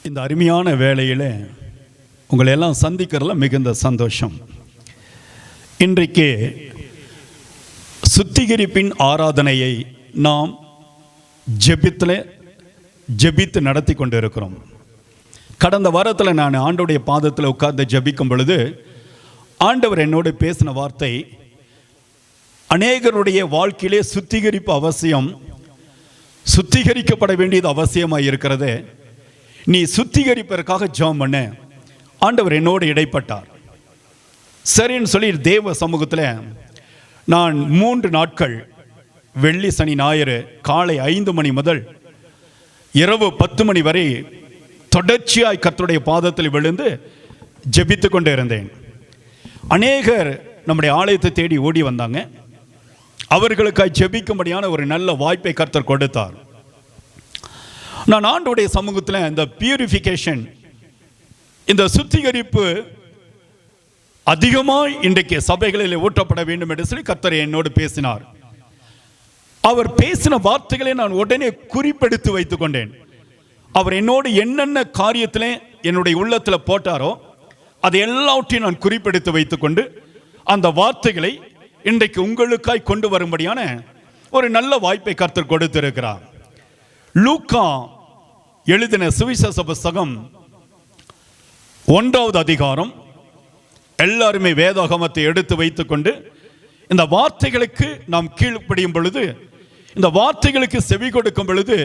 இந்த அருமையான வேளையில் உங்களை எல்லாம் சந்திக்கிறதுல மிகுந்த சந்தோஷம். இன்றைக்கு சுத்திகரிப்பின் ஆராதனையை நாம் ஜெபித்து நடத்தி கொண்டு இருக்கிறோம். கடந்த வாரத்தில் நான் ஆண்டவருடைய பாதத்தில் உட்கார்ந்து ஜெபிக்கும் பொழுது ஆண்டவர் என்னோடு பேசின வார்த்தை, அநேகருடைய வாழ்க்கையிலே சுத்திகரிப்பு அவசியம், சுத்திகரிக்கப்பட வேண்டியது அவசியமாக இருக்கிறது. நீ சுத்திகரிப்பதற்காக ஜெபம் பண்ண. ஆண்டவர் என்னோடு இடைப்பட்டார். சரின்னு சொல்லி தேவ சமூகத்தில் நான் 3 நாட்கள் வெள்ளி சனி ஞாயிறு காலை 5 மணி முதல் இரவு 10 மணி வரை தொடர்ச்சியாய் கர்த்தருடைய பாதத்தில் விழுந்து ஜெபித்து கொண்டு இருந்தேன். அநேகர் நம்முடைய ஆலயத்தை தேடி ஓடி வந்தாங்க. அவர்களுக்காய் ஜெபிக்கும்படியான ஒரு நல்ல வாய்ப்பை கர்த்தர் கொடுத்தார். நான் ஆண்டவருடைய சமூகத்தில் இந்த பியூரிஃபிகேஷன், இந்த சுத்திகரிப்பு அதிகமாய் இன்றைக்கு சபைகளில் ஊற்றப்பட வேண்டும் என்று சொல்லி கர்த்தர் என்னோடு பேசினார். அவர் பேசின வார்த்தைகளை நான் உடனே குறிப்பெடுத்து வைத்துக் கொண்டேன். அவர் என்னோடு என்னென்ன காரியத்திலே என்னுடைய உள்ளத்தில் போட்டாரோ அதை எல்லாவற்றையும் நான் குறிப்பெடுத்து வைத்துக்கொண்டு அந்த வார்த்தைகளை இன்றைக்கு உங்களுக்காய் கொண்டு வரும்படியான ஒரு நல்ல வாய்ப்பை கர்த்தர் கொடுத்திருக்கிறார். லூக்கா எழுதின சுவிசேஷ புத்தகம் 1வது அதிகாரம். எல்லாருமே வேதாகமத்தை எடுத்து வைத்துக்கொண்டு இந்த வார்த்தைகளுக்கு நாம் கீழ்ப்படியும் பொழுது, இந்த வார்த்தைகளுக்கு செவி கொடுக்கும் பொழுது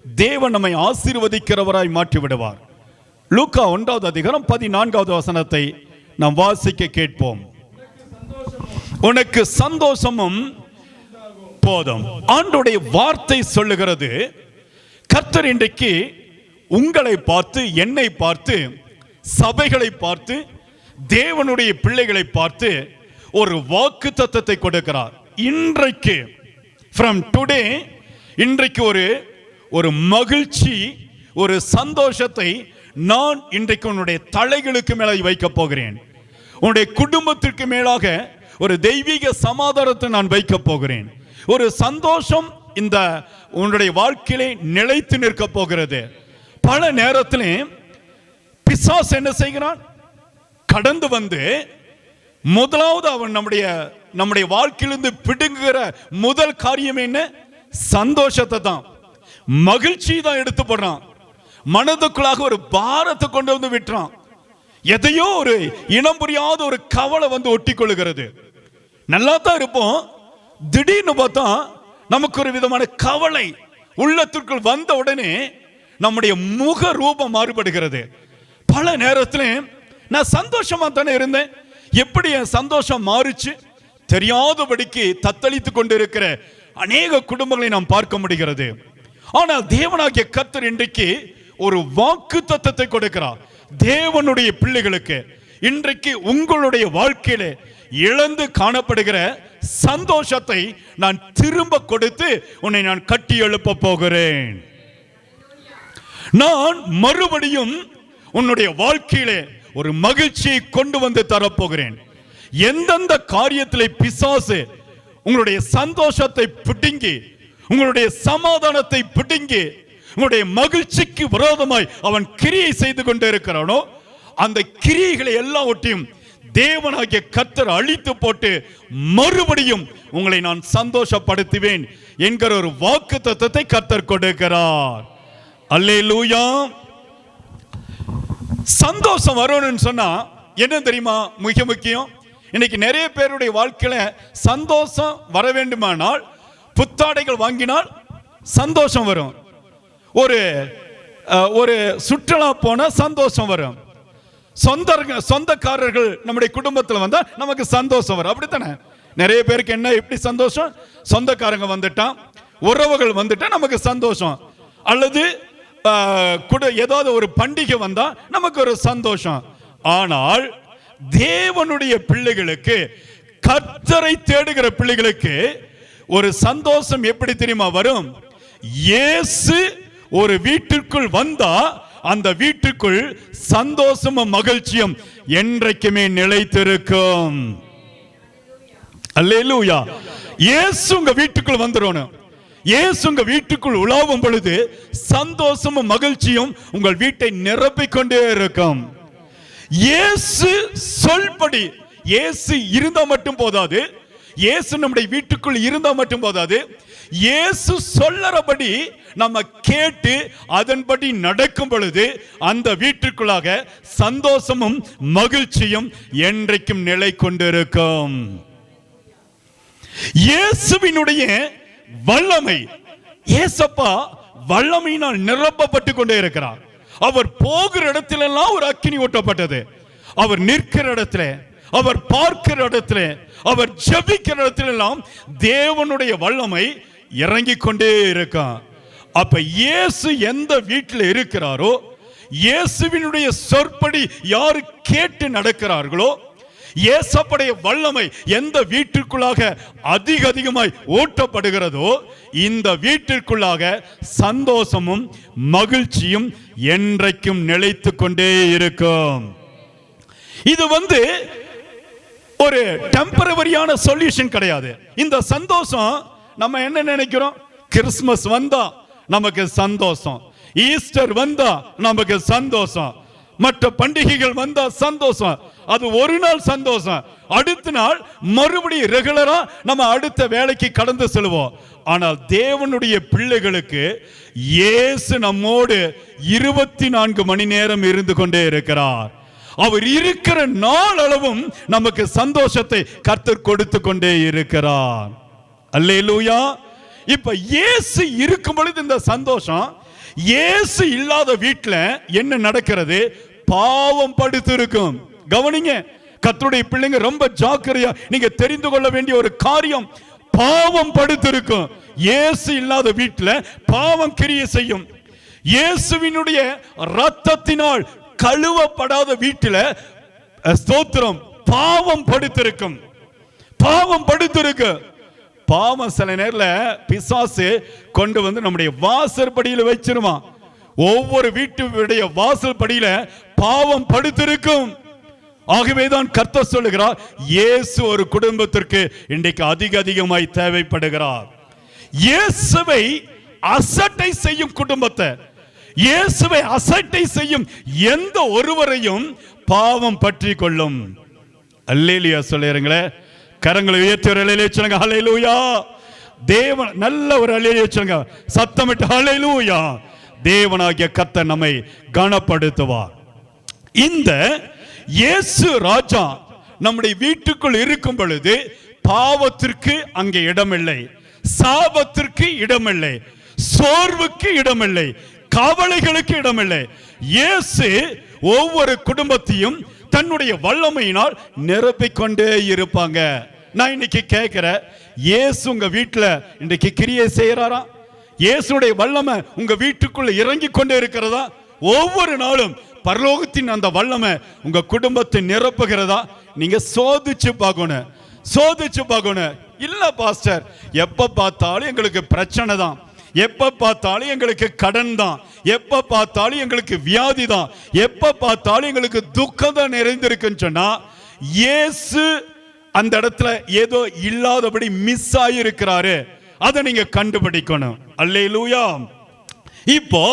தேவன் நம்மை ஆசீர்வதிக்கிறவராய் மாற்றி விடுவார். லூக்கா 1வது அதிகாரம் 14வது வசனத்தை நாம் வாசிக்க கேட்போம். உனக்கு சந்தோஷமும் போதும். ஆண்டவருடைய வார்த்தை சொல்லுகிறது, கர்த்தர் இன்றைக்கு உங்களை பார்த்து, என்னை பார்த்து, சபைகளை பார்த்து, தேவனுடைய பிள்ளைகளை பார்த்து ஒரு வாக்குத்தத்தத்தை கொடுக்கிறார். இன்றைக்கு from today, இன்றைக்கு ஒரு மகிழ்ச்சி, ஒரு சந்தோஷத்தை நான் இன்றைக்கு உன்னுடைய தலைகளுக்கு மேலே வைக்க போகிறேன். உன்னுடைய குடும்பத்திற்கு மேலாக ஒரு தெய்வீக சமாதானத்தை நான் வைக்க போகிறேன். ஒரு சந்தோஷம் இந்த உன்னுடைய வாழ்க்கையிலே நிலைத்து நிற்க போகிறது. பல நேரத்திலே பிசாசு என்ன செய்கிறான்? கடந்து வந்து முதலாவது அவன் நம்முடைய வாழ்க்கையிலிருந்து பிடுங்குகிற முதல் காரியம் என்ன? சந்தோஷத்தை தான், மகிழ்ச்சி தான் எடுத்து போடுறான். மனதுக்குள்ளாக ஒரு பாரத்தை கொண்டு வந்து விட்டுறான். எதையோ ஒரு இனம் புரியாத ஒரு கவலை வந்து ஒட்டி கொள்ளுகிறது. நல்லா தான் இருப்போம், திடீர்னு பார்த்தா நமக்கு ஒரு விதமான கவலை உள்ளத்திற்குள் வந்த உடனே நம்முடைய முக ரூபம் மாறுபடுகிறது. பல நேரத்தில் நான் சந்தோஷமா தானே இருந்தேன், எப்படி என் சந்தோஷம் மாறுச்சு தெரியாதபடிக்கு தத்தளித்து கொண்டிருக்கிற அநேக குடும்பங்களை நாம் பார்க்க முடிகிறது. ஆனால் தேவனாகிய கர்த்தர் இன்றைக்கு ஒரு வாக்குத்தத்தத்தை கொடுக்கிறார். தேவனுடைய பிள்ளைகளுக்கு இன்றைக்கு உங்களுடைய வாழ்க்கையில இழந்து காணப்படுகிற சந்தோஷத்தை நான் திரும்ப கொடுத்து உன்னை நான் கட்டி எழுப்ப போகிறேன். நான் மறுபடியும் உன்னுடைய வாழ்க்கையிலே ஒரு மகிழ்ச்சியை கொண்டு வந்து தரப்போகிறேன். எந்தெந்த காரியத்திலே பிசாசு உங்களுடைய சந்தோஷத்தை பிடுங்கி, உங்களுடைய சமாதானத்தை பிடுங்கி, உங்களுடைய மகிழ்ச்சிக்கு விரோதமாய் அவன் கிரியை செய்து கொண்டு இருக்கிறானோ, அந்த கிரியைகளை எல்லாவற்றையும் தேவனாகிய கர்த்தர் அழித்து போட்டு மறுபடியும் உங்களை நான் சந்தோஷப்படுத்துவேன் என்கிற ஒரு வாக்குத்தத்தத்தை கர்த்தர் கொடுக்கிறார். அல்லேலூயா. சந்தோஷம் வரணும்னு சொன்னா என்ன தெரியுமா மிக முக்கியம்? இன்னைக்கு நிறைய பேருடைய வாழ்க்கையில சந்தோஷம் வர வேண்டுமானால் புத்தாடைகள் வாங்கினால் சந்தோஷம் வரும். ஒரு சுற்றுலா போன சந்தோஷம் வரும். சொந்தக்காரர்கள் நம்முடைய குடும்பத்தில் வந்தா நமக்கு சந்தோஷம் வரும். அப்படித்தானே? நிறைய பேருக்கு என்ன எப்படி சந்தோஷம்? சொந்தக்காரங்க வந்துட்டான், உறவுகள் வந்துட்டா நமக்கு சந்தோஷம். அல்லது ஏதாவது ஒரு பண்டிகை வந்தா நமக்கு ஒரு சந்தோஷம். ஆனால் தேவனுடைய பிள்ளைகளுக்கு, கர்த்தரை தேடுகிற பிள்ளைகளுக்கு ஒரு சந்தோஷம் எப்படி தெரியுமா வரும்? இயேசு ஒரு வீட்டிற்குள் வந்தா அந்த வீட்டுக்குள் சந்தோஷமும் மகிழ்ச்சியும் என்றைக்குமே நிலைத்திருக்கும். அல்லேலூயா. இயேசு உங்க வீட்டுக்குள் வந்துடணும். இயேசு உங்க வீட்டுக்குள் உலாவும் பொழுது சந்தோஷமும் மகிழ்ச்சியும் உங்கள் வீட்டை நிரப்பிக் கொண்டே இருக்கும். இயேசு சொல்படி, இயேசு இருந்தா மட்டும் போதாது, இயேசு நம்முடைய வீட்டுக்குள் இருந்தா மட்டும் போதாது, இயேசு சொல்லறபடி நம்ம கேட்டு அதன்படி நடக்கும் பொழுது அந்த வீட்டுக்குள்ளாக சந்தோஷமும் மகிழ்ச்சியும் என்றைக்கும் நிலை கொண்டிருக்கும். இயேசுவினுடைய வல்லமை, இயேசப்பா வல்லமையினால் நிரப்பப்பட்டு கொண்டே இருக்கிறார். அவர் போகிற இடத்திலெல்லாம் ஒரு அக்கினி ஊட்டப்பட்டது. அவர் நிற்கிற இடத்துல, அவர் பார்க்கிற இடத்துல, அவர் ஜெபிக்கிற இடத்திலெல்லாம் தேவனுடைய வல்லமை இறங்கிக் கொண்டே இருக்கான். அப்ப இயேசு எந்த வீட்டில் இருக்கிறாரோ, இயேசுவினுடைய சொற்படி யாரு கேட்டு நடக்கிறார்களோ, இயேசப்படைய வல்லமை எந்த வீட்டிற்குள்ளாக அதிகமாய் ஓட்டப்படுகிறதோ, இந்த வீட்டிற்குள்ளாக சந்தோஷமும் மகிழ்ச்சியும் என்றைக்கும் நிலைத்து கொண்டே இருக்கும். இது ஒரு டெம்பரவரியான சொல்யூஷன் கிடையாது. இந்த சந்தோஷம் நம்ம என்ன நினைக்கிறோம்? கிறிஸ்துமஸ் வந்தா நமக்கு சந்தோஷம், ஈஸ்டர் வந்தா நமக்கு சந்தோஷம், மற்ற பண்டிகைகள் வந்தா சந்தோஷம். அது ஒரு நாள் சந்தோஷம், அடுத்த நாள் மறுபடியும் ரெகுலரா நம்ம அடுத்த வேலைக்கு கடந்து செல்வோம். ஆனால் தேவனுடைய பிள்ளைகளுக்கு இயேசு நம்மோடு 24 மணி நேரம் இருந்து கொண்டே இருக்கிறார். அவர் இருக்கிற நாள் அளவும் நமக்கு சந்தோஷத்தை கர்த்தர் கொடுத்து கொண்டே இருக்கிறார். அல்லேலூயா. இப்ப இயேசு இருக்கும் பொழுது இந்த சந்தோஷம், இயேசு இல்லாத வீட்டில் என்ன நடக்கிறது? பாவம் படுத்து இருக்கும். கவனிங்க, கர்த்தருடைய பிள்ளைங்க ரொம்ப ஜாக்கிரதையா நீங்க தெரிந்து கொள்ள வேண்டிய ஒரு காரியம், பாவம் படுத்து இருக்கும். இயேசு இல்லாத வீட்டில் பாவம் கிரியை செய்யும். இயேசுவினுடைய இரத்தத்தினால் கழுவப்படாத வீட்டில் ஸ்தோத்திரம், பாவம் படுத்திருக்கும். பாவம் படுத்திருக்கு. பாவம் சில நேரத்தில் பிசாசு கொண்டு நம்முடைய வாசற்படியில் வச்சிருவான். ஒவ்வொரு வீட்டுடைய வாசல் படியில பாவம் படுத்திருக்கும். ஆகவேதான் கர்த்தர் சொல்லுகிறார், இயேசு ஒரு குடும்பத்திற்கு இன்றைக்கு அதிகமாய் தேவைப்படுகிறார். இயேசுவை அசட்டை செய்யும் குடும்பத்தை, இயேசுவை அசட்டை செய்யும் எந்த ஒருவரையும் பாவம் பற்றி கொள்ளும். அல்லேலூயா சொல்லுங்களே, கரங்களை உயர்த்தி ஒரு அல்லேலூயா சொல்லுங்க. ஹல்லேலூயா. தேவன் நல்ல ஒரு அல்லேலூயா சொல்லுங்க, சத்தமிட்டு ஹல்லேலூயா. தேவனாகிய கர்த்தர் நம்மை கனப்படுத்துவார். இந்த இயேசு ராஜா நம்முடைய வீட்டுக்குள் இருக்கும் பொழுது பாவத்திற்கு அங்கே இடமில்லை, சாபத்திற்கு இடமில்லை, சோர்வுக்கு இடமில்லை, கவலைகளுக்கு இடமில்லை. இயேசு ஒவ்வொரு குடும்பத்தையும் தன்னுடைய வல்லமையினால் நிரப்பிக் கொண்டே இருப்பாங்க. நான் இன்னைக்கு கேட்கிறேன், இயேசு உங்க வீட்டில் இன்றைக்கு கிரியை செய்யறாரா? இயேசுடைய வல்லமை உங்க வீட்டுக்குள்ள இறங்கி கொண்டே இருக்கிறதா? ஒவ்வொரு நாளும் பரலோகத்தின் அந்த வல்லமை உங்க குடும்பத்தை நிரப்புகிறதா? நீங்க சோதிச்சு பார்க்கணும், சோதிச்சு பார்க்கணும். இல்ல பாஸ்டர், எப்ப பார்த்தாலும் எங்களுக்கு பிரச்சனை தான், எப்ப பார்த்தாலும் எங்களுக்கு கடன் தான், எப்ப பார்த்தாலும் எங்களுக்கு வியாதி தான், எப்ப பார்த்தாலும் எங்களுக்கு துக்கம் தான் நிறைந்திருக்குன்னு சொன்னா, இயேசு அந்த இடத்துல ஏதோ இல்லாதபடி மிஸ் ஆகியிருக்கிறாரு. அதை நீங்க கண்டுபிடிக்கணும். அல்லேலூயா. இப்போ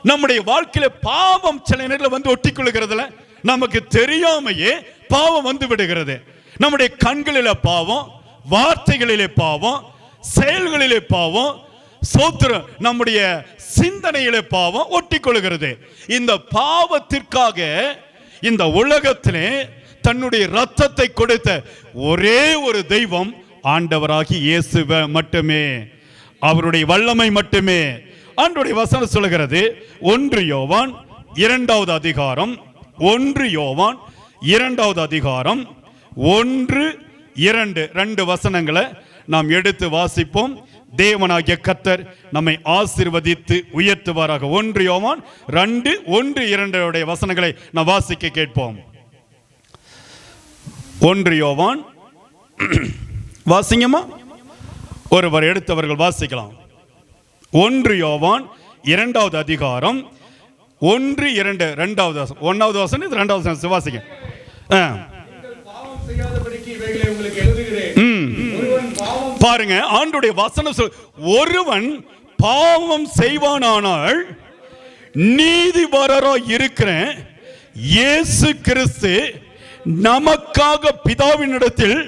நம்முடைய வாழ்க்கையில பாவம் சில நேரத்தில் ஒட்டிக்கொள்கிறதுல நமக்கு தெரியாமையே பாவம் வந்து விடுகிறது. நம்முடைய கண்களில பாவம், வார்த்தைகளிலே பாவம், செயல்களிலே பாவம், சோத்திரம் நம்முடைய சிந்தனையிலே பாவம் ஒட்டிக்கொள்கிறது. இந்த பாவத்திற்காக இந்த உலகத்திலே தன்னுடைய இரத்தத்தை கொடுத்த ஒரே ஒரு தெய்வம் ஆண்டவராகி இயேசுவே மட்டுமே, அவருடைய வல்லமை மட்டுமே. ஆண்டவருடைய வசனம் சொல்கிறது, 1 யோவான் 2வது அதிகாரம், 1 யோவான் 2வது அதிகாரம் 1-2 வசனங்களை நாம் எடுத்து வாசிப்போம். தேவனாகிய கர்த்தர் நம்மை ஆசீர்வதித்து உயர்த்துவாராக. 1 யோவான் 2:1-2 வசனங்களை நாம் வாசிக்க கேட்போம். 1 யோவான் வாசிங்கம்மா, ஒருவர் எடுத்தவர்கள் வாசிக்கலாம். 1 யோவான் 2வது அதிகாரம் 1-2 1வது வசனம், 2வது வசனம் வாசிங்க. பாவம் செய்யாதபடிக்கு இவைகளை உங்களுக்கு எழுதுகிறேன். ஒருவன் பாவம் பாருங்க, ஆண்டுடைய வசனம் ஒருவன் பாவம் செய்வானானால் நீதிபரராய் இருக்கிற இயேசு கிறிஸ்து நமக்காக பிதாவினிடத்தில்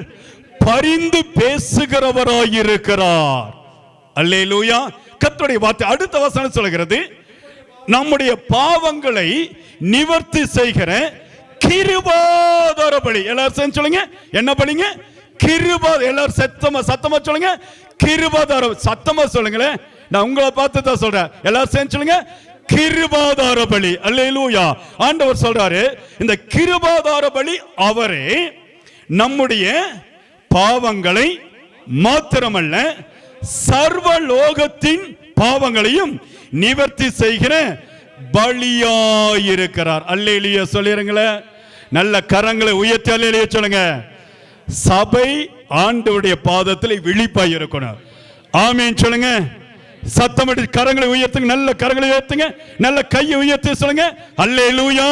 பரிந்து பேசுகிறவராயிருக்கிறார். அல்லேலூயா. கர்த்தருடைய வார்த்தை. அடுத்த வசனம் சொல்கிறது, நம்முடைய பாவங்களை நிவர்த்தி செய்கிற கிருபாதார பலி. எல்லாரும் சொல்லுங்க, என்ன பலிங்க? கிருபா. எல்லாரும் சத்தமா சொல்லுங்க, கிருபாதார. சத்தமா சொல்லுங்களேன், நான் உங்களை பார்த்து தான் சொல்றேன். எல்லாரும் சேர்ந்து சொல்லுங்க, கிருபாதார பலி. அல்லேலூயா. ஆண்டவர் சொல்றாரு, இந்த கிருபாதார பலி அவரே நம்முடைய பாவங்களை மாத்திரமல்ல சர்வலோகத்தின் பாவங்களையும் நிவர்த்தி செய்கிற பலியாயிருக்கிறார். அல்லேலூயா சொல்லிருங்களேன். நல்ல கரங்களை உயர்த்தி அல்லேலூயா சொல்லுங்க. சபை ஆண்டவருடைய பாதத்தில் விழிப்பாய் இருக்கணும். ஆமென் சொல்லுங்க. சத்தமிட்டு கரங்களை உயர்த்துங்க. நல்ல கரங்களை உயர்த்துங்க. நல்ல கையை உயர்த்தி சொல்லுங்க, அல்லேலூயா.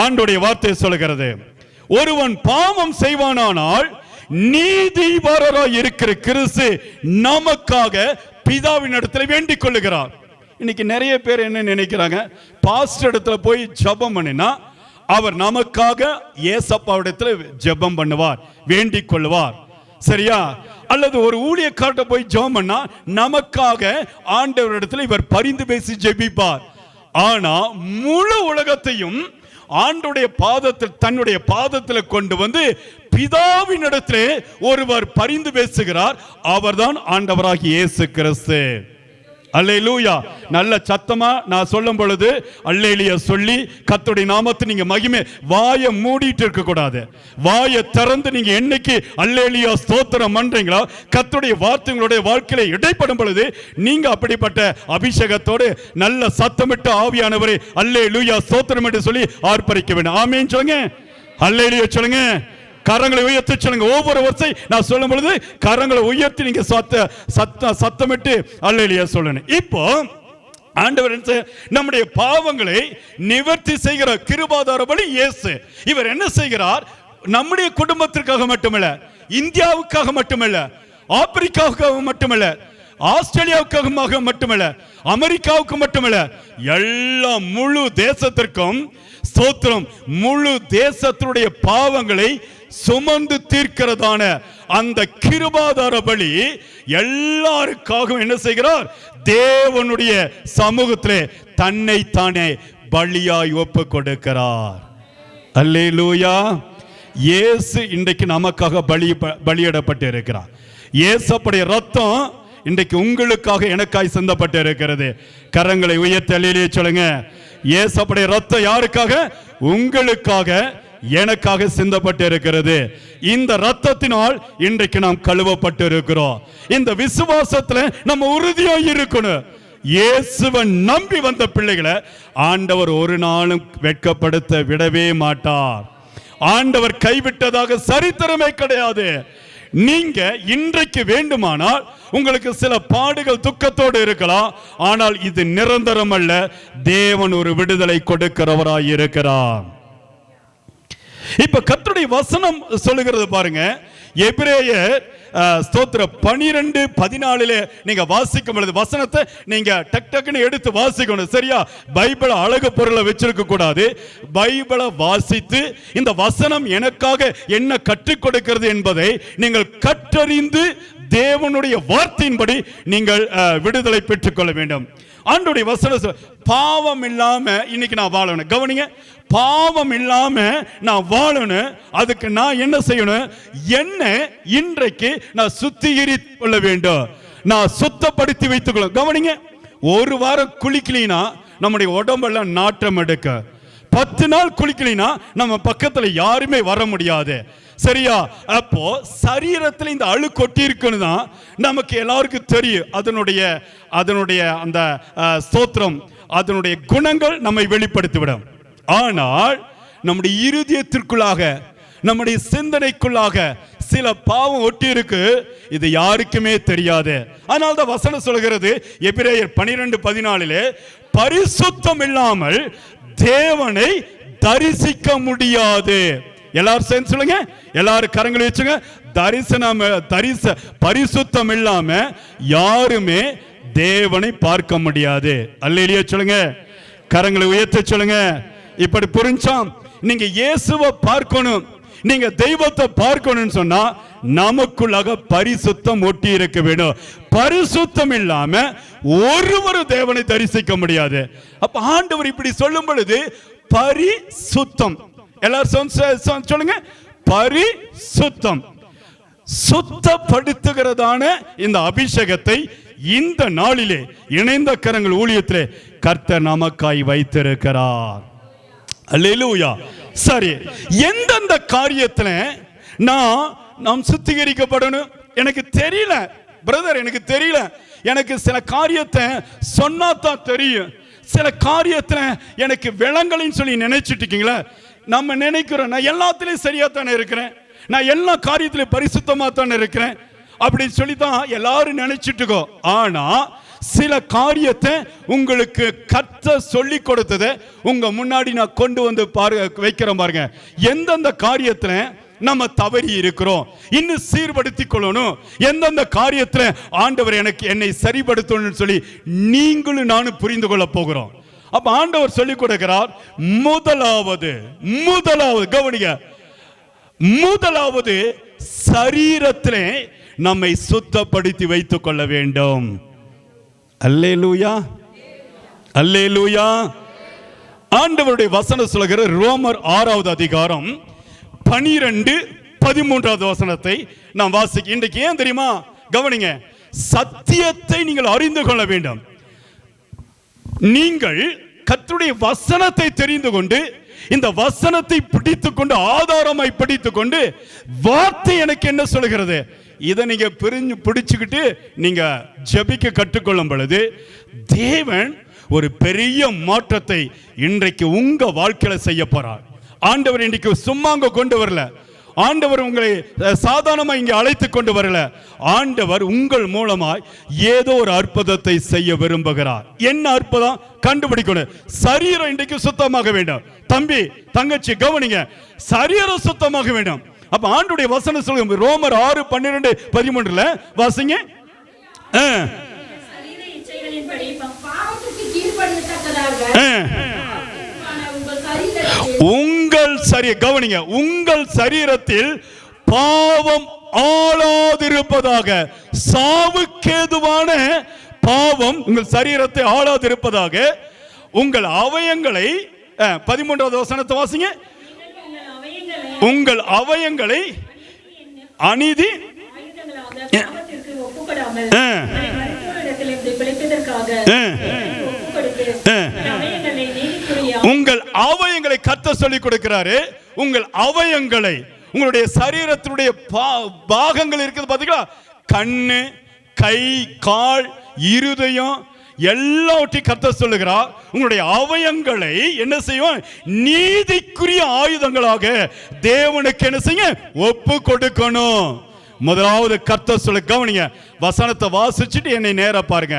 ஆண்டவருடைய வார்த்தை சொல்கிறது, ஒருவன் பாவம் செய்வானானால் நீதிபரராய் இருக்கிற கிறிஸ்து நமக்காக பிதாவின் இடத்துல வேண்டிக் கொள்ளுகிறார். இன்னைக்கு நிறைய பேர் என்ன நினைக்கிறாங்க, பாஸ்டர் இடத்துல போய் ஜெபம் பண்ணினா அவர் நமக்காக ஏசப்பாவிடத்துல ஜெபம் பண்ணுவார், வேண்டிக் கொள்வார். சரியா? அல்லது ஒரு ஊழியக்காரட்ட போய் ஜெபம் பண்ணா நமக்காக ஆண்டவரிடத்துல இவர் பரிந்து பேசி ஜெபிப்பார். ஆனா முழு உலகத்தையும் ஆண்டவருடைய பாதத்தில், தன்னுடைய பாதத்தில் கொண்டு வந்து பிதாவின் இடத்திலே ஒருவர் பரிந்து பேசுகிறார். அவர்தான் ஆண்டவராகிய இயேசு கிறிஸ்து. அல்லேலூயா. நல்ல சத்தமா நான் சொல்லும் பொழுது அல்லேலூயா சொல்லி கர்த்தருடைய நாமத்தை நீங்க மகிமை. வாயை மூடிட்டு இருக்க கூடாது. வாயை திறந்து நீங்க என்னைக்கு அல்லேலூயா ஸ்தோத்திரம் பண்றீங்களோ கர்த்தருடைய வார்த்தைகளுடைய வாழ்க்கையில இடைப்படும் பொழுது நீங்க அப்படிப்பட்ட அபிஷேகத்தோடு நல்ல சத்தமிட்டு ஆவியானவரே அல்லேலூயா ஸ்தோத்திரம் என்று சொல்லி ஆர்ப்பரிக்க வேண்டும். ஆமென் சொல்லுங்க, அல்லேலூயா சொல்லுங்க. கரங்களை உயர்த்தி சொல்லுங்க. ஒவ்வொரு வருஷம் நான் சொல்லும் பொழுது கரங்களை உயர்த்தி நீங்க சத்தமிட்டு அல்லேலூயா சொல்லணும். இப்போ ஆண்டவர் நம்முடைய பாவங்களை நிவர்த்தி செய்கிற கிருபாதார பலி இயேசு. இவர் என்ன செய்கிறார்? நம்முடைய குடும்பத்திற்காக மட்டுமல்ல, இந்தியாவுக்காக மட்டுமல்ல, ஆப்பிரிக்காவுக்காக மட்டுமல்ல, ஆஸ்திரேலியாவுக்காக மட்டுமல்ல, அமெரிக்காவுக்கு மட்டுமல்ல, எல்லா முழு தேசத்திற்கும் ஸ்தோத்திரம். முழு தேசத்தினுடைய பாவங்களை சுமந்து தீர்க்கிறதான அந்த கிருபாதார பலி எல்லாருக்காகவும் என்ன செய்கிறார்? தேவனுடைய சமூகத்திலே தன்னை தானே பலியாய் ஒப்பு கொடுக்கிறார். அல்லேலூயா. இயேசு இன்றைக்கு நமக்காக பலியிடப்பட்டு இருக்கிறார். இயேசுடைய ரத்தம் இன்றைக்கு உங்களுக்காக எனக்காய் சிந்தப்பட்டு இருக்கிறது. கரங்களை உயர்த்தி அல்லேலூயா சொல்லுங்க. இயேசுடைய ரத்தம் யாருக்காக? உங்களுக்காக எனக்காக சிந்தப்பட்டு இருக்கிறது. இந்த ரத்தத்தினால் இன்றைக்கு நாம் கழுவப்பட்டு இருக்கிறோம். இந்த விசுவாசத்துல நம்ம உறுதியா இருக்கணும். இயேசுவை நம்பி வந்த பிள்ளைகளை ஆண்டவர் ஒரு நாளும் வெட்கப்படுத்த விடவே மாட்டார். ஆண்டவர் கைவிட்டதாக சரித்திரமே கிடையாது. நீங்க இன்றைக்கு வேண்டுமானால் உங்களுக்கு சில பாடுகள் துக்கத்தோடு இருக்கலாம், ஆனால் இது நிரந்தரம் அல்ல. தேவன் ஒரு விடுதலை கொடுக்கிறவராய் இருக்கிறார். இப்ப கர்த்தருடைய வசனம் சொல்லுகிறது பாருங்க. எபிரேயர் ஸ்தோத்திரம் 12:14 நீங்க வாசிக்கும் பொழுது வசனத்தை நீங்க டக்குன்னு எடுத்து வாசிக்கணும். சரியா? பைபிளை அழகு பொருளை வச்சிருக்க கூடாது. பைபிளை வாசித்து இந்த வசனம் எனக்காக என்ன கற்றுக் கொடுக்கிறது என்பதை நீங்கள் கற்றறிந்து தேவனுடைய வார்த்தையின்படி நீங்கள் விடுதலை பெற்றுக்கொள்ள வேண்டும். ஆண்டவருடைய வசனம், பாவம் இல்லாம இன்னைக்கு நான் வாழணும். கவனிங்க, பாவம் இல்லாம நான் வாழணும். அதுக்கு நான் என்ன செய்யணும்? என்ன இன்றைக்கு நான் சுத்திகரித்துக் கொள்ள வேண்டும், நான் சுத்தப்படுத்தி வைத்துக் கொள்ள. கவனிங்க, ஒரு வாரம் குளிக்கலினா நம்முடைய உடம்பெல்லாம் நாற்றம் எடுக்க. 10 நாள் குளிக்கலினா நம்ம பக்கத்துல யாருமே வர முடியாது. சரியா? அப்போ சரீரத்தில் இந்த அழு கொட்டி இருக்குன்னு தான் நமக்கு எல்லாருக்கும் தெரியும். அதனுடைய அந்த ஸ்தோத்திரம், அதனுடைய குணங்கள் நம்மை வெளிப்படுத்திவிடும். ஆனால் நம்முடைய இருதயத்திற்குள்ளாக, நம்முடைய சிந்தனைக்குள்ளாக சில பாவம் ஒட்டி இருக்கு. இது யாருக்குமே தெரியாது. அதனால தான் வசனம் சொல்கிறது எபிரேயர் 12:14 பரிசுத்தம் இல்லாமல் தேவனை தரிசிக்க முடியாது. எல்லாரும் சேர்ந்து சொல்லுங்க, எல்லாரும் கரங்களை வச்சுங்க. பரிசுத்தம் இல்லாம யாருமே தேவனை பார்க்க முடியாது. அல்லேலூயா சொல்லுங்க, கரங்களை உயர்த்த சொல்லுங்க. இப்படி புரிஞ்சாம், நீங்க இயேசுவை பார்க்கணும், நீங்க தெய்வத்தை பார்க்கணும்னு சொன்னா நமக்குள்ளாக பரிசுத்தம் ஒட்டி இருக்க வேண்டும். பரிசுத்தம் இல்லாம ஒருவரும் தேவனை தரிசிக்க முடியாது. அப்ப ஆண்டவர் இப்படி சொல்லும் பொழுது பரிசுத்தம், எல்லாரும் சொல்லுங்க, பரிசுத்தம், சுத்தப்படுத்துகிறதான இந்த அபிஷேகத்தை இந்த நாளிலே இணைந்த கரங்கள் ஊழியத்திலே கர்த்தர் நமக்காய் வைத்திருக்கிறார். அல்லேலூயா. சரி, எந்தெந்த காரியத்துல நாம் சுத்திகரிக்கப்படணும்? எனக்கு தெரியல பிரதர், எனக்கு தெரியல. எனக்கு சில காரியத்தை சொன்னாதான் தெரியும், சில காரியத்துல எனக்கு விளங்கலைன்னு சொல்லி நினைச்சிட்டு இருக்கீங்களா? நம்ம நினைக்கிறோம் நான் எல்லாத்திலையும் சரியா தானே இருக்கிறேன், நான் எல்லா காரியத்திலையும் பரிசுத்தமா தானே இருக்கிறேன் அப்படின்னு சொல்லி தான் எல்லாரும் நினைச்சிட்டு இருக்கோம். ஆனா சில காரியத்தை உங்களுக்கு கர்த்தர் சொல்லி கொடுத்ததை உங்க முன்னாடி நான் கொண்டு வந்து வைக்கிறேன் பாருங்க. எந்தெந்த காரியத்துல நம்ம தவறி இருக்கிறோம், இன்னும் சீர்படுத்திக் கொள்ளணும், எந்தெந்த காரியத்துல ஆண்டவர் என்னை சரிபடுத்தணும்னு சொல்லி நீங்களும் நானும் புரிந்து கொள்ள போகிறோம். அப்ப ஆண்டவர் சொல்லிக் கொடுக்கிறார், முதலாவது கவனிங்க, முதலாவது சரீரத்திலே நம்மை சுத்தப்படுத்தி வைத்துக் கொள்ள வேண்டும். அல்லேலூயா, அல்லேலூயா. ஆண்டவருடைய வசனம் சொல்கிற ரோமர் 6வது அதிகாரம் 12-13 வசனத்தை நாம் வாசிக்க. இன்றைக்கு ஏன் தெரியுமா? கவனிங்க, சத்தியத்தை நீங்கள் அறிந்து கொள்ள வேண்டும். நீங்கள் கர்த்தருடைய வசனத்தை தெரிந்து கொண்டு இந்த வசனத்தை பிடித்துக் கொண்டு ஆதாரமாய் பிடித்துக் கொண்டு வார்த்தை எனக்கு என்ன சொல்கிறது இதை நீங்க பிடிச்சுக்கிட்டு நீங்க ஜெபிக்க கற்றுக்கொள்ளும் பொழுது தேவன் ஒரு பெரிய மாற்றத்தை இன்றைக்கு உங்க வாழ்க்கையில செய்ய போறார். ஆண்டவர் இன்றைக்கு சும்மா அங்க கொண்டு வரல, ஆண்டவர் உங்களை சாதாரணமா இங்க அழைத்து கொண்டு வரல, ஆண்டவர் உங்கள் மூலமாய் ஏதோ ஒரு அற்புதத்தை செய்ய விரும்புகிறார். என்ன அற்புதம் கண்டுபிடிக்கணும். சரீரம் இன்றைக்கு சுத்தமாக வேண்டும். தம்பி தங்கச்சி கவனிங்க, சரீரம் சுத்தமாக வேண்டும். அப்ப ஆண்டவருடைய வசனம் சொல்லுங்க, ரோமர் 6:12-13 வாசிங்க. உங்கள் சரீரத்தில் பாவம் ஆளாதிருப்பதாக, சாவுக்கேதுவான பாவம் உங்கள் சரீரத்தை ஆளாதிருப்பதாக உங்கள் அவயங்களை 13வது வசனத்தை வாசிங்க. உங்கள் அவயங்களை அநீதி உங்கள் அவயங்களை கர்த்தர் சொல்லிக் கொடுக்கிறாரு. உங்கள் அவயங்களை, உங்களுடைய சரீரத்தினுடைய பாகங்கள் இருக்குது பாத்தீங்களா, கண்ணு, கை, கால், இருதயம் எல்லாவற்றையும் கர்த்தர் சொல்லுகிறார். உங்களுடைய அவயங்களை என்ன செய்வோம்? நீதிக்குரிய ஆயுதங்களாக தேவனுக்கு என்ன செய்ய ஒப்பு கொடுக்கணும். முதலாவது கர்த்தர் சொல்ல கவனிங்க, வசனத்தை வாசிச்சுட்டு என்னை நேர பாருங்க.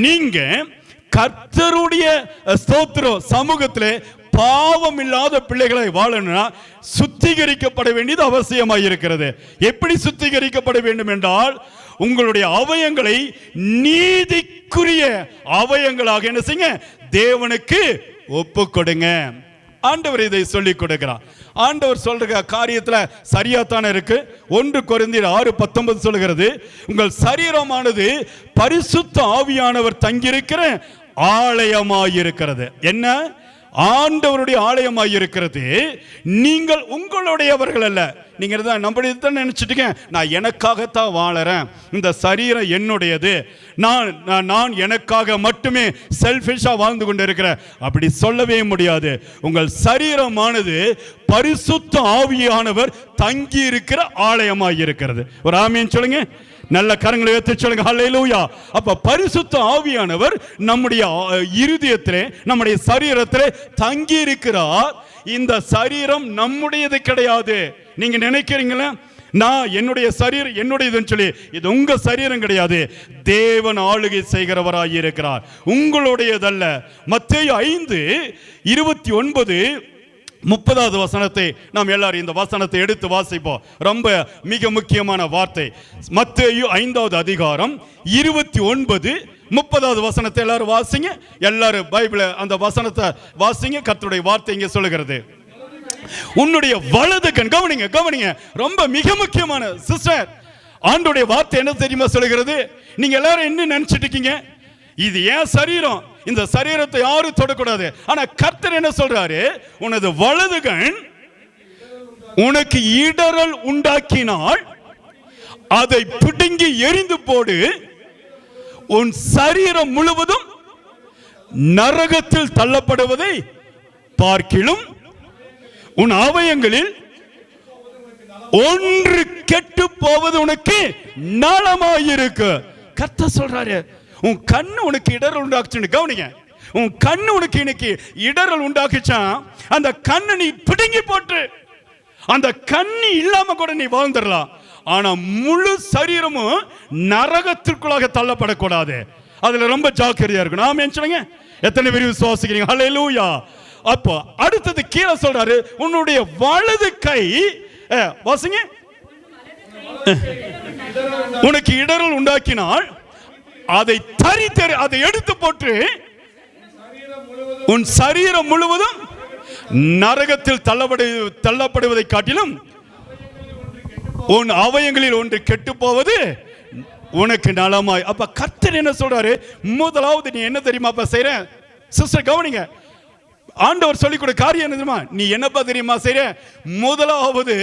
நீங்க கர்த்தருடைய ஸ்தோத்திரம் சமூகத்திலே பாவம் இல்லாத பிள்ளைகளை வாழணும்னா சுத்திகரிக்கப்பட வேண்டியது அவசியமாக இருக்கிறது. எப்படி சுத்திகரிக்கப்பட வேண்டும் என்றால், உங்களுடைய அவயங்களை நீதிக்குரிய அவயங்களாக என்ன செய்யுங்க, தேவனுக்கு ஒப்பு கொடுங்க. ஆண்டவர் இதை சொல்லிக் கொடுக்கிறார். ஆண்டவர் சொல்ற காரியத்துல சரியாத்தான இருக்கு. 1 கொரிந்தியர் 6:19 சொல்கிறது, உங்கள் சரீரமானது பரிசுத்த ஆவியானவர் தங்கியிருக்கிற ஆலயமாயிருக்கிறது. என்ன? ஆண்டவருடைய ஆலயமாயிருக்கிறது. நீங்கள் உங்களுடையவர்கள் அல்ல. நீங்க தான் நினைச்சிட்டீங்க, நான் எனக்காகத்தான் வாழறேன், இந்த சரீரம் என்னுடையது, நான் எனக்காக மட்டுமே செல்ஃபிஷா வாழ்ந்து கொண்டு இருக்கிறேன். அப்படி சொல்லவே முடியாது. உங்கள் சரீரமானது பரிசுத்த ஆவியானவர் தங்கி இருக்கிற ஆலயமாயிருக்கிறது. ஒரு ஆமீன் சொல்லுங்க, நல்ல கரங்களை உயர்த்தி சொல்லுங்க, ஹல்லேலூயா. அப்ப பரிசுத்த ஆவியானவர் நம்முடைய இருதயத்திலே, நம்முடைய சரீரத்திலே தங்கி இருக்கிறார். இந்த சரீரம் நம்முடையது கிடையாது. நீங்க நினைக்கிறீங்களா நான் என்னுடைய சரீரம் என்னுடையதுன்னு சொல்லி? இது உங்க சரீரம் கிடையாது. தேவன் ஆளுகை செய்கிறவராய் இருக்கிறார், உங்களுடையதல்ல. மத்தேயு 5:29 30வது வசனத்தை நாம் எல்லாரும் இந்த வசனத்தை எடுத்து வாசிப்போம். ரொம்ப மிக முக்கியமான வார்த்தை. மத்தேயு 5வது அதிகாரம் 29 30வது வசனத்தை எல்லாரும் வாசிங்க. எல்லாரும் பைபிளை அந்த வசனத்தை வாசிங்க. கர்த்தருடைய வார்த்தை இங்கே சொல்லுகிறது, உன்னுடைய வலது கண், கவனிங்க கவனிங்க, ரொம்ப மிக முக்கியமான சிஸ்டர், ஆண்டவருடைய வார்த்தை என்ன தெரியுமா சொல்லுகிறது? நீங்க எல்லாரும் என்ன நினைச்சிட்டு இருக்கீங்க? இது ஏன் சரீரம், இந்த சரீரத்தை யாரும் தொடக்கூடாது. ஆனா கர்த்தர் என்ன சொல்றாரு? உனது வலது கண் உனக்கு இடறல் உண்டாக்கினால் அதை பிடுங்கி எரிந்து போடு, உன் சரீரம் முழுவதும் நரகத்தில் தள்ளப்படுவதை பார்க்கிலும் உன் அவயங்களில் ஒன்று கெட்டு போவது உனக்கு நலமாயிருக்கு. கர்த்தர் சொல்றாரு, உன் கண்ணு உனக்கு இடரல் உண்டாக்குச்சு. கவனிங்க, உன் கண்ணு உனக்கு இன்னைக்கு இடரல் உண்டாக்குச்சா, அந்த கண்ணை நீ பிடுங்கி போட்டு, அந்த கண்ணி இல்லாம கூட நீ வாழ்ந்துடலாம். ஆனா முழு சரீரமும் நரகத்திற்குள்ளாக தள்ளப்படக்கூடாது. அதுல ரொம்ப ஜாக்கிரதையா இருக்கணும். ஆமென் சொல்லுங்க. எத்தனை பேர் விசுவாசிக்கிறீங்க? ஹல்லேலூயா. அப்போ அடுத்தது கீழே சொல்றாரு, உன்னுடைய வலது கை வாசிங்க, உனக்கு இடரல் உண்டாக்கினால் அதை தரித்தெறி, அதை எடுத்து போட்டு உன் சரீரம் முழுவதும் நரகத்தில் தள்ளப்படுவதை காட்டிலும் உன் அவயங்களில் ஒன்று கெட்டு போவது உனக்கு நலமாய். அப்ப கர்த்தர் என்ன சொல்றாரு? முதலாவது நீ என்ன தெரியுமா செய்ற சிஸ்டர், கவனிங்க, ஆண்டவர் சொல்லிக் கொடு காரியம் என்ன தெரியுமா? நீ என்னப்பா தெரியுமா செய்ற? முதலாவது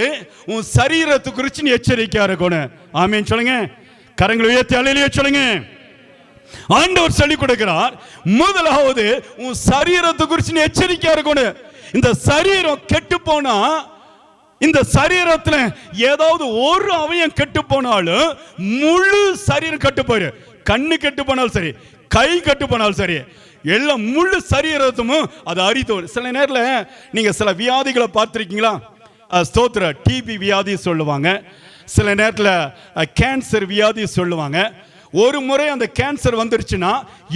உன் சரீரத்தை குறித்து நீ எச்சரிக்கையா இருக்கணும். ஆமென் சொல்லுங்க. கரங்களை உயர்த்தி அல்லேலூயா சொல்லுங்க. ஆண்டவர் சொல்லிக் கொடுக்கிறார், முதலாவது உன் சரீரத்தை குறித்து நீ எச்சரிக்கையா இருக்கணும். இந்த சரீரம் கெட்டு போனா, இந்த சரீரத்துல ஏதாவது ஒரு அவயம் கெட்டு போனாலும் முழு சரீரம் கெட்டு போயிரு. கண்ணு கெட்டு போனாலும் சரி, கை கெட்டு போனாலும் சரி, எல்லாம் முழு சரீரத்தும் அது அரித்து. சில நேரத்தில் நீங்க சில வியாதிகளை பார்த்துருக்கீங்களா? ஸ்தோத்திர, டிபி வியாதி சொல்லுவாங்க, சில நேரத்தில் கேன்சர் வியாதி சொல்லுவாங்க. ஒரு முறை அந்த கேன்சர் வந்துருச்சுன்னா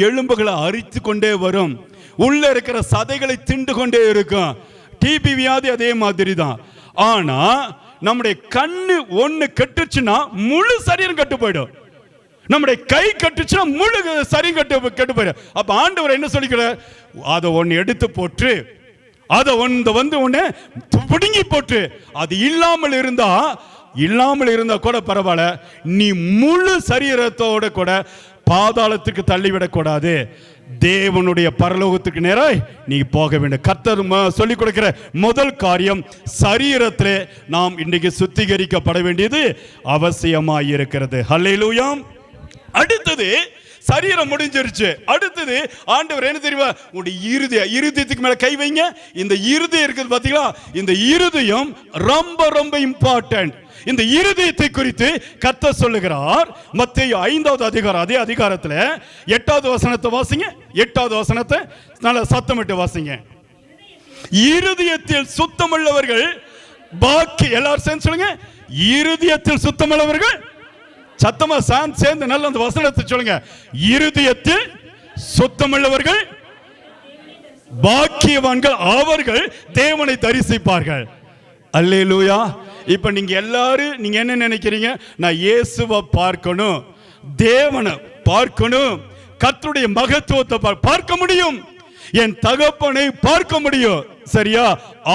எலும்புகளை அரித்து கொண்டே வரும், உள்ள இருக்கிற சதைகளை திண்டு கொண்டே இருக்கும். டிபி வியாதி அதே மாதிரி தான். ஆனா நம்முடைய கண்ணு ஒண்ணு கெட்டுச்சுன்னா முழு சரீரம் கெட்டு போயிடும். நம்முடைய கை கட்டுச்சுன்னா முழு சரீரம் கெட்டு போயிடும். அப்ப ஆண்டவர் என்ன சொல்லிக்கிறார்? அதை ஒன்னு எடுத்து போட்டு, அதை வந்து ஒன்னு பிடுங்கி போட்டு, அது இல்லாமல் இருந்தா கூட பரவாயில்ல, நீ முழு சரீரத்தோட கூட பாதாளத்துக்கு தள்ளிவிடக்கூடாது. தேவனுடைய பரலோகத்துக்கு நேராய் நீ போக வேண்டும். கர்த்தர் சொல்லிக் கொடுக்கிற முதல் காரியம், சரீரத்திலே நாம் இன்றைக்கு சுத்திகரிக்கப்பட வேண்டியது அவசியமாய் இருக்கிறது. ஹல்லேலூயா. அடுத்தது சரீரம் முடிஞ்சிருச்சு. அடுத்தது ஆண்டவர் என்ன தெரியுமா? உங்களுடைய இருதயத்துக்கு மேல கை வைங்க. இந்த இருதயம் இருக்குது பாத்தீங்களா? இந்த இருதயம் ரொம்ப ரொம்ப இம்பார்ட்டன்ட். இந்த இருதயத்தை குறித்து கர்த்தர் சொல்லுகிறார். மத்தேயு 5வது அதிகாரம், அதே அதிகாரத்துல 8வது வசனத்தை வாசிங்க. 8வது வசனத்தை நல்ல சத்தமிட்டு வாசிங்க. இருதயத்தில் சுத்தமுள்ளவர்கள் பாக்கி, எல்லாரும் சேர்ந்து சொல்லுங்க, இருதயத்தில் சுத்தமுள்ளவர்கள். சத்தமா சேர்ந்து நல்ல அந்த வசனத்தை சொல்லுங்க. இருதயத்தில் சுத்தமுள்ளவர்கள் பாக்கியவான்கள், அவர்கள் தேவனை தரிசிப்பார்கள். அல்லேலூயா. இப்ப நீங்க எல்லாரும் நீங்க என்ன நினைக்கிறீங்க? நான் இயேசுவை பார்க்கணும், தேவனை பார்க்கணும், கர்த்தருடைய மகத்துவத்தை பார்க்க முடியும், என் தகப்பனை பார்க்க முடியும். சரியா?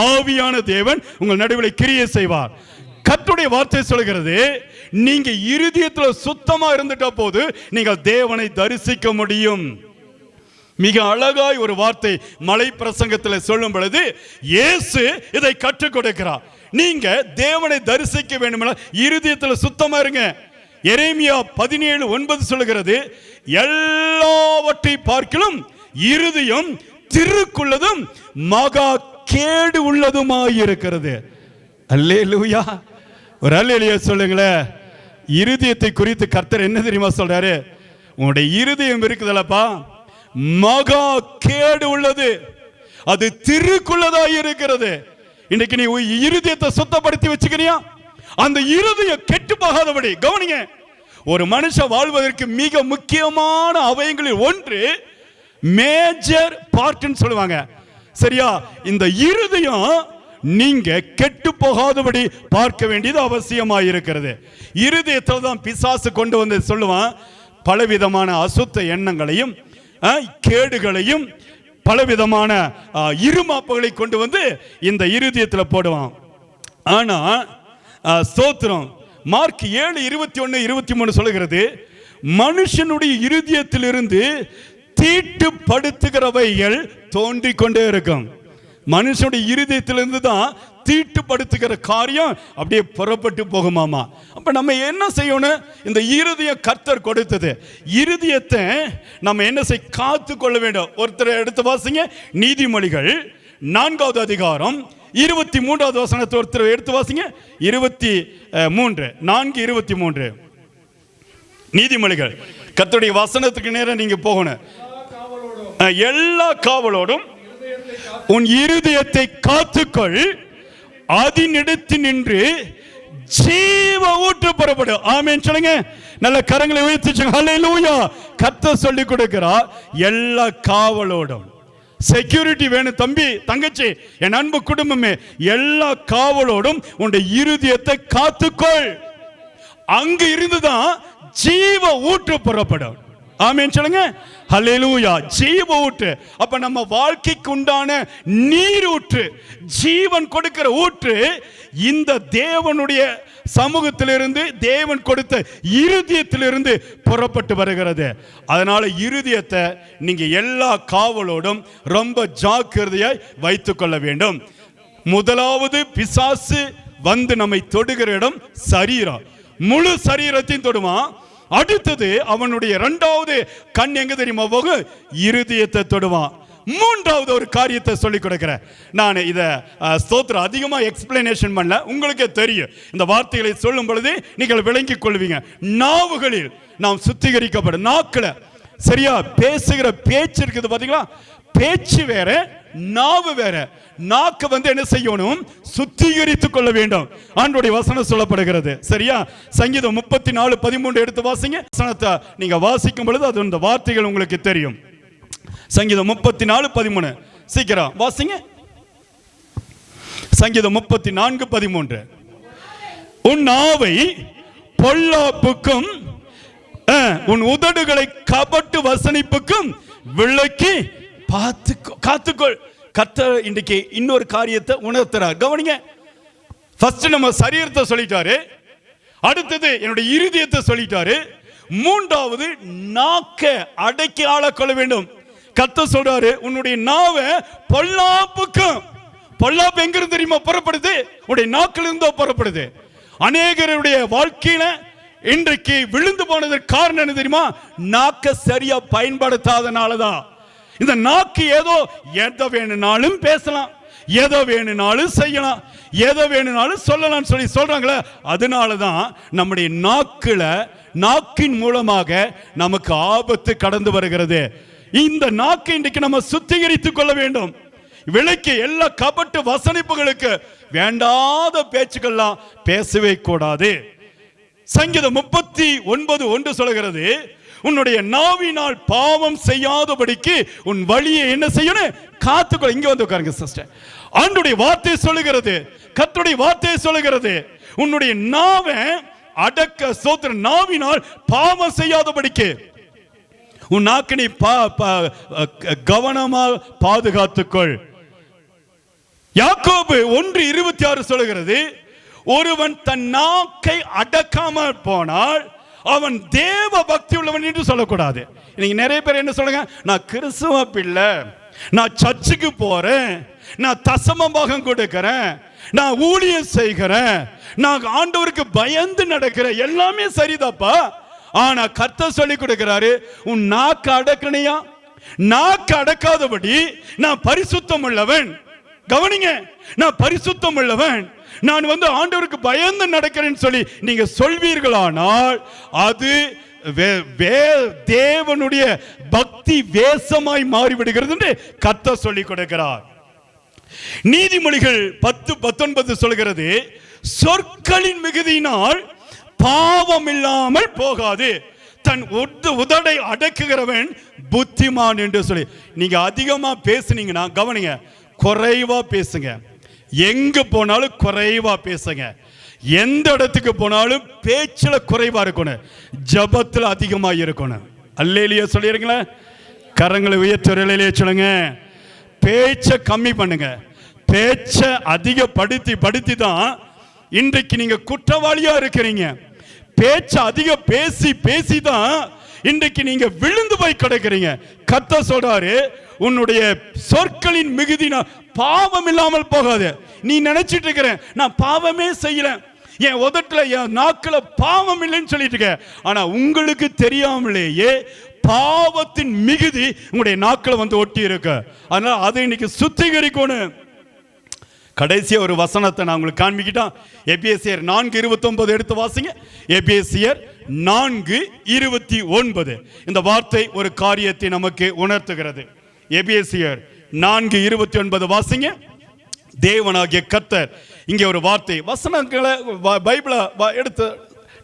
ஆவியான தேவன் உங்கள் நடுவில் கிரியை செய்வார். கர்த்தருடைய வார்த்தை சொல்கிறது, நீங்க இருதயத்தில் சுத்தமா இருந்துட்டா போது நீங்கள் தேவனை தரிசிக்க முடியும். மிக அழகாய் ஒரு வார்த்தை மலை பிரசங்கத்தில் சொல்லும் பொழுது இயேசு இதை கற்றுக் கொடுக்கிறார். நீங்க தேவனை தரிசிக்க வேண்டுமென இருதயத்தில் சுத்தமா இருங்க. எரேமியா 17:9 சொல்லுகிறது, எல்லாவற்றை பார்க்கிலும் இருதயம் திருக்குள்ளதும் மகா கேடு உள்ளதுமாயிருக்கிறது. அல்லேலூயா. ஒரு அல்லேலூயா சொல்லுங்களேன். இருதயத்தை குறித்து கர்த்தர் என்ன தெரியுமா சொல்றாரு? உன்னுடைய இருதயம் இருக்குதுல்லப்பா, மகா கேடு உள்ளது, அது திருக்குள்ளதாய் இருக்கிறது. இன்னைக்கு நீ இருதயத்தை சுத்தப்படுத்தி வச்சுக்கிறியா? அந்த இருதயம் கெட்டு போகாதபடி கவனிங்க. ஒரு மனுஷன் வாழ்வதற்கு மிக முக்கியமான அவயங்களில் ஒன்று மேஜர் பார்ட்னு சொல்லுவாங்க. சரியா? இந்த இருதயம் நீங்க கெட்டு போகாதபடி பார்க்க வேண்டியது அவசியமாயிருக்கிறது. இருதயத்தில் தான் பிசாசு கொண்டு வந்து சொல்லுவான், பலவிதமான அசுத்த எண்ணங்களையும் கேடுகளையும் பலவிதமான இருமாப்புகளை கொண்டு வந்து இந்த இருதயத்தில் போடுவான். ஆனா ஸ்தோத்திரம், மார்க் 7:21-23 சொல்லுகிறது, மனுஷனுடைய இருதயத்திலிருந்து தீட்டுப்படுத்துகிறவைகள் தோன்றிக் கொண்டே இருக்கும். மனுஷனுடைய இருதயத்திலிருந்து தான் தீட்டுப்படுத்துகிற காரியம் அப்படியே புறப்பட்டு போகுமாமா. அப்ப நம்ம என்ன செய்யணும்? இந்த இருதயம் கர்த்தர் கொடுத்தது. இருதயத்தை நம்ம என்ன செய்ய காத்து கொள்ள வேண்டும். ஒருத்தர் எடுத்து வாசிங்க, நீதிமொழிகள் 4வது அதிகாரம் 23வது வசனத்தை ஒருத்தர் எடுத்து வாசிங்க. 4:23 நீதிமொழிகள். கர்த்தருடைய வசனத்துக்கு நேரம் நீங்க போகணும். எல்லா காவலோடும் உன் இருதயத்தை காத்துக்கொள், அதினிடத்து நின்று ஜீவ ஊற்று புறப்படும். ஆமென் சொல்லுங்க. நல்ல கரங்களை உயர்த்தி ஹல்லேலூயா. கர்த்தர் சொல்லி கொடுக்கிறார், எல்லா காவலோடும். செக்யூரிட்டி வேணும் தம்பி, தங்கச்சி, என் அன்பு குடும்பமே, எல்லா காவலோடும் உன்னுடைய இருதயத்தை காத்துக்கொள். அங்கு இருந்துதான் ஜீவ ஊற்று புறப்படும். ஆமென் சொல்லுங்க. ஹல்லேலூயா. ஜீவ ஊற்று. அப்ப நம்ம வாழ்க்கைக்கு உண்டான நீர் ஊற்று, ஜீவன் கொடுக்கிற ஊற்று இந்த தேவனுடைய சமூகத்திலிருந்து, தேவன் கொடுத்த இருதயத்திலிருந்து புறப்பட்டு வருகிறது. அதனால இருதயத்தை நீங்க எல்லா காவலோடும் ரொம்ப ஜாக்கிரதையாய் வைத்துக் கொள்ள வேண்டும். முதலாவது பிசாசு வந்து நம்மை தொடுகிற இடம் சரீரம். முழு சரீரத்தையும் தொடுவான். அடுத்தது அவனுடைய இரண்டாவது கண் எங்க தெரியுமா போகும்? இருதயத்தை தொடுவான். மூன்றாவது ஒரு காரியத்தை சொல்லிக் கொடுக்கிறேன். நான் இதை ஸ்தோத்திரம் அதிகமாக எக்ஸ்பிளனேஷன் பண்ணல, உங்களுக்கே தெரியும். இந்த வார்த்தைகளை சொல்லும் பொழுது நீங்கள் விளங்கிக் கொள்வீங்க. நாவுகளில் நாம் சுத்திகரிக்கப்படும். நாக்கில் சரியா பேசுகிற பேச்சு இருக்குது பாத்தீங்களா? பேச்சு வேற, நாவு வேற. நாக்கு வந்து என்ன செய்யணும்? சுத்திகரித்துக் கொள்ள வேண்டும். ஆண்டவருடைய வசனம் சொல்லப்படுகிறது. சரியா? சங்கீதம் 34:13 எடுத்து வாசிங்க. வசனத்தை நீங்க வாசிக்கும் பொழுது அது இந்த வார்த்தைகள் உங்களுக்கு தெரியும். சங்கீதம் 34:13 சீக்கிரம் வாசிங்க. சங்கீதம் 34:13 உன் நாவை பொல்லாப்புக்கும் உன் உதடுகளை கபட்டு வசனிப்புக்கும் விலக்கி காத்துக்கொள். கர்த்தர் இன்றைக்கு இன்னொரு காரியத்தை உணர்த்துறார். கவனிங்க. ஃபர்ஸ்ட் நம்ம சரீரத்தை சொல்லிட்டாரு, அடுத்தது என்னுடைய இருதயத்தை சொல்லிட்டாரு, மூன்றாவது நாக்க அடக்கி ஆளக்கொள்ள வேண்டும். கர்த்தர் சொல்றாரு, உன்னுடைய நாவை பொல்லாப்புக்கும். பொல்லாப்பு எங்கிருந்து தெரியுமா புறப்படுது? உன்னுடைய நாக்கிலிருந்து புறப்படுது. அநேகருடைய வாழ்க்கையில இன்றைக்கு விழுந்து போனதற்கு காரணம் என்ன தெரியுமா? நாக்க சரியா பயன்படுத்தாதனாலதான். இந்த நாக்கு ஏதோ எதை வேணும்னாலும் பேசலாம், எதை வேணும்னாலும் செய்யலாம், எதை வேணும்னாலும் சொல்லலாம் சொல்லி சொல்றாங்களே. அதனாலதான் நம்முடைய நாக்கின் மூலமாக நமக்கு ஆபத்து கடந்து வருகிறது. இந்த நாக்கை இன்றைக்கு நம்ம சுத்திகரித்துக் கொள்ள வேண்டும். விலைக்கு எல்லா கபட்டு வசனிப்புகளுக்கு வேண்டாத பேச்சுக்கள்லாம் பேசவே கூடாது. சங்கீதம் 39:1 சொல்கிறது, உன்னுடைய நாவினால் பாவம் செய்யாதபடிக்கு உன் வழியை என்ன செய்யணும்? காத்துக்கொள்ள. இங்க வந்து உட்காருங்க சிஸ்டர். ஆண்டவருடைய வார்த்தை சொல்லுகிறது, கர்த்தருடைய வார்த்தை சொல்லுகிறது, உன்னுடைய நாவை அடக்க ஸ்தோத்திர, நாவினால் பாவம் செய்யாதபடிக்கு உன் நாக்கினை கவனமாக பாதுகாத்துக்கொள். யாக்கோபு 1:26 சொல்லுகிறது, ஒருவன் தன் நாக்கை அடக்காமல் போனால் அவன் தேவ பக்தி உள்ளவன் என்று சொல்லக்கூடாது. இன்னைக்கு நிறைய பேர் என்ன சொல்லுங்க, நான் கிறிஸ்துவ பிள்ளை, நான் சர்ச்சுக்கு போறேன், நான் தசம பாகம் கொடுக்கிறேன், நான் ஊழியம் செய்கிறேன், நான் ஆண்டவருக்கு பயந்து நடக்கிறேன், எல்லாமே சரிதாப்பா. ஆனா கர்த்தர் சொல்லி கொடுக்கிறாரு, உன் நாக்கு அடக்கணையா? நாக்கு அடக்காதபடி நான் பரிசுத்தம் உள்ளவன். கவனிங்க, நான் பரிசுத்தம் உள்ளவன், நான் வந்து ஆண்டவருக்கு பயந்து நடக்கிறேன்னு சொல்லி நீங்க சொல்வீர்களானால் அது தேவனுடைய பக்தி வேஷமாய் மாறிவிடுகிறது என்று கர்த்தர் சொல்லி கொடுக்கிறார். நீதிமொழிகள் 10:19 சொல்கிறது, சொற்களின் மிகுதியினால் பாவம் இல்லாமல் போகாது, தன் உதடை அடக்குகிறவன் புத்திமான் என்று சொல்லி. நீங்க அதிகமா பேசுனீங்கன்னா கவனிங்க, குறைவா பேசுங்க. எங்க போனாலும் குறைவா பேசுங்க. எந்த இடத்துக்கு போனாலும் பேச்சுல குறைவா இருக்கணும், ஜபத்துல அதிகமா இருக்கணும். அல்லேலியா சொல்லிருங்களா? கரங்களை உயர்த்துறையிலே சொல்லுங்க. பேச்ச கம்மி பண்ணுங்க. பேச்ச அதிகப்படுத்தி படுத்தி தான் இன்றைக்கு நீங்க குற்றவாளியா இருக்கிறீங்க. பேச்ச அதிக பேசி பேசி தான் இன்றைக்கு நீங்க விழுந்து போய் கிடக்கிறீங்க. கர்த்தர் சொல்றாரு, உன்னுடைய சொற்களின் மிகுதி பாவம் இல்லாமல் போகாது. நீ நினைச்சிட்டு இருக்கிற நான் பாவமே செய்யல, என் உதட்டுல என் நாக்குல பாவம் இல்லைன்னு சொல்லிட்டு இருக்க. ஆனா உங்களுக்கு தெரியாமலேயே பாவத்தின் மிகுதி உங்களுடைய நாக்குல வந்து ஒட்டி இருக்கு. அதனால அதை இன்னைக்கு சுத்திகரிக்கணும். கடைசியா ஒரு வசனத்தை நான் உங்களுக்கு காண்பிக்கிட்டேன். எபேசியர் 4:29 எடுத்து வாசிங்க. எபேசியர் 4:29. இந்த வார்த்தை ஒரு காரியத்தை நமக்கு உணர்த்துகிறது. எபேசியர் 4:29 வாசிங்க. தேவனாகிய கர்த்தர் இங்கே ஒரு வார்த்தை, வசனங்களை பைபிள எடுத்து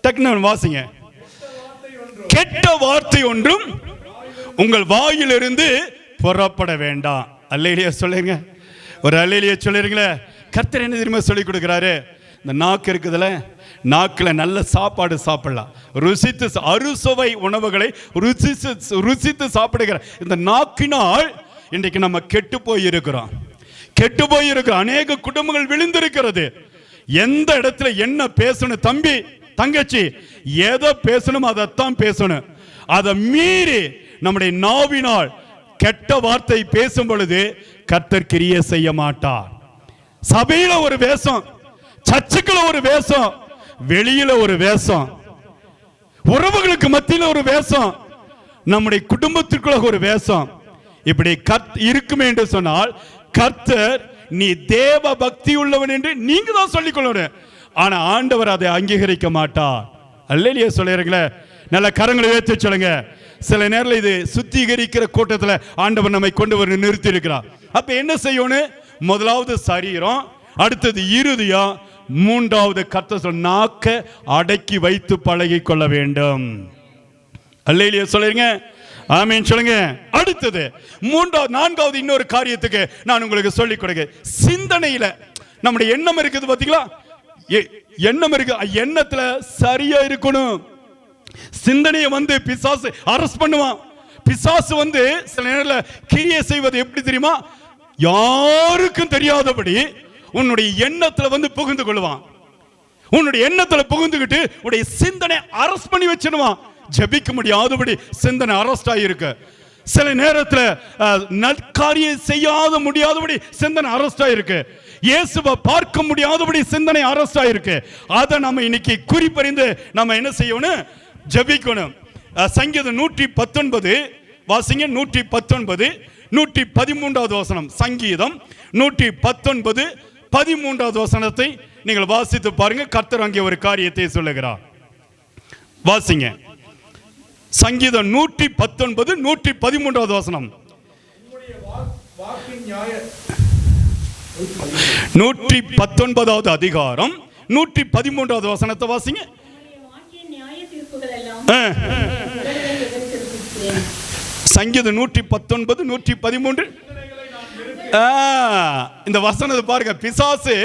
டக்குனு வாசிங்க. கெட்ட வார்த்தை ஒன்றும் உங்கள் வாயிலிருந்து புறப்பட வேண்டாம். அல்லேலியா சொல்லுங்க. ஒரு அல்லேலியா சொல்லிருங்களே. கர்த்தர் என்ன தெரியுமா சொல்லி கொடுக்கிறாரு? இந்த நாக்கு இருக்குதுல, நாக்கில் நல்ல சாப்பாடு சாப்பிடலாம், ருசித்து அறுசுவை உணவுகளை ருசித்து சாப்பிடுகிற இந்த நாக்கினால் இன்றைக்கு நம்ம கெட்டு போயிருக்கிறோம். கெட்டு போயிருக்கிற அநேக குடும்பங்கள் விழுந்திருக்கிறது. எந்த இடத்துல என்ன பேசணும், தம்பி தங்கச்சி எதை பேசணும் அதைத்தான் பேசணும். அதை மீறி நம்முடைய நாவினால் கெட்ட வார்த்தை பேசும் பொழுது கர்த்தர் கிரியை செய்ய மாட்டார். சபையில ஒரு வேஷம், சர்ச்சுக்குள்ள ஒரு வேஷம், வெளியில ஒரு வேஷம், உறவுகளுக்கு மத்தியில ஒரு வேஷம், நம்முடைய குடும்பத்திற்குள்ள ஒரு வேஷம். இப்படி இருக்குமே என்று சொன்னால் கர்த்தர் நீ தேவ பக்தி உள்ளவன் என்று நீங்க தான் சொல்லிக் கொள்ளணும். ஆனா ஆண்டவர் அதை அங்கீகரிக்க மாட்டார். அல்லேலியா சொல்லுறீங்களே. நல்ல கரங்களை உயர்த்தி சொல்லுங்க. சில நேரத்தில் இது சுத்திகரிக்கிற கூட்டத்தில் ஆண்டவர் நம்மை கொண்டு வர நிறுத்தி இருக்கிறார். அப்ப என்ன செய்யணும்? முதலாவது சரீரம், அடுத்தது இருதயம், மூன்றாவது கர்த்தர் சொன்ன நாக்க அடக்கி வைத்து பழகி கொள்ள வேண்டும். அல்லேலியா சொல்லுங்க. ஆமென் சொல்லுங்க. அடுத்தது மூன்றாவது நான்காவது இன்னொரு காரியத்துக்கு நான் உங்களுக்கு சொல்லிக் கொடுக்க. சிந்தனையில நம்முடைய எண்ணம் இருக்குது பாத்தீங்களா? எண்ணம் இருக்கு, எண்ணத்துல சரியா இருக்கணும். சிந்தனையை வந்து பிசாசு அரஸ்ட் பண்ணுவான். பிசாசு வந்து சில நேரத்தில் கிரியை செய்வது எப்படி தெரியுமா? யாருக்கும் தெரியாதபடி உன்னுடைய எண்ணத்துல வந்து புகுந்து கொள்வான். உன்னுடைய எண்ணத்துல புகுந்துகிட்டு உன்னுடைய சிந்தனை அரஸ்ட் பண்ணி வச்சிடுவான். ஜெபிக்க முடியாதபடி சிந்தனை அரஸ்ட் ஆகியிருக்கு. சில நேரத்தில் நற்காரியம் செய்யாத முடியாதபடி சிந்தனை அரஸ்ட் ஆகிருக்கு. இயேசுவை பார்க்க முடியாதபடி சிந்தனை அரஸ்ட் ஆகிருக்கு. அதை நம்ம இன்னைக்கு குறிப்பறிந்து நம்ம என்ன செய்யணும்? ஜெபிக்கணும். சங்கீதம் 119 வாசிங்க. 119 113வது வசனம். சங்கீதம் 119 13வது வசனத்தை நீங்கள் வாசித்து பாருங்க. கர்த்தர் அங்கே ஒரு காரியத்தை சொல்லுகிறார். வாசிங்க. சங்கீதம் 119 113வது வசனம். 119வது அதிகாரம் 113வது வசனத்தை வாசிங்க. சங்கீதம் 119 113. இந்த வசனத்தை பாருங்க. பிசாசு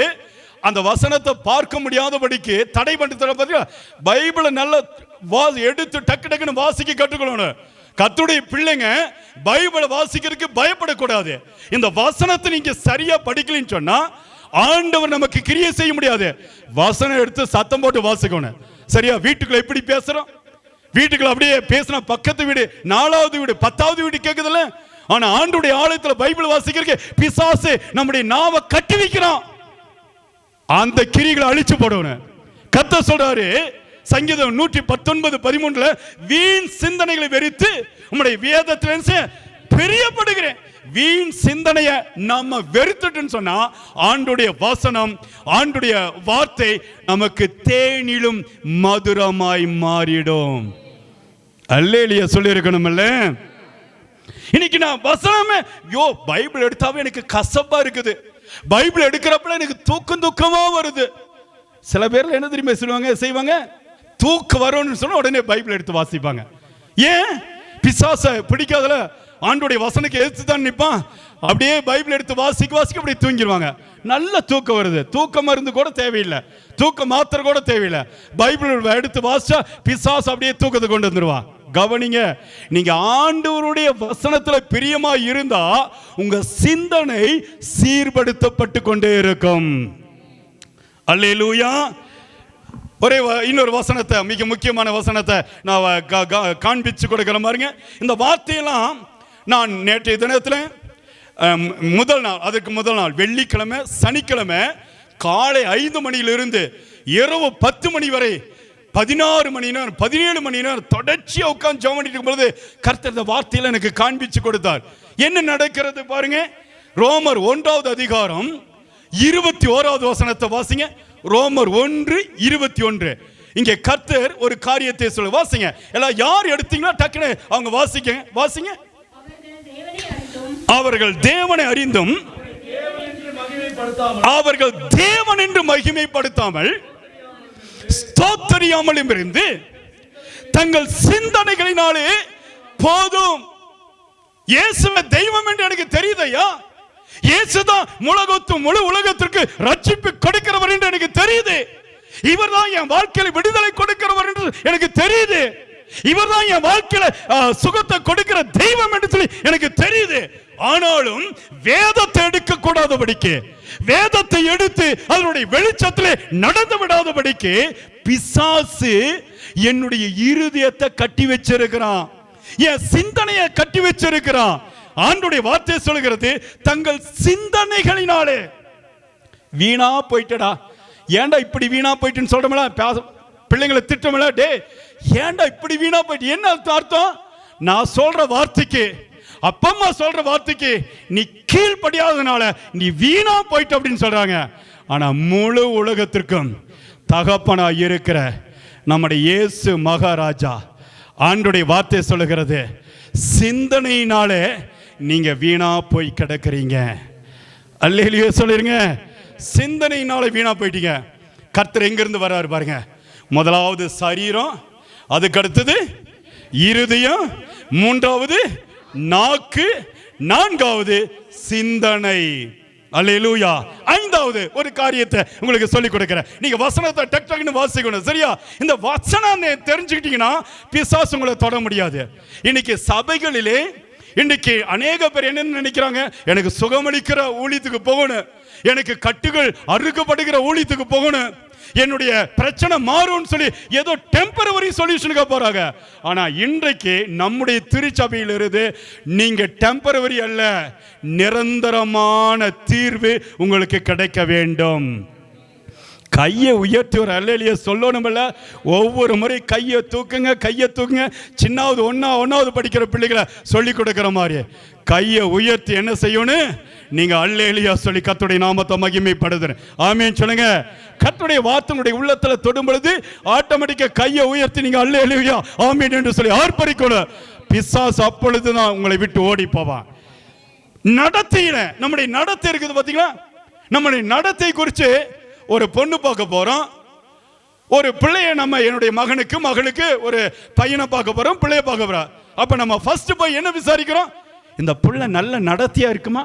அந்த வசனத்தை பார்க்க முடியாதபடிக்கு தடை பண்ணி பைபிளை நல்ல எடுத்து டக்கு டக்குன்னு வாசிக்க கற்றுக்கொள்ளணும். கர்த்தருடைய பிள்ளைங்க பைபிளை வாசிக்கிறதுக்கு பயப்படக்கூடாது. இந்த வசனத்தை நீங்க சரியா படிக்கலன்னு சொன்னா ஆண்டவர் நமக்கு கிரியை செய்ய முடியாது. வசனம் எடுத்து சத்தம் போட்டு வாசிக்கணும். சரியா? வீட்டுக்குள்ள எப்படி பேசுறோம்? வீட்டுக்குள்ள அப்படியே பேசினா பக்கத்து வீடு, 4வது வீடு, 10வது வீடு கேக்குதுல்ல. ஆனா ஆண்டவருடைய ஆலயத்துல பைபிள் வாசிக்கிறதுக்கு பிசாசு நம்முடைய நாவை கட்டி வைக்கிறான். அந்த கிரிகளை அழிச்சு போடணும். கர்த்தர் சொல்றாரு சங்கீதம் 119 13 வீண் சிந்தனைகளை வெறுத்து உம்முடைய வேதத்திலே பிரியப்படுகிறேன். வீண் சிந்தனையை நம்ம வெறுத்துட்டுன்னு சொன்னா ஆண்டுடைய வசனம், ஆண்டுடைய வார்த்தை நமக்கு தேனிலும் மதுரமாய் மாறிடும். அல்லேலியா சொல்லி இருக்கணும்ல. இன்னைக்கு நான் வசனமே பைபிள் எடுத்தாவே எனக்கு கசப்பா இருக்குது. பைபிள் எடுக்கிறப்ப எனக்கு தூக்கமா வருது. சில பேர்ல என்ன தெரியுமா செய்வாங்க? தூக்கம் வரும்னு சொன்னா உடனே பைபிள் எடுத்து வாசிப்பாங்க. ஏன்? பிசாசை பிடிக்காதல. ஆண்டோடைய வசனுக்கு எதிர்த்து தான் நிற்பான். அப்படியே பைபிள் எடுத்து வாசிக்க அப்படியே தூங்கிடுவாங்க. நல்ல தூக்கம் வருது. தூக்க மருந்து கூட தேவையில்லை, தூக்க மாத்திரை கூட தேவையில்லை. பைபிள் எடுத்து வாசிச்சா பிசாசு அப்படியே தூக்கத்தை கொண்டு வந்துடுவான். கவனிங்க, நீங்க ஆண்டவருடைய வசனத்துல பிரியமா இருந்தா உங்க சிந்தனை சீர்படுத்தப்பட்டு கொண்டே இருக்கும். அல்லேலூயா. ஒரே இன்னொரு வசனத்தை, மிக முக்கியமான வசனத்தை நான் காண்பிச்சு கொடுக்கிற மாதிரிங்க. இந்த வார்த்தையெல்லாம் நான் நேற்றைய தினத்தில் முதல் நாள், அதுக்கு முதல் நாள் வெள்ளிக்கிழமை சனிக்கிழமை காலை 5 மணியிலிருந்து இரவு 10 மணி வரை 16 மணி நேரம் 17 மணி நேரம் தொடர்ச்சியா உட்கார்ந்து ஜெபம் பண்ணிட்டு இருக்கும்போது கர்த்தர் இந்த வார்த்தையில எனக்கு காண்பிச்சு கொடுத்தார். என்ன நடக்கிறது பாருங்க. ரோமர் 1வது அதிகாரம் 21வது வசனத்தை வாசிங்க. ரோமர் 1:21. இங்கே கர்த்தர் ஒரு காரியத்தை சொல்ல வாசிங்க. எல்லாம் யார் எடுத்தீங்கன்னா டக்குனு அவங்க வாசிங்க. அவர்கள் தேவனை அறிந்தும் அவர்கள் தேவன் என்று மகிமைப்படுத்தாமல் ஸ்தோத்திரியாமலும் இருந்து தங்கள் சிந்தனைகளினாலே போதும் இயேசுவை தெய்வம் என்று எனக்கு தெரியுதையா, இயேசுதான் முழு உலகத்திற்கு ரட்சிப்பு கொடுக்கிறவர் என்று எனக்கு தெரியுது, இவர்தான் என் வாழ்க்கையில் விடுதலை கொடுக்கிறவர் என்று எனக்கு தெரியுது, இவர்தான் என் வாழ்க்கையில சுகத்தை கொடுக்கிற தெய்வம் என்று சொல்லி எனக்கு தெரியுது. ஆனாலும் வேதத்தை எடுக்க கூடாதபடிக்கு, வேதத்தை எடுத்து அதனுடைய வெளிச்சத்திலே நடந்து விடாதபடிக்கு பிசாசு என்னுடைய இருதயத்தை கட்டி வச்சிருக்கிறான், என் சிந்தனையை கட்டி வச்சிருக்கிறான். ஆண்டவருடைய வார்த்தை சொல்கிறது, தங்கள் சிந்தனைகளினாலே வீணா போயிட்டடா. ஏன்டா இப்படி வீணா போயிட்டுன்னு சொல்றோம்ல, பிள்ளைங்களை திட்டமில்ல, டே ஏன்டா இப்படி வீணா போயிட்டு, என்ன அர்த்தம்? நான் சொல்ற வார்த்தைக்கு, அப்பா அம்மா சொல்ற வார்த்தைக்கு நீ கீழ்ப்படியாதனால நீ வீணா போயிட்ட அப்படின்னு சொல்றாங்க. ஆனா முழு உலகத்திற்கும் தகப்பனா இருக்கிற நம்முடைய இயேசு மகாராஜா ஆண்டவருடைய வார்த்தை சொல்லுகிறது, சிந்தனையினாலே நீங்க வீணா போய் கிடக்குறீங்க. அல்லேலூயா சொல்லிருங்க. சிந்தனையினால வீணா போயிட்டீங்க. கர்த்தர் எங்கிருந்து வர்றாரு பாருங்க. முதலாவது சரீரம், அதுக்கு அடுத்தது இருதயம், மூன்றாவது நாக்கு, நான்காவது சிந்தனை. அல்லேலூயா. ஐந்தாவது ஒரு காரியத்தை உங்களுக்கு சொல்லிக் கொடுக்கிறேன். நீங்க வசனத்தை டக் டக்னு வாசிக்கணும், சரியா? இந்த வசனம் தெரிஞ்சுக்கிட்டீங்கன்னா பிசாசு உங்களை தொட முடியாது. இன்னைக்கு சபைகளிலே இன்னைக்கு அநேக பேர் என்ன நினைக்கிறாங்க, எனக்கு சுகமளிக்கிற ஊழியத்துக்கு போகணும், எனக்கு கட்டுகள் அறுக்கப்படுகிற ஊழியத்துக்கு போகணும், என்னுடைய பிரச்சனை மாறும்னு சொல்லி ஏதோ டெம்பரவரி சொல்யூஷனுக்கு போறாங்க. ஆனா இன்றைக்கு நம்முடைய திருச்சபையில் இருந்து நீங்க டெம்பரவரி அல்ல, நிரந்தரமான தீர்வு உங்களுக்கு கிடைக்க வேண்டும். கையை உயர்த்தி ஒரு அல்லேலூயா சொல்லணும்ல. ஒவ்வொரு முறை கையை தூக்குங்க. சின்னாவது ஒன்னாவது படிக்கிற பிள்ளைகளை சொல்லி கொடுக்கிற மாதிரி கையை உயர்த்தி என்ன செய்யணும், நீங்க அல்லேலூயா சொல்லி கர்த்தருடைய நாமத்தை மகிமைப்படுத்துறேன். ஆமென் சொல்லுங்க. கர்த்தருடைய வார்த்தையுடைய உள்ளத்துல தொடும் பொழுது ஆட்டோமேட்டிக்கா கையை உயர்த்தி நீங்க அல்லேலூயா ஆமென் என்று சொல்லி ஆர்ப்பரிக்கணும். பிசாசு அப்பொழுதுதான் உங்களை விட்டு ஓடி போவான். நடத்தையில நம்முடைய நடத்தை இருக்குது பாத்தீங்களா? நம்முடைய நடத்தை குறித்து ஒரு பொண்ணு பார்க்க போறோம், ஒரு பிள்ளைய நம்ம என்னுடைய மகனுக்கு ஒரு பையனை பார்க்க போறோம், பிள்ளைய பார்க்க போறோம். அப்ப நம்ம ஃபர்ஸ்ட் போய் என்ன விசாரிக்கிறோம், இந்த பிள்ளை நல்ல நடத்தியா இருக்குமா,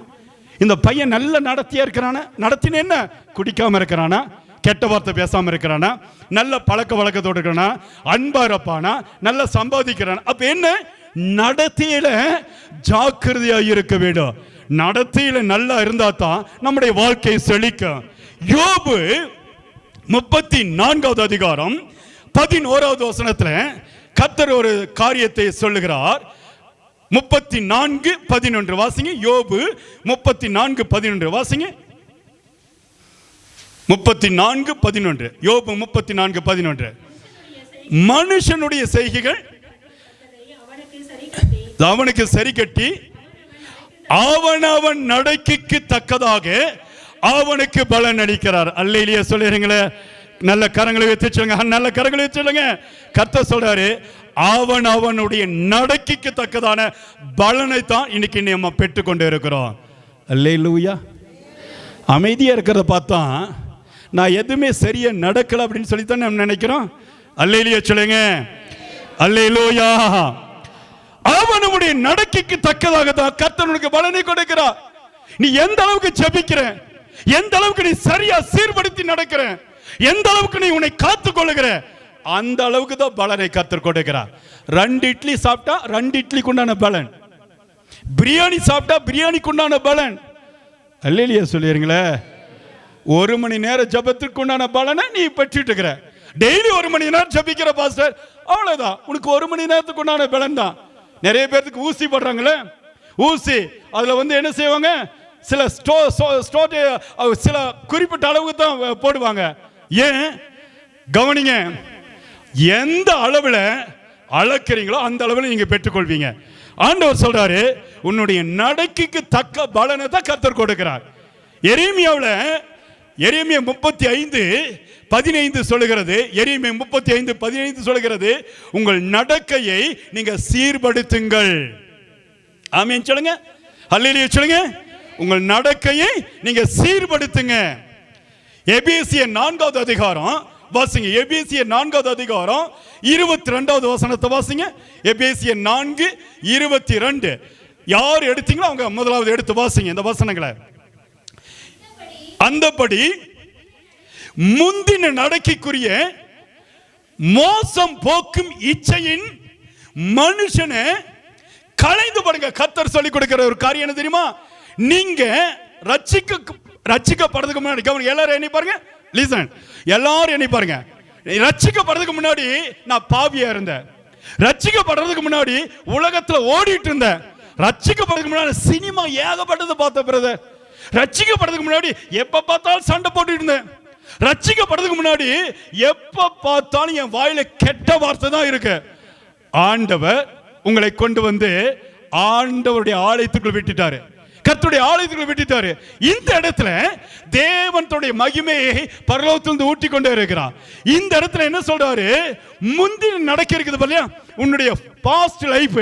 இந்த பையன் நல்ல நடத்தியா இருக்கிறானா, நடத்தின என்ன குடிக்காம இருக்கிறானா, கெட்ட வார்த்தை பேசாம இருக்கிறானா, நல்ல பழக்க வழக்கத்தோடு இருக்கிறானா, அன்பா இருப்பானா, நல்லா சம்பாதிக்கிறானா. அப்ப என்ன, நடத்தையில ஜாக்கிரதையா இருக்க வேண்டும். நடத்தையில நல்லா இருந்தா தான் நம்முடைய வாழ்க்கை செழிக்கும். யோபு 34வது அதிகாரம் 11வது வசனத்துல கர்த்தர் ஒரு காரியத்தை சொல்லுகிறார். 34:11 வாசிங்க. யோபு 34:11 வாசிங்க. 34:11. யோபு 34:11. மனுஷனுடைய செய்கைகள் அவனுக்கு சரி கட்டி அவன் நடக்கைக்கு தக்கதாக அவனுக்கு பலன் அளிக்கிறார். அல்லேலூயா சொல்லுறீங்களே. நல்ல கரங்களை வைத்து சொல்லுங்க, நல்ல கரங்களை வைத்து சொல்லுங்க. கர்த்தர் சொல்றாரு, அவனுடைய நடக்கைக்கு தக்கதான பலனை தான் இன்னைக்கு நம்ம பெற்றுக்கொண்டு இருக்கிறோம். அல்லேலூயா. அமைதியா இருக்கிறத பார்த்தா நான் எதுவுமே சரியா நடக்கல அப்படின்னு சொல்லி தான் நம்ம நினைக்கிறோம். அல்லேலூயா சொல்லுங்க. அல்லேலூயா. அவன் நம்முடைய நடக்கைக்கு தக்கதாக தான் கர்த்தர் உனக்கு பலனை கொடுக்கிறார். நீ எந்த அளவுக்கு ஜெபிக்கிற, எந்த அளவுக்கு நீ சரியா சீர்படுத்தி நடக்கிற, எந்த அளவுக்கு நீ உன்னை காத்துக் கொள்ளுகிற, அந்த அளவுக்கு தான் பலனை கர்த்தர் கொடுக்கிறார். 2 இட்லி சாப்பிட்டா 2 இட்லிக்கு உண்டான பலன், பிரியாணி சாப்பிட்டா பிரியாணிக்கு உண்டான பலன். அல்லேலூயா சொல்லிருங்களே. 1 மணி நேரம் ஜெபத்துக்கு உண்டான பலனை நீ பெற்றுட்டு இருக்கிற. டெய்லி 1 மணி நேரம் ஜெபிக்கிற பாஸ்டர், அவ்வளவுதான் உனக்கு 1 மணி நேரத்துக்கு உண்டான பலன் தான். நிறைய பேருக்கு ஊசி போடுறாங்களே, ஊசி அதுல என்ன செய்வாங்க, சில சில குறிப்பிட்ட அளவுக்கு தான் போடுவாங்க. ஏன் கவனிங்க, எந்த அளவில் அளக்கிறீங்களோ அந்த அளவில் நீங்க பெற்றுக்கொள்வீங்க. ஆண்டவர் சொல்றாரு, உன்னுடைய நடக்கைக்கு தக்க பலனை தான் கர்த்தர் கொடுக்கிறார். எரேமியா 35:15 சொல்லுகிறது, எரேமியா 35:15 சொல்லுகிறது, உங்கள் நடக்கையை நீங்க சீர்படுத்துங்கள். ஆமென் சொல்லுங்க, அல்லேலூயா சொல்லுங்க. உங்கள் நடக்கையை நீங்க சீர்படுத்துங்க. எபேசியர் 4வது அதிகாரம் வாசிங்க. எபேசியர் 4வது அதிகாரம் 22வது வசனத்தை வாசிங்க. எபேசியர் 4:22. யார் எடுத்தீங்களோ அவங்க முதலாவது எடுத்து வாசிங்க இந்த வசனங்களை. அந்தபடி முந்தின நடக்கைக்குரிய மோசம் போக்கும் இச்சையின் மனுஷனை களைந்து பாருங்க. கர்த்தர் சொல்லி கொடுக்கிற ஒரு காரியம் என்ன தெரியுமா? நீங்க ரட்சிக்கப்படுறதுக்கு முன்னாடி எல்லாரும் என்ன பாருங்க, லிசன், எல்லாரும் என்ன பாருங்க, ரட்சிக்கப்படுறதுக்கு முன்னாடி நான் பாவியா இருந்தேன், ரட்சிக்கப்படுறதுக்கு முன்னாடி உலகத்துல ஓடிட்டு இருந்தேன், ரட்சிக்கப்படுறதுக்கு முன்னாடி சினிமா ஏகப்பட்டது பார்த்த பிரதர், ரட்சிக்கப்படுறதுக்கு முன்னாடி எப்ப பார்த்தாலும் சண்டை போட்டுட்டு இருந்தேன், ரட்சிக்கப்படுறதுக்கு முன்னாடி எப்ப பார்த்தாலும் என் வாயில கெட்ட வார்த்தை தான் இருக்கு. ஆண்டவர் உங்களை கொண்டு வந்து ஆண்டவருடைய ஆலயத்துக்குள் விட்டுட்டாரு, கர்த்தருடைய ஆலயத்துக்குள் விட்டுட்டாரு. இந்த இடத்துல தேவனுடைய மகிமையை பரலோகத்திலிருந்து ஊட்டி கொண்டே இருக்கிறார். இந்த இடத்துல என்ன சொல்றாரு, முந்தின நடக்க இருக்குது பாத்தியா, உன்னுடைய பாஸ்ட் லைஃப்,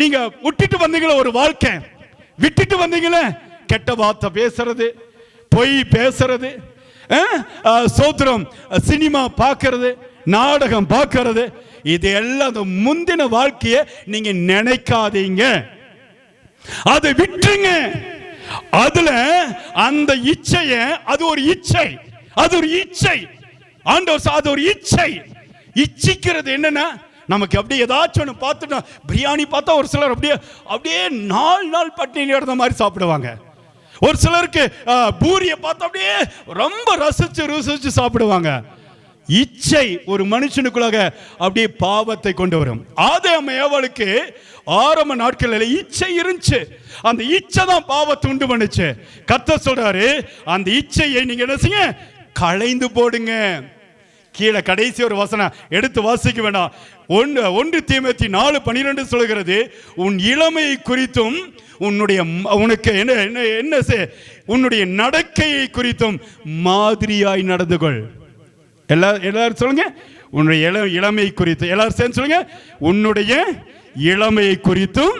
நீங்க விட்டுட்டு வந்தீங்களா ஒரு வாழ்க்கை, விட்டுட்டு வந்தீங்களே கெட்ட வார்த்தை பேசுறது, பொய் பேசுறது, சோத்திரம் சினிமா பார்க்கறது, நாடகம் பார்க்கறது, இது எல்லாம் முந்தின வாழ்க்கையை நீங்க நினைக்காதீங்க, அதை விட்டுருங்க. அதுல அந்த இச்சைய, அது ஒரு இச்சை, அது ஒரு இச்சை. ஆண்டவர் அது ஒரு இச்சை. இச்சிக்கிறது என்னன்னா, நமக்கு அப்படியே ஏதாச்சும் ஒன்று பார்த்துட்டோம், பிரியாணி பார்த்தா ஒரு சிலர் அப்படியே அப்படியே 4 நாள் பட்டினி கிடந்த மாதிரி சாப்பிடுவாங்க. ஒரு சிலருக்கு பூரியை பார்த்தா அப்படியே ரொம்ப ரசிச்சு சாப்பிடுவாங்க. இச்சை ஒரு மனுஷனுக்குள்ளாக அப்படியே பாவத்தை கொண்டு வரும். ஆதாம் ஏவாளுக்கு ஆரம்ப நாட்களில் இச்சை இருந்துச்சு, அந்த இச்சை தான் பாவத்தை உண்டு பண்ணுச்சு. கர்த்தர் சொல்றாரு, அந்த இச்சையை நீங்க என்ன செய்ய, களைந்து போடுங்க. கீழே கடைசி ஒரு வசனம் எடுத்து வாசிக்க வேண்டாம். 1 தீமோத்தேயு 4:12 சொல்கிறது, உன் இளமை குறித்தும் உனக்கு என்ன உன்னுடைய நடக்கையை குறித்தும் மாதிரியாய் நடந்து கொள். எல்லாரும் சொல்லுங்க, உன்னுடைய இளமை குறித்து, எல்லாரும் சேர்ந்து சொல்லுங்க, உன்னுடைய இளமையை குறித்தும்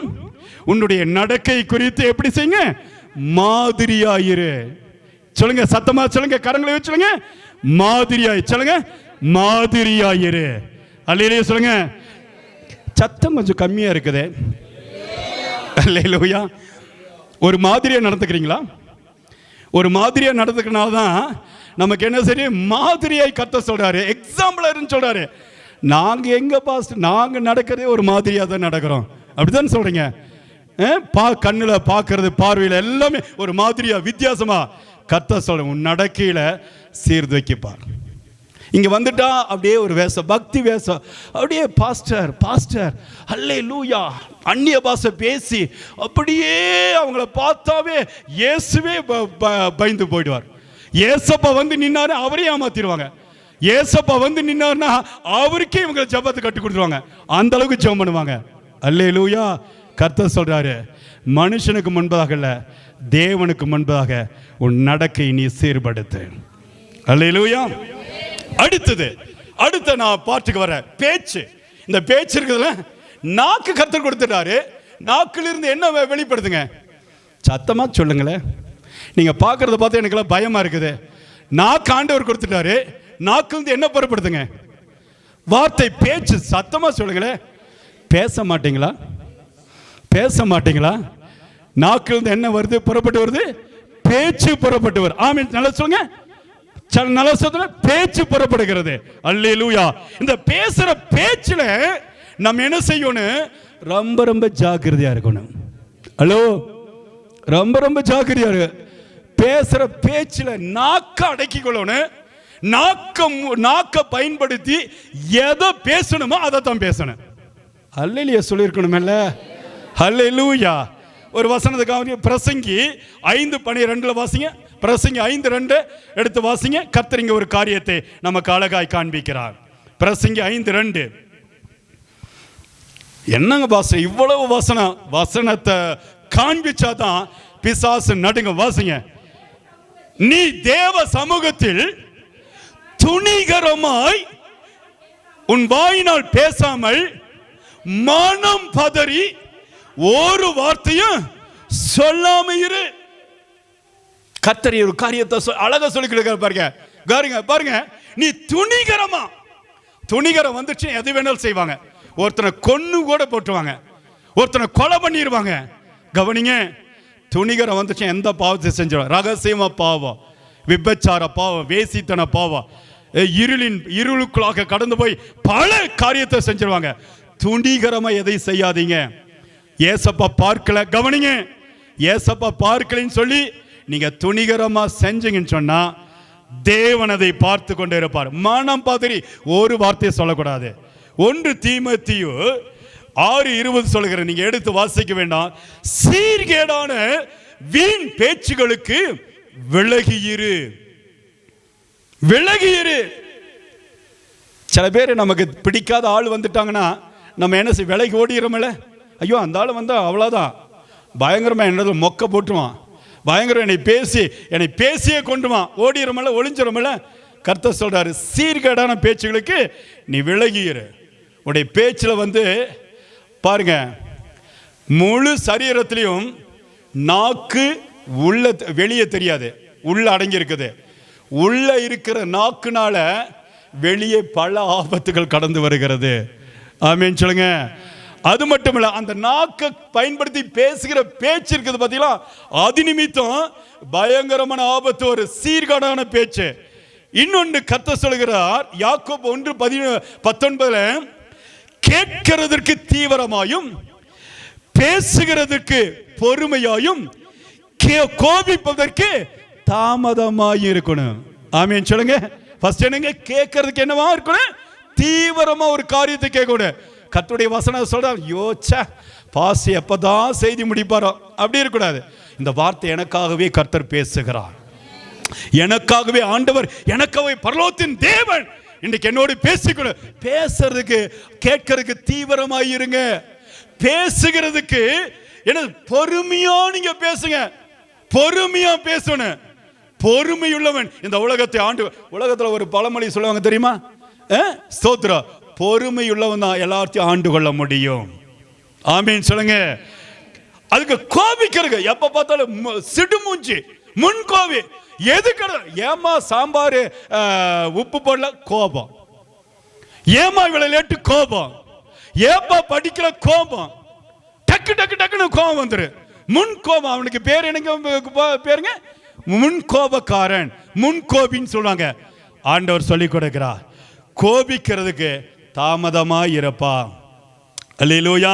உன்னுடைய நடக்கை குறித்து எப்படி செய்யுங்க, மாதிரியாயிரு. சொல்லுங்க, சத்தமா சொல்லுங்க, கரங்களை வச்சு சொல்லுங்க, மாதிரியாய் சொல்லுங்க, மாதிரியாயிரு. அல்லேலூயா சொல்லுங்க. சத்தம் கொஞ்சம் கம்மியா இருக்குது. அல்லேலூயா. ஒரு மாதிரியா நடந்துக்கிறீங்களா? ஒரு மாதிரியா நடந்துக்கிறனால தான் நமக்கு என்ன சரி, மாதிரியாய் கர்த்தர் சொல்றாரு, எக்ஸாம்பிளர்னு சொல்றாரு. நாங்க எங்க பாஸ்டர், நாங்க நடக்கிறதே ஒரு மாதிரியா தான் நடக்கிறோம், அப்படிதான் சொல்றீங்க. கண்ணுல பாக்குறது, பார்வையில எல்லாமே ஒரு மாதிரியா வித்தியாசமா. கர்த்தர் சொல்ற, உன் நடக்கையில சீர்தூக்கிப்பார். இங்க வந்துட்டா அப்படியே ஒரு வேஷம், பக்தி வேஷம், அப்படியே பாஸ்டர் பாஸ்டர் அல்லேலூயா அந்நிய பாஷை பேசி அப்படியே அவங்கள பார்த்தாவே இயேசுவே பயந்து போயிடுவார். ஏசப்பா வந்து நின்னாரு, அவரே ஏமாத்திடுவாங்க. ஏசப்பா வந்து நின்னாருன்னா அவருக்கே இவங்களை ஜெபத்தை கட்டி கொடுத்துருவாங்க, அந்த அளவுக்கு ஜெபம் பண்ணுவாங்க. அல்லேலூயா. கர்த்தர் சொல்றாரு, மனுஷனுக்கு முன்பதாக இல்ல, தேவனுக்கு முன்பதாக உன் நடக்கை நீ சீர்படுத்து. அல்லேலூயா. அடுத்த நான் பாட்டுக்கு வர பேச்சு. இந்த பேச்சு இருக்குதுல, நாக்கு கர்த்தர் கொடுத்துட்டாரு. நாக்குல இருந்து என்ன வெளிப்படுத்துங்க, சத்தமா சொல்லுங்களேன். நீங்க பாக்குறத பார்த்து எனக்கு பயமா இருக்குது. நாக்கு ஆண்டவர் கொடுத்துட்டாரு, நாக்குல இருந்து என்ன புறப்படுத்துங்க, வார்த்தை, பேச்சு. சத்தமா சொல்லுங்களேன். பேச மாட்டீங்களா? பேச மாட்டீங்களா? நாக்கிலிருந்து என்ன வருது? புறப்பட்டு வருது, பேச்சு புறப்பட்டு வரும். ஆமென். நல்லா சொல்லுங்க. நல்லா சொல்லுங்க. பேச்சு புறப்படுகிறது. அல்லேலூயா. இந்த பேசுற பேச்சுல நம்ம என்ன செய்யணும்? ரொம்ப ரொம்ப ஜாக்கிரதையா இருக்கணும். ஹலோ, ரொம்ப ரொம்ப ஜாக்கிரதையா இருக்கு. பேசுற பேச்சுல நாக்க அடக்கி கொள்ளணும். நாக்க பயன்படுத்தி எதை பேசணுமோ அதை தான் பேசணும். அல்லேலூயா சொல்லியிருக்கணும்ல. அல்லேலூயா. ஒரு வசனத்துக்காக பிரசங்கி 5:12 வாசிங்க. பிரசங்கி 5:2 எடுத்து வாசிங்க. கர்த்தர் இங்க ஒரு காரியத்தை நமக்கு அழகாய் காண்பிக்கிறார். பிரசங்கி 5:2. என்னங்க பாஸ்டர் இவ்வளவு வசனத்தை காண்பிச்சாதான் பிசாசு நடுங்க. வாசிங்க. நீ தேவ சமூகத்தில் துணிகரமாய் உன் வாயினால் பேசாமல் மனம் பதறி ஒரு வார்த்தையும் சொல்லாம இரு. கர்த்தர் ஒரு காரியத்தை அழகா சொல்லி பாருங்க. பாருங்க, நீ துணிகரம் வந்துச்சு எது வேணாலும் செய்வாங்க. ஒருத்தனை கொன்னு கூட போட்டுவாங்க, ஒருத்தனை கொலை பண்ணிடுவாங்க. கவனிங்க, துணிகரம் வந்துச்சு எந்த பாவத்தை செஞ்சிடும்? ரகசியமா பாவம், விபச்சார பாவம், வேசித்தன பாவம், இருளுக்குள்ளாக கடந்து போய் பல காரியத்தை செஞ்சிருவாங்க. துணிகரமா எதை செய்யாதீங்க. ஏசப்பா பார்க்கல. கவனிங்க, ஏசப்பா பார்க்கலன்னு சொல்லி நீங்க துணிகரமா செஞ்சீங்கன்னு சொன்னா தேவன் அதை பார்த்து கொண்டே இருப்பார். மனம் பதறி ஒரு வார்த்தையை சொல்லக்கூடாது. 1 தீமோத்தேயு 6:20 சொல்லுகிற, நீங்க எடுத்து வாசிக்க வேண்டாம். சீர்கேடான வீண் பேச்சுகளுக்கு விலகியிரு. சில பேர் நமக்கு பிடிக்காத ஆள் வந்துட்டாங்கன்னா நம்ம என்ன செய்ய? விலகி ஓடிடுறோம்ல. ஐயோ அந்த ஆள் வந்தா அவ்வளோதான், பயங்கரமா என்னது மொக்க போட்டுவான், பயங்கரம் என்னை பேசியே கொண்டுவான், ஓடிடுறோம்ல, ஒளிஞ்சிரோம்ல. கர்த்தர் சொல்றாரு, சீர்கேடான பேச்சுகளுக்கு நீ விலகியிரு. உடைய பேச்சில் பாருங்க, முழு சரீரத்திலையும் நாக்கு உள்ள வெளியே தெரியாது, உள்ள அடங்கி இருக்குது. உள்ள இருக்கிற நாக்குனால வெளியே பல ஆபத்துகள் கடந்து வருகிறது. ஆமென் சொல்லுங்க. அது மட்டும் இல்ல, அந்த நாக்கை பயன்படுத்தி பேசுகிற பேச்சு இருக்குது பார்த்தீங்களா, அது நிமித்தம் பயங்கரமான ஆபத்து, ஒரு சீர்கேடான பேச்சு. இன்னொன்று கர்த்தர் சொல்கிறார், யாக்கோபு 1:19, கேட்கிறதற்கு தீவிரமாயும் பேசுகிறதற்கு பொறுமையாயும் கோபிப்பதற்கு தாமதமாயும் இருக்கணும். ஆமென் சொல்லுங்க. ஃபர்ஸ்ட் என்னங்க? கேட்கறதுக்கு என்னவா இருக்கணும்? தீவிரமா ஒரு காரியத்தை கேட்கணும். கர்த்தருடைய வசனம் சொல்றார், யோச்சா பாசி எப்பதான் செய்தி முடிப்பாரோ அப்படி இருக்கக்கூடாது. இந்த வார்த்தை எனக்காகவே கர்த்தர் பேசுகிறார், எனக்காகவே ஆண்டவர், எனக்காகவே பரலோகத்தின் தேவன் இன்னைக்கு என்னோடு பேசிக்கணும். பேசுறதுக்கு கேட்கறதுக்கு தீவிரமாய் இருங்க. பேசுகிறதுக்கு என்ன, பொறுமையா நீங்க பேசுங்க. பொறுமையா பேசணும். பொறுமையுள்ளவன் இந்த உலகத்தை உலகத்துல ஒரு பழமொழி சொல்லுவாங்க தெரியுமா? ஸ்தோத்திரம். பொறுமையுள்ளவன் தான் எல்லாத்தையும் ஆண்டு கொள்ள முடியும். ஆமீன் சொல்லுங்க. அதுக்கு கோபிக்கிறது, எப்ப பார்த்தாலும் சிடுமூஞ்சி, முன்கோவி. எதுக்கு? ஏமா சாம்பார் உப்பு போடல கோபம், ஏமா இவ்வளவு லேட்டு கோபம், ஏப்பா படிக்கல கோபம், டக்குன்னு கோபம் வந்துரு. முன் கோபம். அவனுக்கு பேர் எனக்கு பேருங்க, முன்கோபக்காரன், முன்கோபின்னு சொல்லுவாங்க. ஆண்டவர் சொல்லி கொடுக்கிறார், கோபிக்கிறதுக்கு தாமதமா இருப்பா. அல்லேலூயா.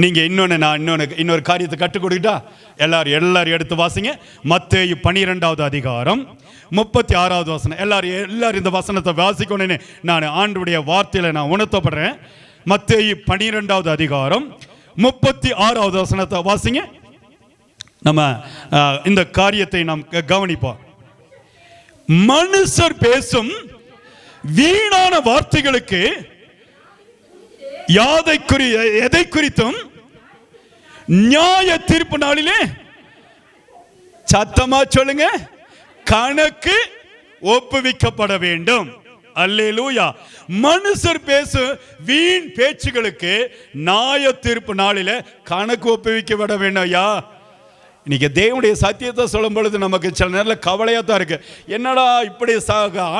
நீங்க இன்னொரு காரியத்தை கற்றுக் கொடுக்கிட்டா எல்லாரும் எடுத்து வாசிங்க. மத்தேயு 12வது அதிகாரம் 36வது வசனம். எல்லாரும் இந்த வசனத்தை வாசிக்கணும்னு நான் ஆண்டவருடைய வார்த்தையில நான் உணர்த்தப்படுறேன். மத்தேயு 12வது அதிகாரம் 36வது வசனத்தை வாசிங்க. நம்ம இந்த காரியத்தை நாம் கவனிப்போம். மனுஷர் பேசும் வீணான வார்த்தைகளுக்கு எதை குறித்தும் நியாய தீர்ப்பு நாளிலே, சத்தமா சொல்லுங்க, கணக்கு ஒப்புவிக்கப்பட வேண்டும். அல்லேலூயா. மனுஷர் பேசும் வீண் பேச்சுகளுக்கு நியாய தீர்ப்பு நாளிலே கணக்கு ஒப்புவிக்கப்பட வேண்டும். ஐயா, இன்னைக்கு தேவனுடைய சத்தியத்தை சொல்லும் பொழுது நமக்கு சில நேரத்தில் கவலையாக தான் இருக்கு. என்னடா இப்படி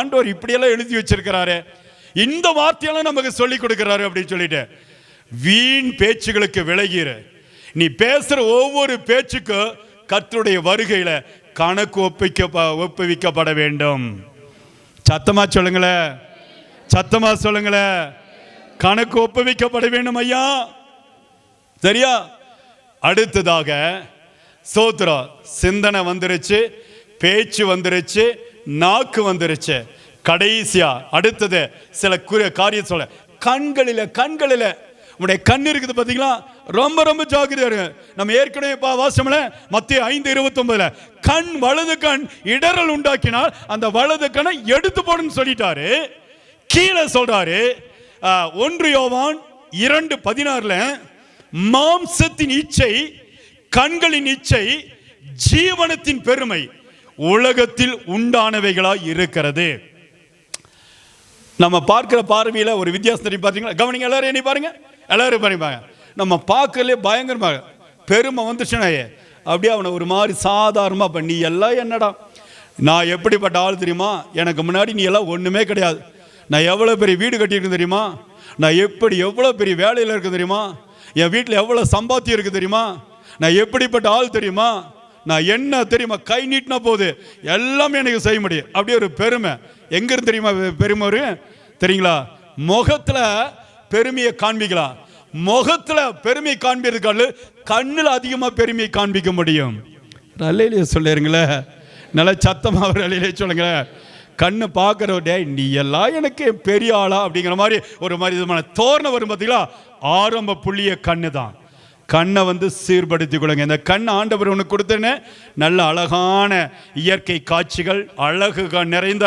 ஆண்டவர் இப்படியெல்லாம் எழுதி வச்சிருக்கிறாரு, இந்த வார்த்தையெல்லாம் நமக்கு சொல்லி கொடுக்கிறாரு அப்படின்னு சொல்லிட்டு வீண் பேச்சுகளுக்கு விலகிற. நீ பேசுற ஒவ்வொரு பேச்சுக்கும் கர்த்தருடைய வருகையில கணக்கு ஒப்புவிக்கப்பட வேண்டும். சத்தமா சொல்லுங்களேன், சத்தமா சொல்லுங்களேன். கணக்கு ஒப்புவிக்கப்பட வேண்டும் ஐயா. சரியா? அடுத்ததாக சோத்ரம், சிந்தனை வந்துருச்சு, பேச்சு வந்துருச்சு, நாக்கு வந்துருச்சு. கடைசியா அடுத்தது சில காரியம் சொல்ல. கண்களில உடைய கண் இருக்குது பாத்தீங்களா, ரொம்ப ரொம்ப ஜாக்கிரதையா இருக்கு. நம்ம ஏற்கனவே வாசம்ல மத்திய 5:29 கண், வலது கண் இடரல் உண்டாக்கினால் அந்த வலது கண்ணை எடுத்து போடுன்னு சொல்லிட்டாரு. கீழே சொல்றாரு 1 யோவான் 2:16 மாம்சத்தின் இச்சை, கண்களின் இச்சை, ஜீவனத்தின் பெருமை உலகத்தில் உண்டானவைகளாய் இருக்கிறது. நம்ம பார்க்கிற பார்வையில ஒரு வித்தியாசம் தெரியும் பாத்தீங்களா? கவனிங்க எல்லாரும், என்ன பாருங்க, எல்லாரும் பாருங்க. நம்ம பார்க்கலே பயங்கரமாக பெருமை வந்துச்சுன்னா அப்படியே அவனை ஒரு மாதிரி சாதாரணமா பண்ணி, எல்லாம் என்னடா நான் எப்படிப்பட்ட ஆள் தெரியுமா, எனக்கு முன்னாடி நீ எல்லாம் ஒண்ணுமே கிடையாது, நான் எவ்வளவு பெரிய வீடு கட்டியிருக்கேன் தெரியுமா, நான் எவ்வளவு பெரிய வேலையில இருக்கு தெரியுமா, என் வீட்டில் எவ்வளவு சம்பாத்தியம் இருக்கு தெரியுமா, நான் எப்படிப்பட்ட ஆள் தெரியுமா, நான் என்ன தெரியுமா, கை நீட்டினா போது எல்லாமே எனக்கு செய்ய முடியும். அப்படியே ஒரு பெருமை. எங்க இருந்து தெரியுமா பெருமை தெரியுங்களா? முகத்துல பெருமையை காண்பிக்கலாம். முகத்துல பெருமையை காண்பிக்கிறதுக்காக கண்ணுல அதிகமா பெருமையை காண்பிக்க முடியும். அல்லேலூயா சொல்லுங்களே, நல்ல சத்தமா ஒரு அல்லேலூயா சொல்லுங்களேன். கண்ணு பார்க்கிற டே நீ எல்லாம் எனக்கு பெரிய ஆளா அப்படிங்கிற மாதிரி ஒரு மாதிரி விதமான தோரணை வரும் பார்த்தீங்களா? ஆரம்ப புள்ளிய கண்ணு தான். கண்ணை சீர்படுத்திக் கொள்ளுங்க. இந்த கண் ஆண்டவர் உனக்கு கொடுத்தேன்னு நல்ல அழகான இயற்கை காட்சிகள், அழகு நிறைந்த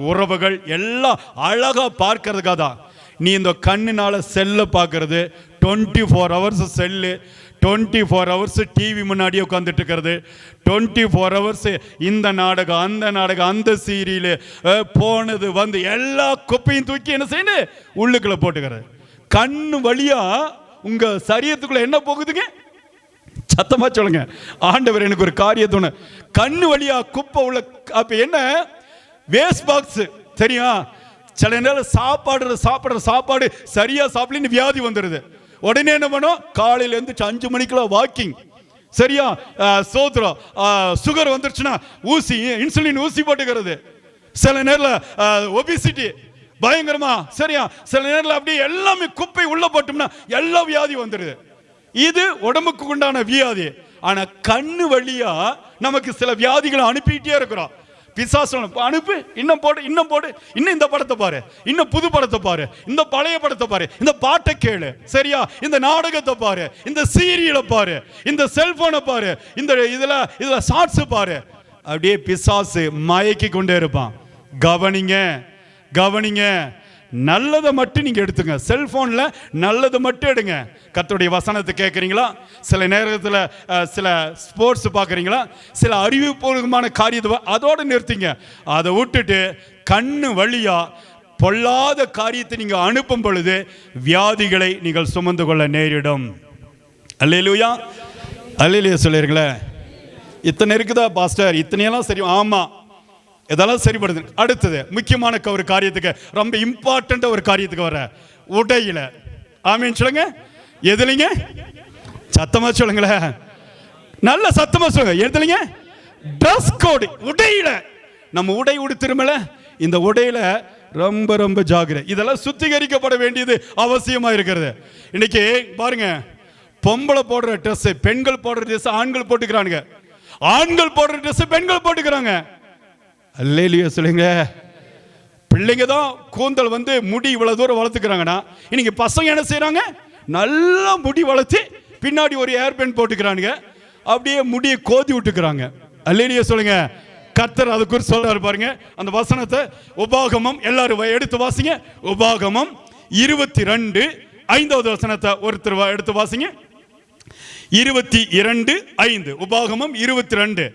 உறவுகள் எல்லாம் அழகா பார்க்கறதுக்காக தான். நீ இந்த கண்ணினால செல்ல பார்க்கறது, 24 hours செல்லு, 24 hours டிவி முன்னாடியே உட்காந்துட்டு இருக்கிறது, 24 hours இந்த நாடகம் அந்த நாடகம் அந்த சீரியல் போனது எல்லா குப்பையும் தூக்கி என்ன செய்யணும் உள்ளுக்குள்ள போட்டுக்கிறது. கண்ணு வழியா உங்க சரீரத்துக்குள்ள என்ன போகுதுங்க? சத்தமா சொல்லுங்க. ஆண்டவர் எனக்கு ஒரு காரியத்தோணு, கண்ணு வழியா குப்பை உள்ள அப்ப என்ன வேஸ்ட் பாக்ஸ் தெரியும். சில நேரம் சாப்பிடுற சாப்பாடு சரியா சாப்பிடலன்னு வியாதி வந்துடுது. உடனே என்ன பண்ணும், காலையில இருந்து 5 மணிக்குள்ள வாக்கிங், சரியா சோத்ரம், சுகர் வந்துருச்சுன்னா ஊசி, இன்சுலின் ஊசி போட்டுக்கிறது. சில நேரம் ஒபிசிட்டி பயங்கரமா, சரியா சில நேரத்தில் அப்படியே எல்லாமே குப்பை உள்ள போட்டோம்னா எல்லா வியாதி வந்துடுது. இது உடம்புக்கு உண்டான வியாதி. ஆனா கண்ணு வழியா நமக்கு சில வியாதிகளை அனுப்பிட்டே இருக்கிறோம். பிசாசு அனுப்பு, இன்னும் போடு, இன்னும் போடு, இன்னும் இந்த படத்தை பாரு, இன்னும் புது படத்தை பாரு, இந்த பழைய படத்தை பாரு, இந்த பாட்டை கேளு, சரியா இந்த நாடகத்தை பாரு, இந்த சீரியலை பாரு, இந்த செல்போனை பாரு, இந்த இதுல ஷார்ட்ஸ் பாரு. அப்படியே பிசாசு மயக்கி கொண்டே இருப்பான். கவனிங்க, நல்லதை மட்டும் நீங்க எடுத்துங்க. செல்போன்ல நல்லதை மட்டும் எடுங்க. கர்த்தருடைய வசனத்தை கேட்குறீங்களா? சில நேரத்தில் சில ஸ்போர்ட்ஸ் பார்க்குறீங்களா? சில அறிவுபூர்வமான காரியத்தை அதோடு நிறுத்திங்க. அதை விட்டுட்டு கண்ணு வழியா பொல்லாத காரியத்தை நீங்க அனுப்பும் பொழுது வியாதிகளை நீங்கள் சுமந்து கொள்ள நேரிடும். அல்லேலூயா, அல்லேலூயா சொல்லிருங்களே. இத்தனை இருக்குதா பாஸ்டர்? இத்தனையெல்லாம் சரி, ஆமா இதெல்லாம் சரிப்படுது. அடுத்தது முக்கியமான ஒரு காரியத்துக்கு, ரொம்ப இம்பார்ட்டன்ட் ஒரு காரியத்துக்கு வர உடையில. ஆமீன் சொல்லுங்க. எதுலீங்க? சத்தமா சொல்லுங்களேன், நல்ல சத்தமா சொல்லுங்க. எதுலீங்க? ட்ரெஸ் கோடு, உடையில. நம்ம உடை உடுத்திருமல, இந்த உடையில ரொம்ப ரொம்ப ஜாக்கிரதை. இதெல்லாம் சுத்திகரிக்கப்பட வேண்டியது அவசியமா இருக்கிறது. இன்னைக்கு பாருங்க, பொம்பளை போடுற ட்ரெஸ், பெண்கள் போடுற ட்ரெஸ் ஆண்கள் போட்டுக்கிறானுங்க, ஆண்கள் போடுற ட்ரெஸ் பெண்கள் போட்டுக்கிறாங்க. அல்லேலூயா சொல்லுங்க. பிள்ளைங்க தான் கூந்தல் முடி இவ்வளவு தூரம் வளர்த்துக்கிறாங்கன்னா, இன்னைக்கு பசங்க என்ன செய்யறாங்க, நல்லா முடி வளர்த்து பின்னாடி ஒரு ஏர்பேன் போட்டுக்கிறானுங்க, அப்படியே முடியை கோதி விட்டுக்கிறாங்க. அல்லேலூயா சொல்லுங்க. கர்த்தர் அது குறித்து சொல்றாரு பாருங்க அந்த வசனத்தை. உபாகமம் எல்லாரும் எடுத்து வாசிங்க. உபாகமம் 22:5 வசனத்தை ஒருத்தர் எடுத்து வாசிங்க. 22:5 உபாகமம் 22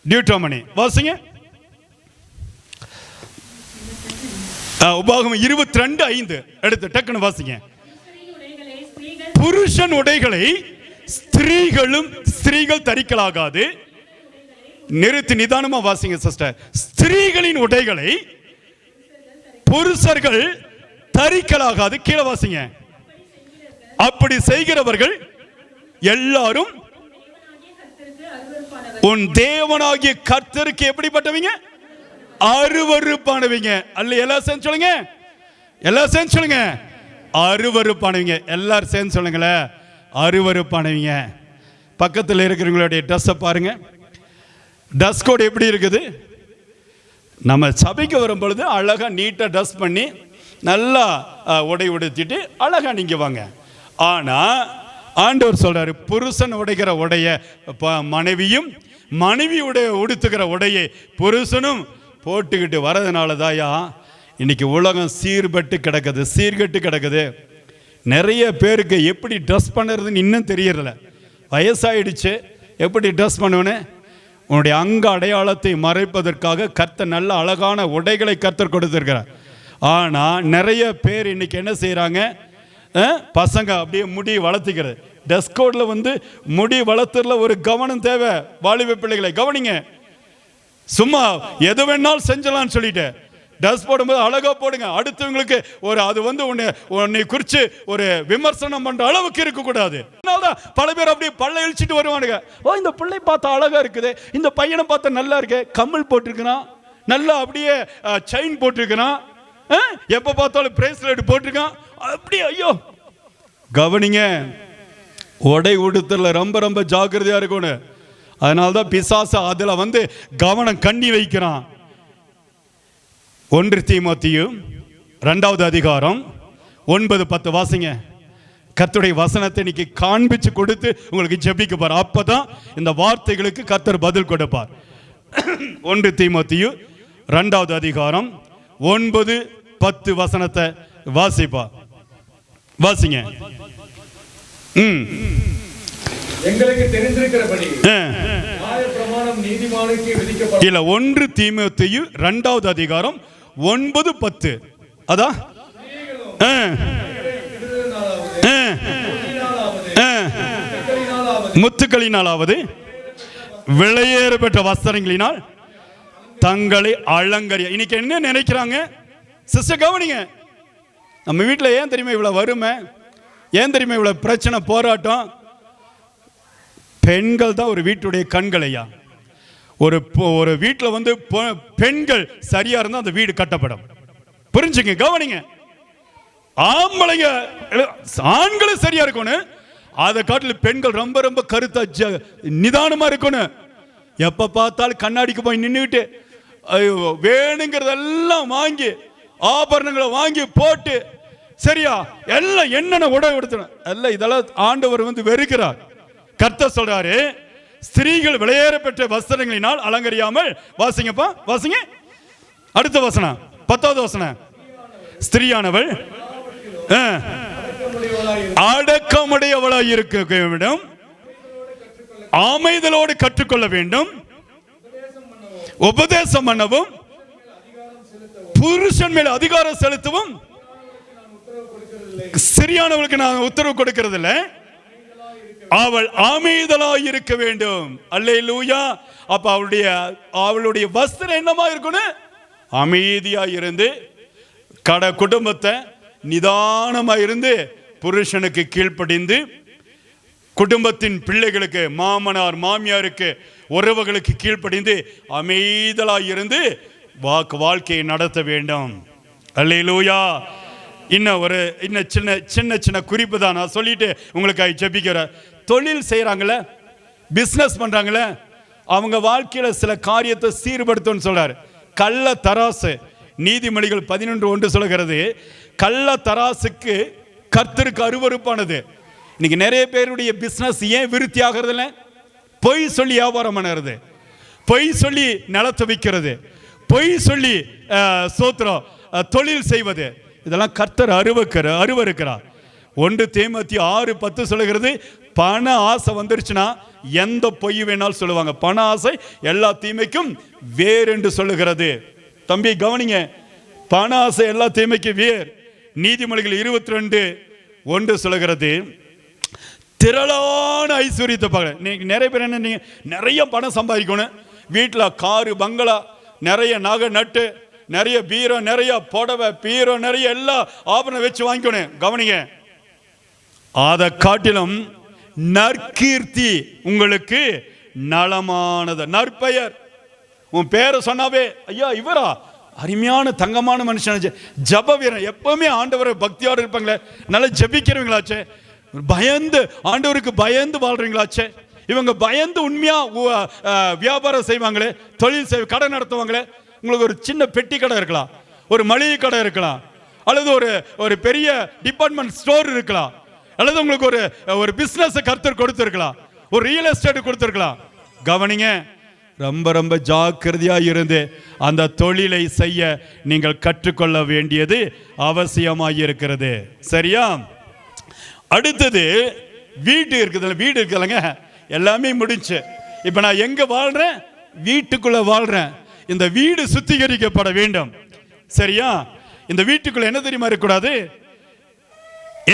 டியூட்ரோமனி வாசிங்க. உபாகமம் 22:5 எடுத்து டக்குன்னு வாசிங்க. புருஷன் உடைகளை ஸ்திரீகள் தரிக்கலாகாது. நிறுத்தி நிதானமா வாசிங்க சிஸ்டர். ஸ்திரீகளின் உடைகளை புருஷர்கள் தரிக்கலாகாது. கீழே வாசிங்க. அப்படி செய்கிறவர்கள் எல்லாரும் உன் தேவனாகிய கர்த்தருக்கு எப்படிப்பட்டவங்க? அருவருப்பானவங்க. அல்ல எல்லாம் சேர்ந்து சொல்லுங்க, எல்லாம் சேர்ந்து சொல்லுங்க, அருவருப்பானவங்க. எல்லாரும் சேர்ந்து சொல்லுங்களேன், அருவருப்பானவங்க. பக்கத்தில் இருக்கிறவங்களுடைய ட்ரெஸ்ஸை பாருங்க, ட்ரெஸ் கோட் எப்படி இருக்குது? நம்ம சபைக்கு வரும் பொழுது அழகா நீட்டா ட்ரெஸ் பண்ணி நல்லா உடை உடுத்திட்டு அழகா நீங்க வாங்க. ஆனா ஆண்டவர் சொல்றாரு, புருஷன் உடைக்கிற உடைய மனைவியும், மனைவி உடுத்துக்கிற உடையை புருஷனும் போட்டுக்கிட்டு வரதுனால தாயா இன்னைக்கு உலகம் சீர்பட்டு கிடக்குது, சீர்கட்டு கிடக்குது. நிறைய பேருக்கு எப்படி ட்ரெஸ் பண்ணுறதுன்னு இன்னும் தெரியறதில்ல. வயசாயிடுச்சு, எப்படி ட்ரெஸ் பண்ணுவேன்னு. உன்னுடைய அங்க அடையாளத்தை மறைப்பதற்காக கர்த்தர் நல்ல அழகான உடைகளை கர்த்தர் கொடுத்துருக்கிறார். ஆனால் நிறைய பேர் இன்னைக்கு என்ன செய்கிறாங்க, பசங்க அப்படியே முடி வளர்த்திக்கிறது. ட்ரெஸ் கோடில் வந்து முடி வளர்த்துறதுல ஒரு கவனம் தேவை. வாலிப பிள்ளைகளை கவனிங்க. சும்மா எது வேணாலும் செஞ்சலான்னு சொல்லிட்டு ட்ரெஸ் போடும்போது அழகா போடுங்க. அடுத்தவங்களுக்கு ஒரு அது வந்து உன்னை குறித்து ஒரு விமர்சனம் பண்ற அளவுக்கு இருக்கக்கூடாது. பல பேர் அப்படியே பல்ல இழிச்சிட்டு வருவானுங்க. ஓ, இந்த பிள்ளை பார்த்தா அழகா இருக்குது, இந்த பையனை பார்த்தா நல்லா இருக்கு, கம்மல் போட்டிருக்கிறான், நல்லா அப்படியே செயின் போட்டிருக்கிறான், எப்ப பார்த்தாலும் பிரேஸ்லெட் போட்டிருக்கான், அப்படியே. ஐயோ, கவனிங்க, உடை உடுத்தல ரொம்ப ரொம்ப ஜாக்கிரதையா இருக்கணும். அதனால்தான் பிசாசு அதுல வந்து கவனம் கண்ணி வைக்கிறான். 1 தீமோத்தேயு 2வது அதிகாரம் 9-10 வாசிங்க. கர்த்தருடைய வசனத்தை இன்னைக்கு காண்பிச்சு கொடுத்து உங்களுக்கு ஜெபிக்க பாரு. அப்பதான் இந்த வார்த்தைகளுக்கு கர்த்தர் பதில் கொடுப்பார். 1 தீமோத்தேயு 2வது அதிகாரம் 9-10 வசனத்தை வாசிப்பா. வாசிங்க. எங்களுக்கு தெரிந்திருக்கிறபடி நியாயப்பிரமாணம் நீதிமானுக்கு விதிக்கப்படும். இல்ல, 1 தீமோத்தேயு 2வது அதிகாரம் 9-10. அதான் முத்துக்களினாலாவது விலையேற பெற்ற வஸ்திரங்களினால் தங்களை அலங்கரிய. இன்னைக்கு என்ன நினைக்கிறாங்க சிஸ்டர், கவனிங்க. நம்ம வீட்டில் ஏன் தெரியுமா இவ்வளவு வறுமை, ஏன் தெரியுமா இவ்வளவு பிரச்சனை, போராட்டம்? பெண்கள் தான் ஒரு வீட்டுடைய கண்களையா. ஒரு வீட்டில் வந்து பெண்கள் சரியா இருந்தா அந்த வீடு கட்டப்படும். புரிஞ்சுங்க, கவனிங்க. ஆம்பளைங்க ஆண்களும் சரியா இருக்கணும், அதை காட்டில் பெண்கள் ரொம்ப ரொம்ப கருத்தா நிதானமா இருக்கணும். எப்ப பார்த்தாலும் கண்ணாடிக்கு போய் நின்றுட்டு வேணுங்கிறதெல்லாம் வாங்கி ஆபரணங்களை வாங்கி போட்டு சரியா எல்லாம் என்னென்ன உடை உடுத்தணும் எல்லாம், இதெல்லாம் ஆண்டவர் வந்து வெறுக்கிறார். கர்த்தர் சொல்றாரு, ஸ்திரீகள் விலையேற பெற்ற வஸ்திரங்களினால் அலங்கரியாமல். வாசிங்கப்பா, வாசிங்க அடுத்த வசனம், 10வது வசனம். ஸ்திரீயானவள் அடக்கமுடையவளாய் இருக்க வேண்டும், அமைதலோடு கற்றுக்கொள்ள வேண்டும், உபதேசம் பண்ணவும், புருஷன் மேல் அதிகாரம் செலுத்தவும். ஸ்திரீயானவளுக்கு நான் உத்தரவு கொடுக்கிறது இல்லை, அவள் அமைதலாய் இருக்க வேண்டும். அல்லேலூயா. அப்ப அவளுடைய வஸ்திரம் என்னமா இருக்கணும்? அமைதியா இருந்து குடும்பத்தை நிதானமா இருந்து புருஷனுக்கு கீழ்ப்படிந்து குடும்பத்தின் பிள்ளைகளுக்கு, மாமனார் மாமியாருக்கு, உறவுகளுக்கு கீழ்ப்படிந்து அமைதலாய் இருந்து வாழ்க்கையை நடத்த வேண்டும். அல்லேலூயா. இன்னும் சின்ன சின்ன குறிப்பு தான் நான் சொல்லிட்டு உங்களுக்கு ஜெபிக்கிறேன். தொழில் செய்யறாங்களே, பிசினஸ் பண்றாங்களே, அவங்க வாழ்க்கையில சில காரியத்தை சீர்படுத்தும் சொல்றாரு. கள்ள தராசு, நீதிமொழிகள் 11:1 சொல்கிறது, கள்ள தராசுக்கு கர்த்தருக்கு அருவருப்பானது. இன்னைக்கு நிறைய பேருடைய பிசினஸ் ஏன் விருத்தி ஆகிறது இல்லை? பொய் சொல்லி வியாபாரம் பண்ணுறது, பொய் சொல்லி நிலத்தை விற்கிறது, பொய் சொல்லி சோத்திரம் தொழில் செய்வது, இதெல்லாம் கர்த்தர் அருவருக்கிறார். 1 தீமோத்தேயு 6:10 சொல்லுகிறது, பண ஆசை வந்துருச்சுன்னா எந்த பொய் வேணாலும் சொல்லுவாங்க. பண ஆசை எல்லா தீமைக்கும் வேர் என்று சொல்லுகிறது. தம்பி கவனிங்க, பண ஆசை எல்லா தீமைக்கும் வேர். நீதிமொழிகள் 22:1 சொல்லுகிறது, திரளான ஐஸ்வர்யத்தை பார்க்க. நீங்க நிறைய பேர் என்ன, நீங்க நிறைய பணம் சம்பாதிக்கணும், வீட்டில் காரு பங்களா, நிறைய நகை நட்டு, நிறைய பீரோ, நிறைய புடவை பீரோ, நிறைய எல்லா ஆபரணம் வச்சு வாங்கிக்கணும். கவனிங்க, அதை காட்டிலும் நற்கீர்த்தி உங்களுக்கு நலமானது. நற்பெயர். உன் பேரை சொன்னாவே ஐயா இவரா அருமையான தங்கமான மனுஷன், ஜப வீரன், எப்பவுமே ஆண்டவரை பக்தியோடு இருப்பாங்களே, நல்லா ஜபிக்கிறவங்களாச்சே, பயந்து ஆண்டவருக்கு பயந்து வாழ்றீங்களாச்சே, இவங்க பயந்து உண்மையா வியாபாரம் செய்வாங்களே, தொழில் கடை நடத்துவாங்களே. உங்களுக்கு ஒரு சின்ன பெட்டி கடை இருக்கலாம், ஒரு மளிகை கடை இருக்கலாம், அல்லது ஒரு பெரிய டிபார்ட்மெண்ட் ஸ்டோர் இருக்கலாம், அல்லது உங்களுக்கு ஒரு பிசினஸ் கர்த்தர் கொடுத்திருக்கலாம், ஒரு ரியல் எஸ்டேட் கொடுத்திருக்கலாம். கவனிங்க, ரொம்ப ரொம்ப ஜாக்கிரதையா இருந்து அந்த தொழிலை செய்ய நீங்கள் கற்றுக்கொள்ள வேண்டியது அவசியமாக இருக்கிறது. சரியா? அடுத்தது வீடு இருக்குதுல்ல, வீடு இருக்குதுல்லங்க, எல்லாமே முடிச்சு. இப்ப நான் எங்க வாழ்றேன்? வீட்டுக்குள்ள வாழ்றேன். இந்த வீடு சுத்திகரிக்கப்பட வேண்டும். சரியா? இந்த வீட்டுக்குள்ள என்ன தெரியுமா இருக்கக்கூடாது?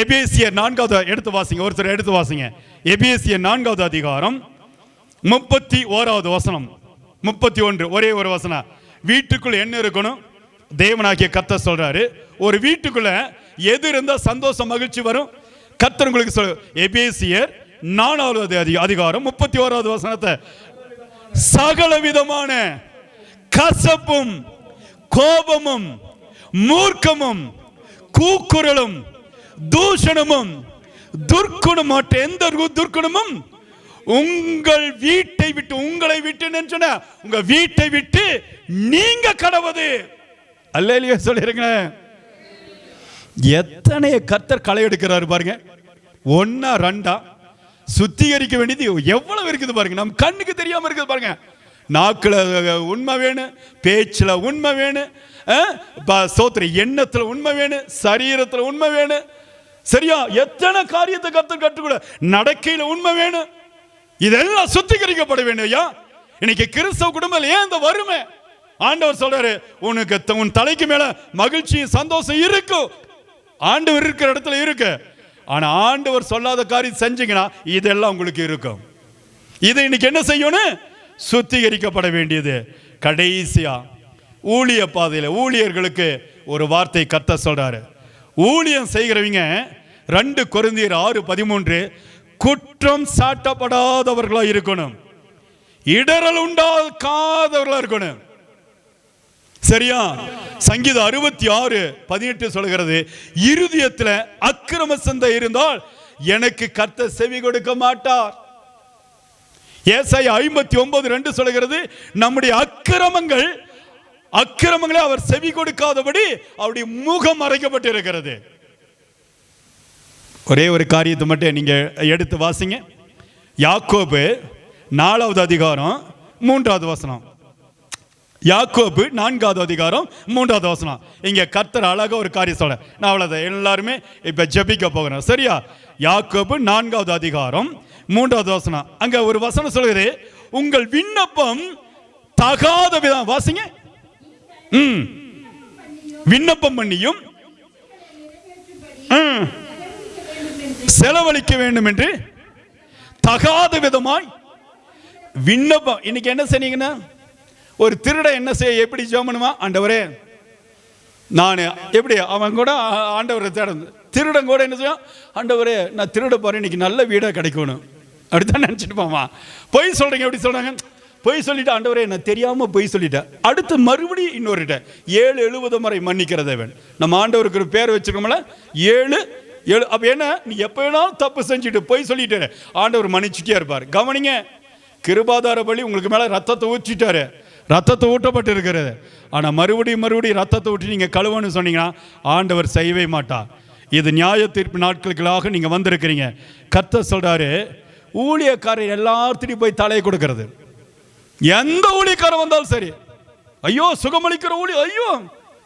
எபேசியர் 4வது எடுத்து வாசிங்க, ஒருத்தர் எடுத்து வாசிங்க. எபேசியர் 4வது அதிகாரம் 31வது வசனம், 31, ஒரே ஒரு வசனம். வீட்டுக்குள்ள என்ன இருக்கணும்? தேவனாகிய கர்த்தர் சொல்றாரு, ஒரு வீட்டுக்குள்ள எது இருந்தா சந்தோஷம் மகிழ்ச்சி வரும்? கர்த்தர் உங்களுக்கு சொல்ல. எபேசியர் 4வது அதிகாரம் 31வது வசனத்தை, சகல விதமான கசப்பும் கோபமும் மூர்க்கமும் கூக்குரலும் தூஷணமும் துர்க்குணமாட்ட எந்த துர்க்குணமும் உங்கள் வீட்டை விட்டு, உங்களை விட்டு நினைச்சன உங்க வீட்டை விட்டு நீங்க கடவுது. அல்லேலூயா சொல்லிருங்க. எத்தனை கர்த்தர் களை எடுக்கிறாரு பாருங்க. 1 2 சுத்திகரிக்க வேண்டியது எவ்வளவு இருக்குது பாருங்க. நம்ம கண்ணுக்கு தெரியாம இருக்குது பாருங்க. நாக்குல உண்மை வேணும், பேச்சுல உண்மை வேணும், சோத்திர எண்ணத்துல உண்மை வேணும், சரீரத்துல உண்மை வேணும். சரியா? எத்தனை காரியத்தை கர்த்தர் கற்றுக்கூட நடக்கையில உண்மை வேணும். இதெல்லாம் சுத்திகரிக்கப்பட வேண்டும். ஐயா, இன்னைக்கு கிறிஸ்தவ குடும்பம் ஏன் இந்த வறுமை? ஆண்டவர் சொல்றாரு, உனக்கு உன் தலைக்கு மேல மகிழ்ச்சியும் சந்தோஷம் இருக்கும். ஆண்டவர் இருக்கிற இடத்துல இருக்கு. ஆனா ஆண்டவர் சொல்லாத காரியம் செஞ்சீங்கன்னா இதெல்லாம் உங்களுக்கு இருக்கும். இதை இன்னைக்கு என்ன செய்யணும்? சுத்திகரிக்கப்பட வேண்டியது. கடைசியா ஊழிய பாதையில ஊழியர்களுக்கு ஒரு வார்த்தை கர்த்தர் சொல்றாரு. ஊழியம் செய்கிறவங்க 2 கொரிந்தியர் 6:13 குற்றம் சாட்டப்படாதவர்களா இருக்கணும், இடரல் உண்டாக்காதவர்களா இருக்கணும். சரியா? சங்கீதம் 66:18 சொல்கிறது, இருதயத்துல அக்கிரம சிந்தை இருந்தால் எனக்கு கர்த்தர் செவி கொடுக்க மாட்டார். ஏசாயா 59:2 சொல்கிறது, நம்முடைய அக்கிரமங்களை அவர் செவி கொடுக்காதபடி அவருடைய முகம் மறைக்கப்பட்டு இருக்கிறது. ஒரே ஒரு காரியத்தை மட்டும் நீங்க எடுத்து வாசிங்க. யாக்கோபு 4வது அதிகாரம் 3வது வசனம். யாக்கோபு 4வது அதிகாரம் 3வது வசனம். இங்க கர்த்தர் அழகா ஒரு காரியம் சொல்ல. நான் அவ்வளவுதான், எல்லாருமே இப்ப ஜெபிக்க போகிறோம். சரியா? யாக்கோபு 4வது அதிகாரம் 3வது வசனம். அங்க ஒரு வசனம் சொல்லுது, உங்கள் விண்ணப்பம் தகாத விதம், வாசிங்க, விண்ணப்பம் பண்ணியும் செலவழிக்க வேண்டும் என்று தகாத விதமாய் விண்ணப்பம். இன்னைக்கு என்ன செய்யீங்கன்னா, ஒரு திருட என்ன செய்ய, எப்படி ஜெபம் பண்ணுவான்? ஆண்டவரே, நான் எப்படி அவன் கூட ஆண்டவரை தேட, திருடன் கூட என்ன செய்யும்? ஆண்டவரே, நான் திருட போறேன், இன்னைக்கு நல்ல வீடா கிடைக்கணும் அப்படித்தான் நினைச்சிட்டு போமா. பொய் சொல்றீங்க, எப்படி சொல்றாங்க? பொய் சொல்லிட்டு, ஆண்டவரே நான் தெரியாம பொய் சொல்லிட்டேன். அடுத்து மறுபடியும் இன்னொரு 7 முறை மன்னிக்கிற தேவன். நம்ம ஆண்டவருக்கு ஒரு பேர் வச்சிருக்கோம்ல, 7 அப்ப என்ன, நீ எப்ப வேணாலும் தப்பு செஞ்சுட்டு பொய் சொல்லிட்டு ஆண்டவர் மன்னிச்சுட்டே இருப்பார். கவனிங்க, கிருபாதார பலி உங்களுக்கு மேல ரத்தத்தை ஊற்றிட்டாரு, ரத்தத்தை ஊட்டப்பட்டு இருக்கிறது. ஆனா மறுபடியும் ரத்தத்தை ஊற்றி நீங்க கழுவன்னு சொன்னீங்கன்னா ஆண்டவர் செய்யவே மாட்டார். இது நியாய தீர்ப்பு நாட்களுக்காக நீங்க வந்திருக்கிறீங்க. கர்த்தர் சொல்றாரு, ஊழியக்காரர் எல்லாத்தையும் போய் தலையை கொடுக்கிறது. எந்த ஊழியக்காரர் வந்தாலும் சரி, ஐயோ சுகமளிக்கிற ஊழிய, ஐயோ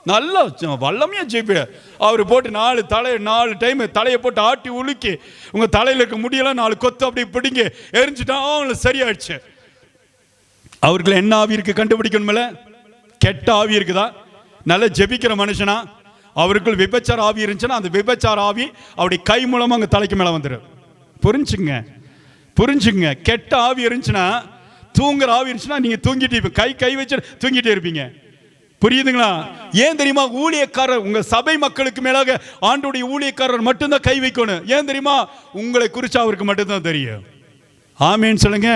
நல்லா வல்லமையா ஜெயிப்ப, அவர் போட்டு 4 டைம் தலையை போட்டு ஆட்டி உலுக்கி உங்க தலையில இருக்க முடியலாம் 4 கொத்து அப்படி பிடிங்க எரிஞ்சுட்டா அவங்களுக்கு சரியாயிடுச்சு. அவருக்கு என்ன ஆவி இருக்கு கண்டுபிடிக்கணும்ல? கெட்ட ஆவி இருக்குதா? நல்ல ஜெபிக்கிற மனுஷனா? அவருக்குள் விபச்சார ஆவி இருந்துச்சுன்னா அந்த விபச்சார ஆவி அவருடைய கை மூலமா அங்க தலைக்கு மேல வந்துடும். புரிஞ்சுங்க. கெட்ட ஆவி இருந்துச்சுன்னா, தூங்குற ஆவி இருந்துச்சுன்னா நீங்க தூங்கிட்டு கை வச்சு தூங்கிட்டே இருப்பீங்க. புரியுதுங்களா? ஏன் தெரியுமா? ஊழியக்காரர், உங்க சபை மக்களுக்கு மேலாக ஆண்டோடைய ஊழியக்காரர் மட்டும்தான் கை வைக்கணும். ஏன் தெரியுமா? உங்களை குறித்து அவருக்கு மட்டும்தான் தெரியும். ஆமேன்னு சொல்லுங்க.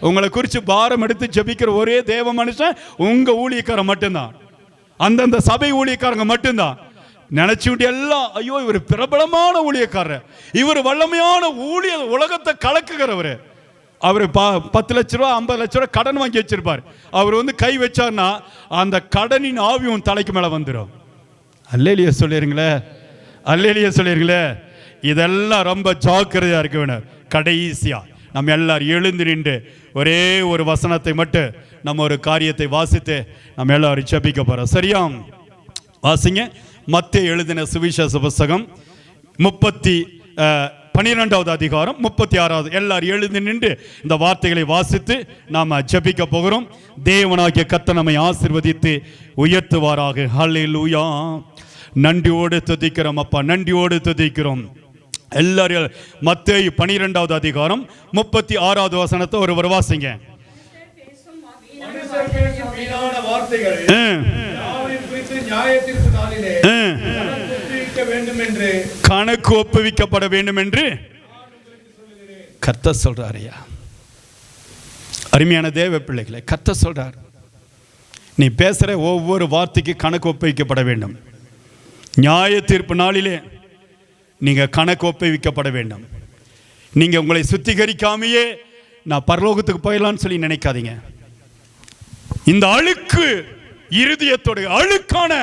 உங்களை குறித்து பாரம் எடுத்து ஜெபிக்கிற ஒரே தேவ மனுஷன் உங்க ஊழியக்காரர் மட்டும்தான். அந்தந்த சபை ஊழியக்காரங்க மட்டும்தான். நினைச்சுட்டு எல்லாம், ஐயோ இவர் பிரபலமான ஊழியக்காரர், இவர் வல்லமையான ஊழிய, உலகத்தை கலக்குகிறவர், அவர் 10 லட்ச ரூபா 50 லட்ச ரூபா கடன் வாங்கி வச்சிருப்பார். அவர் கை வச்சார்னா அந்த கடனின் ஆவி உன் தலைக்கு மேல வந்துடும். அல்லேலியா சொல்லிருங்களே, அல்லேலியா சொல்லிருங்களே. இதெல்லாம் ரொம்ப ஜாக்கிரதையா இருக்க வேணும். கடைசியா நம்ம எல்லாரும் எழுந்து நின்று ஒரே ஒரு வசனத்தை மட்டும் நம்ம ஒரு காரியத்தை வாசித்து நம்ம எல்லாரும் ஜெபிக்க போறோம். சரியா? வாசிங்க. மத்தேயு எழுதின சுவிசேஷ புத்தகம் 12வது அதிகாரம் 36வது. எல்லாரும் எழுந்து நின்று இந்த வார்த்தைகளை வாசித்து நாம ஜெபிக்க போகிறோம். தேவனாகிய கர்த்தர் நம்மை ஆசீர்வதித்து உயர்த்துவாராக. ஹல்லேலூயா. நன்றியோடு துதிக்கிறோம் அப்பா, நன்றியோடு துதிக்கிறோம். எல்லாரும் மத்தேயு 12வது அதிகாரம் 36வது வசனத்தை ஒருவர் வாசிங்க. கணக்கு ஒப்புவிக்கப்பட வேண்டும் என்று கர்த்தர் சொல்றாருயா. அருமையான தேவ பிள்ளைகளை, கர்த்தர் சொல்றார், நீ பேசுற ஒவ்வொரு வார்த்தைக்கு கணக்கு ஒப்புவிக்கப்பட வேண்டும். நியாய தீர்ப்பு நாளிலே நீங்க கணக்கு ஒப்புவிக்கப்பட வேண்டும். நீங்க உங்களை சுத்திகரிக்காமையே நான் பரலோகத்துக்கு போயிடலான்னு சொல்லி நினைக்காதீங்க. இந்த அழுக்கு இருதயத்தோடு, அழுக்கான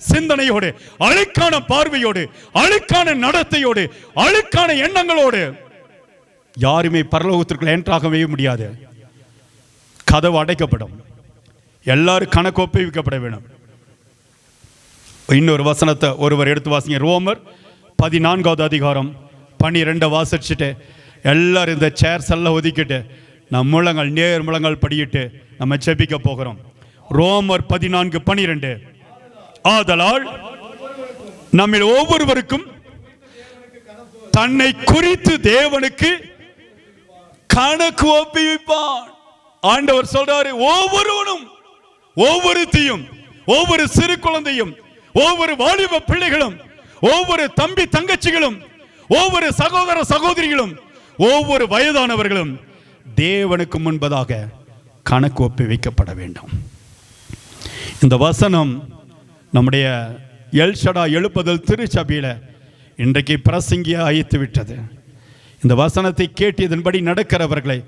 சிந்தனையோடு, அழுக்கான பார்வையோடு, அழுக்கான நடத்தையோடு, அழுக்கான எண்ணங்களோடு யாருமே பரலோகத்திற்குள் என்ட்ராகவே முடியாது. கதவு அடைக்கப்படும். எல்லாரும் கணக்கு ஒப்புவிக்கப்பட வேண்டும். இன்னொரு வசனத்தை ஒருவர் எடுத்து வாசிங்க. ரோமர் 14வது அதிகாரம் 12 வாசிச்சுட்டு எல்லாரும் இந்த சேர்ஸ் எல்லாம் ஒதுக்கிட்டு நம் முழங்கள் நேர் முழங்கள் படியிட்டு நம்ம ஜெபிக்க போகிறோம். ரோமர் 14:12. ஆதலால் நம்மில் ஒவ்வொருவருக்கும் தன்னை குறித்து தேவனுக்கு கணக்கு ஒப்புவிப்பான். ஆண்டவர் சொல்றாரு, ஒவ்வொருவனும், ஒவ்வொருத்தையும், ஒவ்வொரு சிறு குழந்தையும், ஒவ்வொரு வாலிப பிள்ளைகளும், ஒவ்வொரு தம்பி தங்கச்சிகளும், ஒவ்வொரு சகோதர சகோதரிகளும், ஒவ்வொரு வயதானவர்களும் தேவனுக்கு முன்பதாக கணக்கு ஒப்புவிக்கப்பட வேண்டும். இந்த வசனம் நம்முடைய எல்ஷடா எழுப்புதல் திருச்சபையில் இன்றைக்கு பிரசங்கியா ஆயித்து விட்டது. இந்த வசனத்தை கேட்டியதன்படி நடக்கிறவர்களை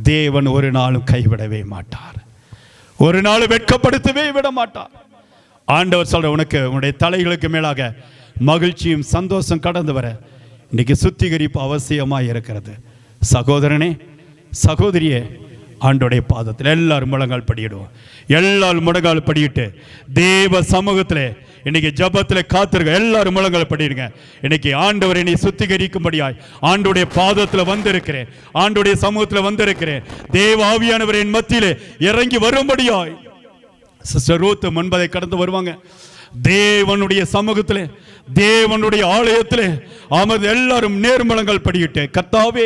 தேவன் ஒரு நாளும் கைவிடவே மாட்டார், ஒரு நாள் வெட்கப்படுத்தவே விட மாட்டார். ஆண்டவர் சொல்ற, உனக்கு உன்னுடைய தலைகளுக்கு மேலாக மகிழ்ச்சியும் சந்தோஷம் கடந்து வர இன்னைக்கு சுத்திகரிப்பு அவசியமாக இருக்கிறது. சகோதரனே, சகோதரியே, ஆண்டோடைய பாதத்தில் எல்லாரும் முழங்கால் படியிடுவோம். எல்லாரும் முழங்கால் படியிட்டு தேவ சமூகத்தில் இன்னைக்கு ஜபத்தில் காத்திருக்க எல்லாரும் முழங்கால் படிடுங்க. இன்னைக்கு ஆண்டவர் என்னை சுத்திகரிக்கும்படியாய் ஆண்டோடைய பாதத்தில் வந்திருக்கிறேன், ஆண்டோடைய சமூகத்தில் வந்திருக்கிறேன். தேவ ஆவியானவர் என் மத்தியிலே இறங்கி வரும்படியாய் சிஸ்டர் ரூத் முன்பதை கடந்து வருவாங்க. தேவனுடைய சமூகத்தில், தேவனுடைய ஆலயத்தில் அமர்ந்து எல்லாரும் நேர்முழங்கள் படியிட்டு, கர்த்தாவே,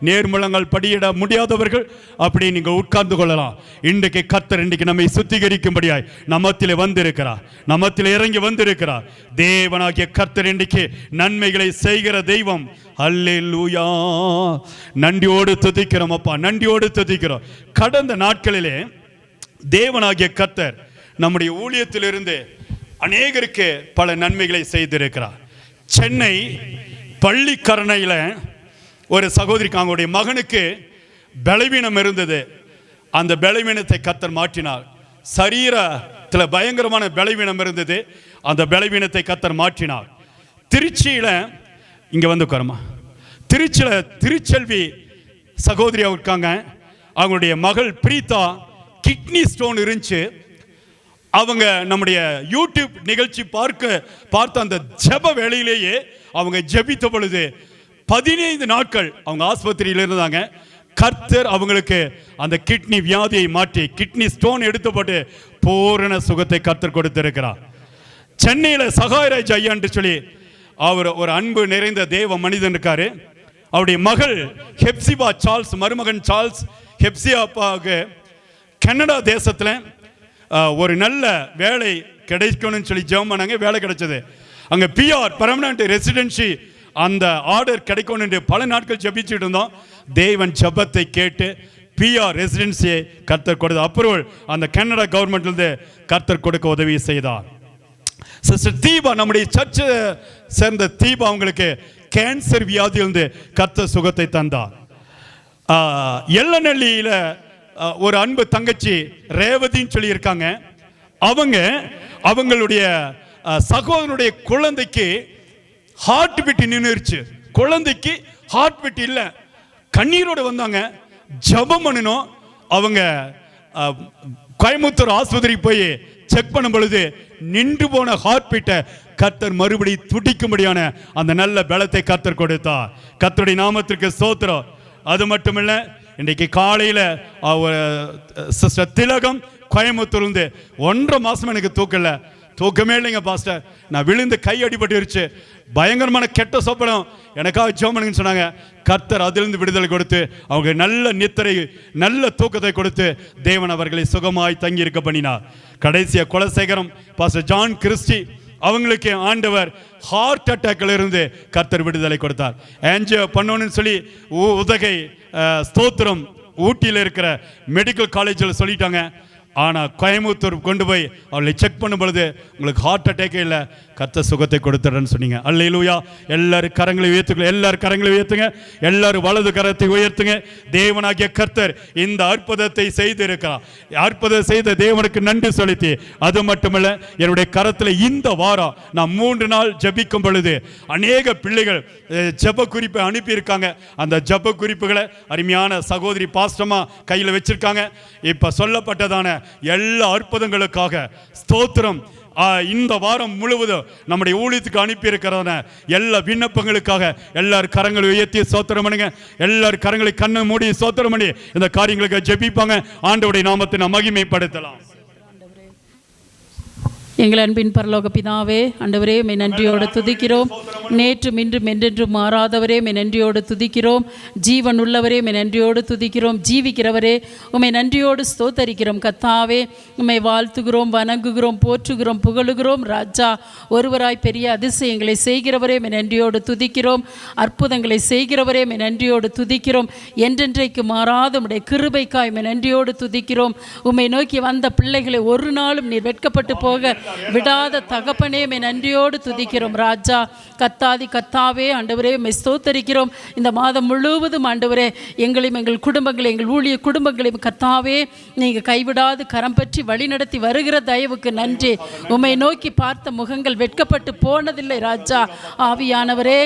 நேர்முழங்கள் படியிட முடியாதவர்கள் அப்படி நீங்க உட்கார்ந்து கொள்ளலாம். இன்றைக்கு கர்த்தர் இன்றைக்கு நம்மை சுத்திகரிக்கும்படியாய் நம்மத்திலே வந்திருக்கிறார், நம்மத்திலே இறங்கி வந்திருக்கிறார். தேவனாகிய கர்த்தர் இன்றைக்கு நன்மைகளை செய்கிற தெய்வம். அல்லேலூயா. நன்றியோடு துதிக்கிறோம் அப்பா, நன்றியோடு துதிக்கிறோம். கடந்த நாட்களிலே தேவனாகிய கர்த்தர் நம்முடைய ஊழியத்திலிருந்து அநேகருக்கு பல நன்மைகளை செய்திருக்கிறார். சென்னை பள்ளிக்கரணையில் ஒரு சகோதரிக்கு அவங்களுடைய மகனுக்கு பலவீனம் இருந்தது. அந்த பலவீனத்தை கர்த்தர் மாற்றினார். சரீரத்தில் பயங்கரமான பலவீனம் இருந்தது, அந்த பலவீனத்தை கர்த்தர் மாற்றினார். திருச்சியில் இங்கே வந்து உட்காருமா, திருச்சியில் திருச்செல்வி சகோதரி இருக்காங்க. அவங்களுடைய மகள் பிரீதா கிட்னி ஸ்டோன் இருந்துச்சு. அவங்க நம்முடைய யூடியூப் நிகழ்ச்சி பார்த்த அந்த ஜெப வேளையிலேயே அவங்க ஜெபித்த பொழுது 15 நாட்கள் அவங்க ஆஸ்பத்திரியில் இருந்தாங்க. கர்த்தர் அவங்களுக்கு அந்த கிட்னி வியாதியை மாற்றி கிட்னி ஸ்டோன் எடுத்துப்பட்டு பூரண சுகத்தை கர்த்தர் கொடுத்திருக்கிறார். சென்னையில் சகாயராஜ் ஐயா என்று சொல்லி அவர் ஒரு அன்பு நிறைந்த தேவ மனிதன் இருக்காரு. அவருடைய மகள் ஹெப்சிபா சார்ல்ஸ், மருமகன் சார்ல்ஸ் ஹெப்சியாப்பாவுக்கு கனடா தேசத்தில் ஒரு நல்ல வேலை கிடைக்கணும்னு சொல்லி ஜெபம் பண்ணாங்க. வேலை கிடைச்சது. அங்கே பிஆர் பெர்மனன்ட் ரெசிடென்சி அந்த ஆர்டர் கிடைக்கணும் பல நாட்கள் ஜெபிச்சுட்டு இருந்தோம். தேவன் ஜெபத்தை கேட்டு பிஆர் ரெசிடென்சியை கர்த்தர் கொடுத்த அப்ரூவல் அந்த கனடா கவர்மெண்ட்லேருந்து கர்த்தர் கொடுக்க உதவி செய்தார். சிஸ்டர் தீபா, நம்முடைய சர்ச்சை சேர்ந்த தீபா, அவங்களுக்கு கேன்சர் வியாதியிலிருந்து கர்த்தர் சுகத்தை தந்தார். எல்லநெல்லியில் ஒரு அன்பு தங்கச்சி ரேவதின்னு சொல்லி இருக்காங்க. அவங்களுடைய சகோதரனுடைய குழந்தைக்கு ஹார்ட் பீட் நின்றுச்சு. குழந்தைக்கு ஹார்ட் பீட் இல்லை, கண்ணீரோடு வந்தாங்க. ஜெபம் பண்ணணும். அவங்க கோயம்புத்தூர் ஆஸ்பத்திரி போய் செக் பண்ணும் பொழுது நின்று போன ஹார்ட் பீட்டை கர்த்தர் மறுபடி துடிக்கும்படியான அந்த நல்ல பலத்தை கர்த்தர் கொடுத்தார். கர்த்தருடைய நாமத்திற்கு ஸ்தோத்திரம். அது மட்டுமில்ல, இன்றைக்கு காலையில் சிஸ்டர் திலகம் கோயம்புத்தூர்லேருந்து 1.5 மாதம் எனக்கு தூக்கமே இல்லைங்க பாஸ்டர். நான் விழுந்து கை அடிபட்டுருச்சு, பயங்கரமான கெட்ட சொப்பனம், எனக்காக ஜெபம் பண்ணுங்கன்னு சொன்னாங்க. கர்த்தர் அதிலிருந்து விடுதலை கொடுத்து அவங்க நல்ல நித்திரை நல்ல தூக்கத்தை கொடுத்து தேவன் அவர்களை சுகமாய் தங்கி இருக்க பண்ணினார். கடைசியாக குலசேகரம் பாஸ்டர் ஜான் கிறிஸ்டி, அவங்களுக்கு ஆண்டவர் ஹார்ட் அட்டாக்ல இருந்து கர்த்தர் விடுதலை கொடுத்தார். ஆன்ஜியோ பண்ணணும்னு சொல்லி உதகை ஸ்தோத்திரம் ஊட்டியில் இருக்கிற மெடிக்கல் காலேஜில் சொல்லிட்டாங்க. ஆனால் கோயம்புத்தூர் கொண்டு போய் அவளை செக் பண்ணும் பொழுது உங்களுக்கு ஹார்ட் அட்டாக்கே இல்லை, கர்த்தர் சுகத்தை கொடுத்துறேன்னு சொன்னீங்க. அல்லேலூயா. எல்லாரும் கரங்களை உயர்த்துங்க, எல்லாரும் கரங்களை உயர்த்துங்க, எல்லாரும் வலது கரத்தை உயர்த்துங்க. தேவனாகிய கர்த்தர் இந்த அற்புதத்தை செய்திருக்கிறார். அற்புதம் செய்த தேவனுக்கு நன்றி செலுத்தி, அது மட்டுமல்ல, என்னுடைய கரத்தில் இந்த வாரம் நான் 3 நாள் ஜெபிக்கும் பொழுது அநேக பிள்ளைகள் ஜெப குறிப்பை அனுப்பியிருக்காங்க. அந்த ஜெப குறிப்புகளை அருமையான சகோதரி பாஸ்டமா கையில் வச்சிருக்காங்க. இப்போ சொல்லப்பட்டதான எல்லா அற்புதங்களுக்காக ஸ்தோத்திரம். இந்த வாரம் முழுவதும் நம்முடைய ஊழியத்துக்கு அனுப்பி இருக்கிறதான எல்லா விண்ணப்பங்களுக்காக எல்லாரும் கரங்களை உயர்த்தி ஸ்தோத்திரம் பண்ணுங்க. எல்லாரும் கரங்களை கண்ணை மூடி ஸ்தோத்திரம் பண்ணி இந்த காரியங்களுக்கு ஜெபிப்பாங்க. ஆண்டவருடைய நாமத்தை நாம் மகிமைப்படுத்தலாம். எங்கள் அன்பின் பரலோக பிதாவே, ஆண்டவரே உம்மை நன்றியோடு துதிக்கிறோம். நேற்றும் இன்றும் என்றென்றும் மாறாதவரே உம்மை நன்றியோடு துதிக்கிறோம். ஜீவன் உள்ளவரே உம்மை நன்றியோடு துதிக்கிறோம். ஜீவிக்கிறவரே உம்மை நன்றியோடு ஸ்தோத்தரிக்கிறோம். கர்த்தாவே உம்மை வாழ்த்துகிறோம், வணங்குகிறோம், போற்றுகிறோம், புகழுகிறோம். ராஜா, ஒருவராய் பெரிய அதிசயங்களை செய்கிறவரே உம்மை நன்றியோடு துதிக்கிறோம். அற்புதங்களை செய்கிறவரே உம்மை நன்றியோடு துதிக்கிறோம். என்றென்றைக்கு மாறாத உம்முடைய கிருபைக்காய் உம்மை நன்றியோடு துதிக்கிறோம். உம்மை நோக்கி வந்த பிள்ளைகளை ஒரு நாளும் நீர் வெட்கப்பட்டு போக விடாத தகப்பனே உம்மை நன்றியோடு துதிக்கிறோம். ராஜா, கர்த்தாவே ஆண்டவரே உம்மை ஸ்தோத்தரிக்கிறோம். இந்த மாதம் முழுவதும் ஆண்டவரே எங்களையும் எங்கள் குடும்பங்களையும் எங்கள் ஊழிய குடும்பங்களையும் கர்த்தாவே நீங்கள் கைவிடாது கரம் பற்றி வழி நடத்தி வருகிற தயவுக்கு நன்றி. உம்மை நோக்கி பார்த்த முகங்கள் வெட்கப்பட்டு போனதில்லை. ராஜா, ஆவியானவரே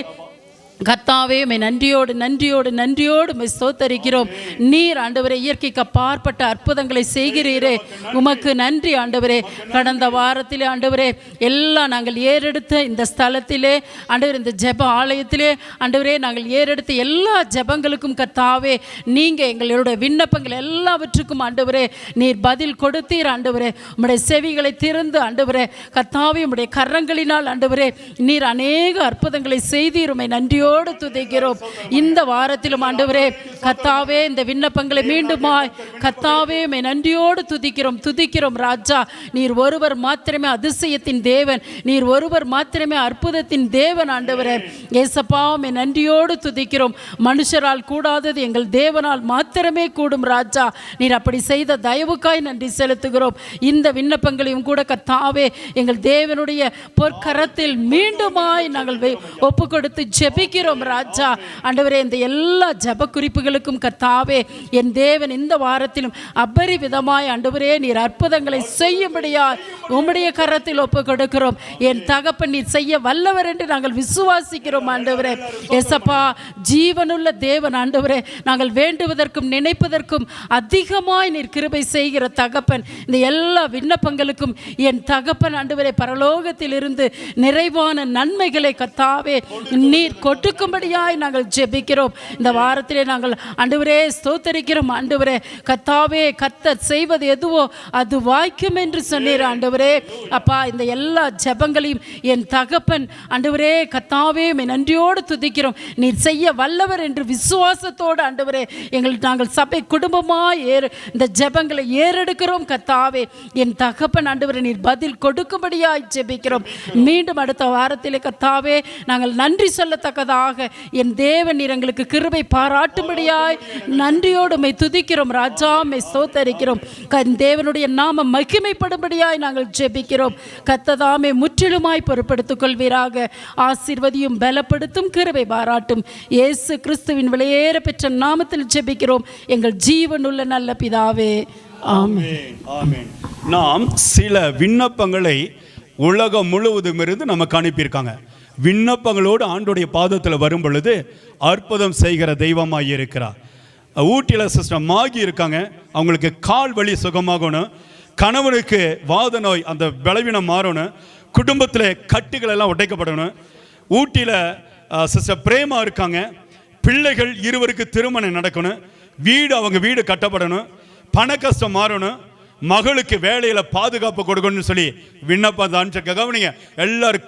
கர்த்தாவே உம்மை நன்றியோடு உம்மை ஸ்தோத்தரிக்கிறோம். நீர் ஆண்டவரே இயற்கைக்கு அப்பாற்பட்ட அற்புதங்களை செய்கிறீரே, உமக்கு நன்றி ஆண்டவரே. கடந்த வாரத்திலே ஆண்டவரே எல்லாம் நாங்கள் ஏறெடுத்த இந்த ஸ்தலத்திலே ஆண்டவர், இந்த ஜெப ஆலயத்திலே ஆண்டவரே நாங்கள் ஏறெடுத்த எல்லா ஜெபங்களுக்கும் கர்த்தாவே நீங்கள் எங்களுடைய விண்ணப்பங்கள் எல்லாவற்றுக்கும் ஆண்டவரே நீர் பதில் கொடுத்தீர். ஆண்டவரே உம்முடைய செவிகளை திறந்து ஆண்டவரே கர்த்தாவே உம்முடைய கரங்களினால் ஆண்டவரே நீர் அநேக அற்புதங்களை செய்தீர். உம்மை நன்றியோடு துதிக்கிறோம். இந்த வாரத்திலும் ஆண்டவரே கர்த்தாவே இந்த விண்ணப்பங்களை மீண்டுமாய் கர்த்தாவே உம்மை நன்றியோடு துதிக்கிறோம். ராஜா, நீர் ஒருவர் மாத்திரமே அதிசயத்தின் தேவன், நீர் ஒருவர் மாத்திரமே அற்புதத்தின் தேவன். ஆண்டவரே ஏசப்பா உம்மை நன்றியோடு துதிக்கிறோம். மனுஷரால் கூடாதது எங்கள் தேவனால் மாத்திரமே கூடும். ராஜா, நீர் அப்படி செய்த தயவுக்காய் நன்றி செலுத்துகிறோம். இந்த விண்ணப்பங்களையும் கூட கர்த்தாவே எங்கள் தேவனுடைய பொற்கரத்தில் மீண்டுமாய் நாங்கள் ஒப்பு கொடுத்து ஜெபிக்கிறோம். ராஜா, ஆண்டவரே இந்த எல்லா ஜெப குறிப்புகளுக்கும் கர்த்தாவே என் தேவன் இந்த வாரத்திலும் அபரிவிதமாய் ஆண்டவரே நீர் அற்புதங்களை செய்யும்படியாய் உம்முடைய கரத்தில் ஒப்பு கொடுக்கிறோம். என் தகப்பன் நீர் செய்ய வல்லவர் என்று நாங்கள் விசுவாசிக்கிறோம். ஆண்டவரே ஏசப்பா, ஜீவனுள்ள தேவன் ஆண்டவரே, நாங்கள் வேண்டுவதற்கும் நினைப்பதற்கும் அதிகமாய் நீர் கிருபை செய்கிற தகப்பன். இந்த எல்லா விண்ணப்பங்களுக்கும் என் தகப்பன் ஆண்டவரே பரலோகத்தில் இருந்து நிறைவான நன்மைகளை கர்த்தாவே நீர் கொட்டு கொடுக்கும்படியாய் நாங்கள் ஜெபிக்கிறோம். இந்த வாரத்திலே நாங்கள் ஆண்டவரே ஸ்தோத்தரிக்கிறோம். ஆண்டவரே கர்த்தாவே, கர்த்தர் செய்வது எதுவோ அது வாய்க்கும் என்று சொன்னீர் ஆண்டவரே. அப்பா, இந்த எல்லா ஜெபங்களையும் என் தகப்பன் ஆண்டவரே கர்த்தாவே நன்றியோடு துதிக்கிறோம். நீர் செய்ய வல்லவர் என்று விசுவாசத்தோடு ஆண்டவரே நாங்கள் சபை குடும்பமாய் இந்த ஜெபங்களை ஏறெடுக்கிறோம். கர்த்தாவே, என் தகப்பன் ஆண்டவரே நீர் பதில் கொடுக்கும்படியாய் ஜெபிக்கிறோம். மீண்டும் அடுத்த வாரத்திலே கர்த்தாவே நாங்கள் நன்றி சொல்லத்தக்கதாக என் தேவன் நீர் எங்களுக்கு கிருபை பாராட்டும்படியாய் நன்றியோடு மை துதிக்கிறோம். ராஜா, மை ஸ்தோத்தரிக்கிறோம். தேவனுடைய நாமம் மகிமைப்படும்படியாய் நாங்கள் ஜெபிக்கிறோம். கர்த்ததாமே முற்றிலுமாய் பொறுப்படுத்திக் கொள்வீராக. ஆசீர்வதியும் பலப்படுத்தும் கிருபை பாராட்டும் இயேசு கிறிஸ்துவின் விலையேற பெற்ற நாமத்தில் ஜெபிக்கிறோம் எங்கள் ஜீவனுள்ள நல்ல பிதாவே, ஆமென். ஆமென். நாம் சில விண்ணப்பங்களை உலகம் முழுவதும் இருந்து நமக்கு அனுப்பியிருக்காங்க. விண்ணப்பங்களோடு ஆண்டோடைய பாதத்தில் வரும் பொழுது அற்புதம் செய்கிற தெய்வமாய் இருக்கிறார். ஊட்டியில் சிஸ்டர் மாகி இருக்காங்க. அவங்களுக்கு கால் வலி சுகமாகணும், கணவனுக்கு வாத நோய் அந்த பலவீனம் மாறணும், குடும்பத்தில் கட்டுகள் எல்லாம் உடைக்கப்படணும். ஊட்டியில் சிஸ்டர் பிரேமா இருக்காங்க. பிள்ளைகள் இருவருக்கு திருமணம் நடக்கணும், அவங்க வீடு கட்டப்படணும், பண கஷ்டம் மாறணும், மகளுக்கு வேலையில் பாதுகாப்பு கொடுக்கணும்னு சொல்லி விண்ணப்பம் தான். கவனிங்க, எல்லாரும்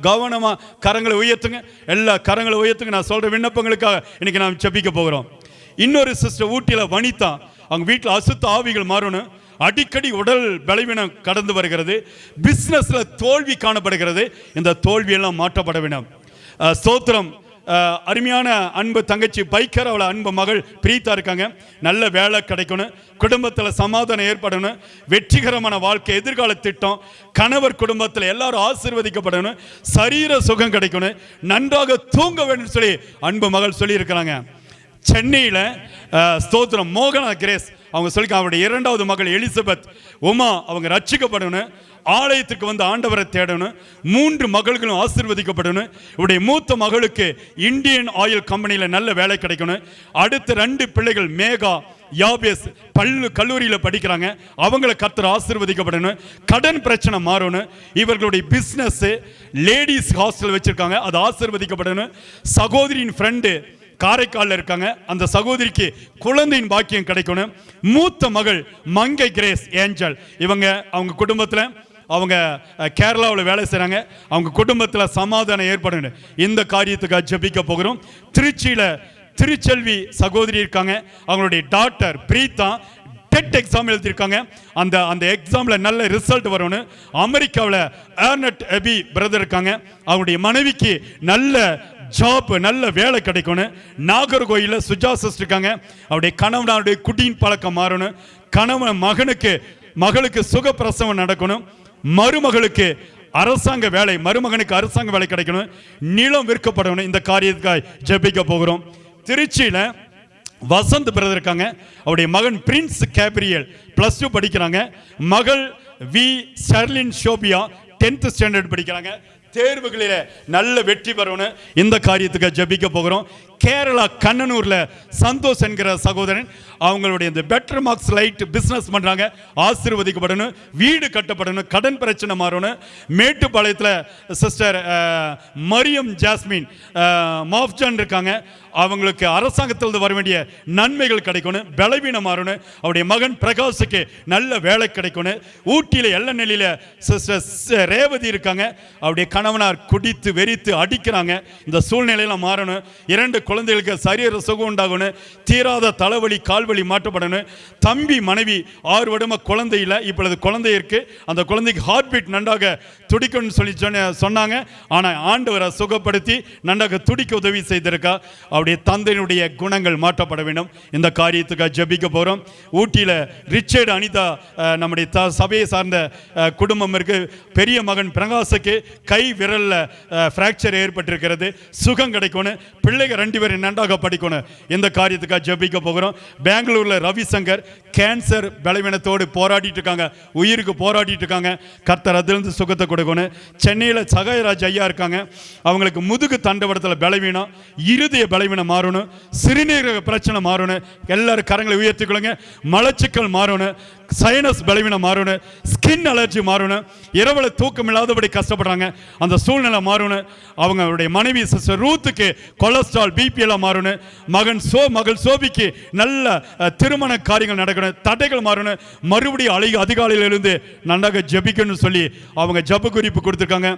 கவனமாக கரங்களை உயர்த்துங்க, எல்லா கரங்களை உயர்த்துங்க. நான் சொல்கிற விண்ணப்பங்களுக்காக இன்னைக்கு நாம் ஜெபிக்க போகிறோம். இன்னொரு சிஸ்டர் ஊட்டியில் வனிதா, அவங்க வீட்டில் அசுத்த ஆவிகள் மாறணும், அடிக்கடி உடல் பலவீனம் கடந்து வருகிறது, பிஸ்னஸில் தோல்வி காணப்படுகிறது. இந்த தோல்வியெல்லாம் மாற்றப்பட வேண்டும். ஸ்தோத்திரம். அருமையான அன்பு தங்கச்சி பைக்கர், அவளை அன்பு மகள் பிரீத்தா இருக்காங்க. நல்ல வேலை கிடைக்கணும், குடும்பத்தில் சமாதானம் ஏற்படணும், வெற்றிகரமான வாழ்க்கை, எதிர்கால திட்டம், கணவர் குடும்பத்தில் எல்லாரும் ஆசீர்வதிக்கப்படணும், சரீர சுகம் கிடைக்கணும், நன்றாக தூங்க வேண்டும் சொல்லி அன்பு மகள் சொல்லியிருக்கிறாங்க. சென்னையில் ஸ்தோத்திரம் மோகனா கிரேஸ் அவங்க சொல்லிக்க, அவருடைய இரண்டாவது மகள் எலிசபெத் உமா அவங்க ரட்சிக்கப்படணும், ஆலயத்துக்கு வந்து ஆண்டவரை தேடணும், 3 மகள்களும் ஆசீர்வதிக்கப்படணும். இவருடைய மூத்த மகளுக்கு இந்தியன் ஆயில் கம்பெனியில் நல்ல வேலை கிடைக்கணும். அடுத்த 2 பிள்ளைகள் மேகா யாபேஸ் கல்லூரியில் படிக்கிறாங்க, அவங்களை கர்த்தர் ஆசீர்வதிக்கப்படணும். கடன் பிரச்சனை மாறணும். இவர்களுடைய பிஸ்னஸ் லேடிஸ் ஹாஸ்டல் வச்சிருக்காங்க, அது ஆசீர்வதிக்கப்படணும். சகோதரியின் ஃப்ரெண்டு காரைக்காலில் இருக்காங்க, அந்த சகோதரிக்கு குழந்தையின் பாக்கியம் கிடைக்கணும். மூத்த மகள் மங்கை கிரேஸ் ஏஞ்சல், அவங்க குடும்பத்தில் அவங்க கேரளாவில் வேலை செய்கிறாங்க, அவங்க குடும்பத்தில் சமாதானம் ஏற்படணும். இந்த காரியத்துக்காக ஜெபிக்க போகிறோம். திருச்சியில் திருச்செல்வி சகோதரி இருக்காங்க, அவங்களுடைய டாக்டர் பிரீத்தா டெட் எக்ஸாம் எழுதியிருக்காங்க, அந்த எக்ஸாமில் நல்ல ரிசல்ட் வரணும். அமெரிக்காவில் ஏர்னட் எபி பிரதர் இருக்காங்க, அவங்களுடைய மனைவிக்கு நல்ல ஜாப், நல்ல வேலை கிடைக்கணும். நாகர்கோயிலில் சுஜா சிஸ்டர் இருக்காங்க, அவருடைய கணவனுடைய குடியின் பழக்கம் மாறணும். மகளுக்கு சுகப்பிரசவம் நடக்கணும். மருமகளுக்கு அரசாங்க வேலை, மருமகனுக்கு அரசாங்க வேலை கிடைக்கணும். நிலம் விற்கப்படணும். இந்த காரியத்துக்காக ஜெபிக்க போகிறோம். திருச்சியில் வசந்த் பிரதர் இருக்காங்க, அவருடைய மகன் பிரின்ஸ் கேப்ரியல் +2 படிக்கிறாங்க, மகள் we Sherlin Shobia 10th standard படிக்கிறாங்க. தேர்வுகளில் நல்ல வெற்றி பெறணும். இந்த காரியத்துக்கு ஜெபிக்க போகிறோம். கேரளா கண்ணனூரில் சந்தோஷ் என்கிற சகோதரன், அவங்களுடைய இந்த பெட்டர் மார்க்ஸ் லைட் பிஸ்னஸ் பண்ணுறாங்க, ஆசீர்வதிக்கப்படணும், வீடு கட்டப்படணும், கடன் பிரச்சனை மாறணும். மேட்டுப்பாளையத்தில் சிஸ்டர் மரியம் ஜாஸ்மின் மாஃப்ஜான் இருக்காங்க, அவங்களுக்கு அரசாங்கத்திலிருந்து வர வேண்டிய நன்மைகள் கிடைக்கணும், பலவீனம் மாறணும். அவருடைய மகன் பிரகாஷுக்கு நல்ல வேலை கிடைக்கணும். ஊட்டியில் எல்லநெல்லியில் சிஸ்டர் ரேவதி இருக்காங்க, அவருடைய கணவனார் குடித்து வெறித்து அடிக்கிறாங்க. இந்த சூழ்நிலையெல்லாம் மாறணும். 2 குழந்தைகளுக்கு சரீர சுகம் உண்டாகணும், தீராத தலைவலி கால்வலி மாற்றப்படணும். தம்பி மனைவி 6 வருடமா குழந்தை இல்லை, இப்பொழுது குழந்தை இருக்கு, அந்த குழந்தைக்கு ஹார்ட் பீட் நன்றாக துடிக்கணும்னு சொல்லி சொன்னாங்க. ஆனால் ஆண்டவரை சுகப்படுத்தி நன்றாக துடிக்க உதவி செய்திருக்கா. அவருடைய தந்தையினுடைய குணங்கள் மாற்றப்பட வேண்டும். இந்த காரியத்துக்காக ஜெபிக்க போகிறோம். ஊட்டியில் ரிச்சர்ட் அனிதா நம்முடைய சபையை சார்ந்த குடும்பம் இருக்கு. பெரிய மகன் பிரகாசுக்கு கை விரலில் ஃப்ராக்சர் ஏற்பட்டிருக்கிறது, சுகம் கிடைக்கணும். பிள்ளைகள் 2 பேரும் நன்றாக படிக்கணும். இந்த காரியத்துக்காக ஜெபிக்க போகிறோம். பெங்களூரில் ரவிசங்கர் கேன்சர் பலவீனத்தோடு போராடிட்டு இருக்காங்க, உயிருக்கு போராடிட்டு இருக்காங்க. கர்த்தர் அதிலிருந்து சுகத்தை கொடுக்கணும். சென்னையில் சகாயராஜ் ஐயா இருக்காங்க, அவங்களுக்கு முதுகு தண்டவடத்தில் பலவீனம், இருதய பலவீனம் மாறணும், சிறுநீரக பிரச்சனை மாறணும். எல்லாரும் கரங்களை உயர்த்திக்கொள்ளுங்க. மலச்சிக்கல் மாறணும். சைனஸ் பலவீனம் மாறணும், ஸ்கின் அலர்ஜி மாறணும், இரவுல தூக்கம் இல்லாதபடி கஷ்டப்படுறாங்க, அந்த சூழ்நிலை மாறணும். அவங்களுடைய மனைவி சிஸ்டர் ரூத்துக்கு கொலஸ்ட்ரால் பிபி எல்லாம் மாறணும். மகள் சோபிக்கு நல்ல திருமண காரியங்கள் நடக்கணும், தடைகள் மாறணும். மறுபடியும் அதிகாலையில் இருந்து நன்றாக ஜெபிக்கணும்னு சொல்லி அவங்க ஜெப குறிப்பு கொடுத்துருக்காங்க.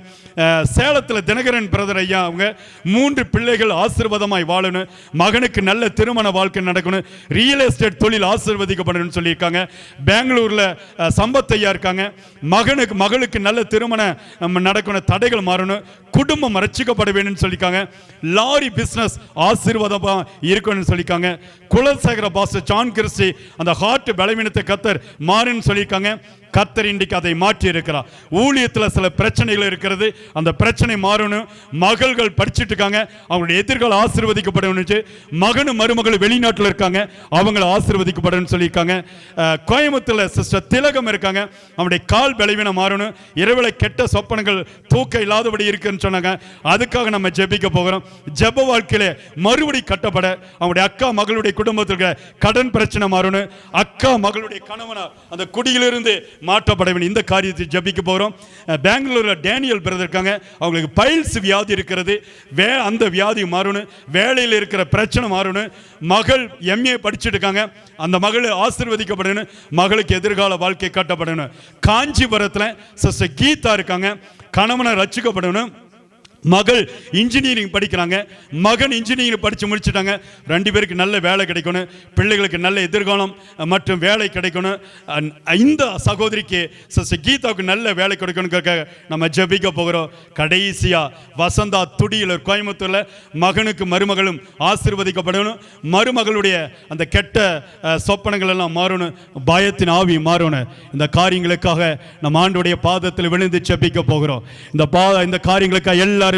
சேலத்தில் தினகரன் பிரதர் ஐயா அவங்க 3 பிள்ளைகள் ஆசீர்வாதமாய் வாழணும், மகனுக்கு நல்ல திருமண வாழ்க்கை நடக்கணும், ரியல் எஸ்டேட் தொழில் ஆசீர்வதிக்கப்படணும்னு சொல்லியிருக்காங்க. பெங்களூர்ல சம்பத் ஐயா இருக்காங்க, மகளுக்கு நல்ல திருமணம் நடக்கணும், தடைகள் மாறணும், குடும்பம் ரட்சிக்கப்பட வேண்டும் சொல்லியிருக்காங்க. லாரி பிசினஸ் ஆசீர்வாதமா இருக்கணும்னு சொல்லியிருக்காங்க. குலசேகர பாஸ்டர் ஜான் கிறிஸ்டி அந்த ஹார்ட் பலவீனத்தை கத்தர் மாறுன்னு சொல்லியிருக்காங்க. கர்த்தர் இன்றைக்கு அதை மாற்றி இருக்கிறார். ஊழியத்தில் சில பிரச்சனைகள் இருக்கிறது, அந்த பிரச்சனை மாறணும். மகள்கள் படிச்சுட்டு இருக்காங்க, அவங்களுடைய எதிர்காலம் ஆசீர்வதிக்கப்படணும். மகனும் மருமகள் வெளிநாட்டில் இருக்காங்க, அவங்களை ஆசீர்வதிக்கப்படணும் சொல்லியிருக்காங்க. கோயம்புத்தூர்ல சிஸ்டர் திலகம் இருக்காங்க, அவங்களுடைய கால் பலவீனம் மாறணும், இரவுல கெட்ட சொப்பனங்கள் தூக்க இல்லாதபடி இருக்குன்னு சொன்னாங்க. அதுக்காக நம்ம ஜெபிக்க போகிறோம். ஜெப வாழ்க்கையில மறுபடி கட்டப்பட அவங்களுடைய அக்கா மகளுடைய குடும்பத்திற்கு கடன் பிரச்சனை மாறணும், அக்கா மகளுடைய கணவனா அந்த குடியிலிருந்து மாற்றப்பட வேண்டும். இந்த காரியத்தை ஜெபிக்க போறோம். பெங்களூர்ல டேனியல் பிரதர் இருக்காங்க, அவங்களுக்கு பைல்ஸ் வியாதி இருக்கிறது, அந்த வியாதி மாறணும், வேலையில் இருக்கிற பிரச்சனை மாறணும். மகள் MA படிச்சுட்டு இருக்காங்க, அந்த மகள் ஆசீர்வதிக்கப்படணும், மகளுக்கு எதிர்கால வாழ்க்கை கட்டப்படணும். காஞ்சிபுரத்தில் சிஸ்டர் கீதா இருக்காங்க, கணவனை ரட்சிக்கப்படணும். மகள் இன்ஜினியரிங் படிக்கிறாங்க, மகன் இன்ஜினியரிங் படித்து முடிச்சுட்டாங்க. 2 பேருக்கு நல்ல வேலை கிடைக்கணும், பிள்ளைகளுக்கு நல்ல எதிர்காலம் மற்றும் வேலை கிடைக்கணும். இந்த சகோதரிக்கு சிஸ்டர் கீதாவுக்கு நல்ல வேலை கிடைக்கணும் நம்ம ஜெபிக்க போகிறோம். கடைசியா வசந்தா துடியில் கோயம்புத்தூர்ல மகனுக்கு மருமகளும் ஆசீர்வதிக்கப்படணும், மருமகளுடைய அந்த கெட்ட சொப்பனங்கள் எல்லாம் மாறணும், பயத்தின் ஆவி மாறணும். இந்த காரியங்களுக்காக நம்ம ஆண்டவருடைய பாதத்தில் விழுந்து ஜெபிக்க போகிறோம். இந்த காரியங்களுக்காக எல்லாரும்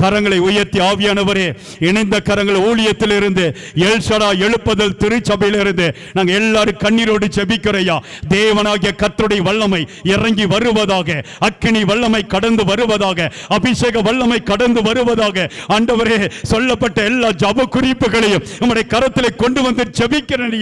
கரங்களை உயர்த்தி, ஆவியானவரே இணைந்த கரங்கள் ஊழியத்தில் இருந்து எல்ஷடா எழுப்புதல் திருச்சபையில் இருந்து நாங்க எல்லாரும் கண்ணீரோடு ஜெபிக்கிறோம். தேவனாகிய கர்த்தருடைய வல்லமை இறங்கி வருவதாக, அக்கினி வல்லமை கடந்து வருவதாக, அபிஷேக வல்லமை கடந்து வருவதாக. ஆண்டவரே சொல்லப்பட்ட எல்லா ஜெப குறிப்புகளையும் நம்முடைய கரத்திலே கொண்டு வந்து ஜெபிக்கிறேன்.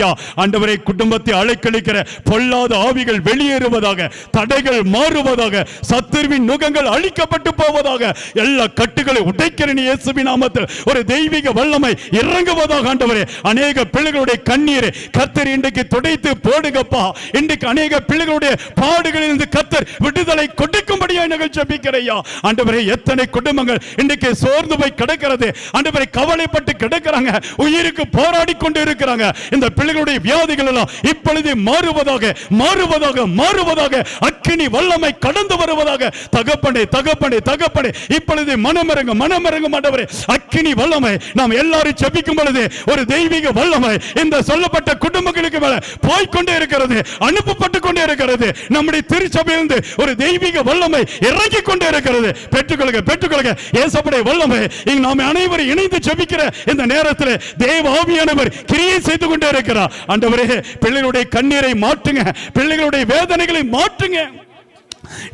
ஆண்டவரே குடும்பத்தை அலைக்கழிக்கிற பொல்லாத ஆவிகள் வெளியேறுவதாக, தடைகள் மாறுவதாக, சத்துருவின் நுகங்கள் அழிக்கப்பட்டு போவதாக, எல்லா கட்டுகளை உடைக்கிறேன் இயேசுவின் நாமத்தில். ஒரு தெய்வீக வல்லமை இறங்குவதாக ஆண்டவரே. அநேக பிள்ளைகளுடைய கண்ணீரை கர்த்தர் இன்றைக்கு துடைத்து போடுங்கப்பா. இன்றைக்கு அநேக பிள்ளைகளுடைய பாடுகளிலிருந்து கர்த்தர் விடுதலை கொடுக்கும்படியாக நாங்கள் ஜெபிக்கிறோம். ஆண்டவரே எத்தனை குடும்பங்கள் இன்றைக்கு சோர்ந்து போய் கிடக்கிறது, ஆண்டவரே கவலைப்பட்டு கிடக்கிறாங்க, உயிருக்கு போராடி கொண்டு இருக்கிறாங்க. இந்த பிள்ளைகளுடைய வியாதிகள் எல்லாம் இப்பொழுது மாறுவதாக, மாறுவதாக, மாறுவதாக, அக்கினி வல்லமை கடந்து வருவதாக. தகப்பனே தகப்பனே தகப்பனே, இப்பொழுது மனமிறங்கும் மனமிறங்கும் ஆண்டவரே. அக்கினி வல்லமை நாம் எல்லாரும் ஜெபிக்கும் பொழுது ஒரு தெய்வீக வல்லமை இந்த சொல்லப்பட்ட குடும்பங்களுக்கு மேல போய்கொண்டே இருக்கிறது, அனுப்பப்பட்டு கொண்டே இருக்கிறது. நம்முடைய திருச்சபையிலிருந்து ஒரு தெய்வீக வல்லமை இறங்கி கொண்டே இருக்கிறது. பெற்றுக்கொள்ளுங்க பெற்றுக்கொள்ளுங்க இயேசுவுடைய வல்லமை. நாம் அனைவரும் இணைந்து ஜெபிக்கிற இந்த நேரத்தில் தேவ ஆவியானவர் கிரியை செய்து கொண்டே இருக்கிறார். ஆண்டவரே பிள்ளைகளுடைய கண்ணீரை மாற்றுங்க, பிள்ளைகளுடைய வேதனைகளை மாற்றுங்க.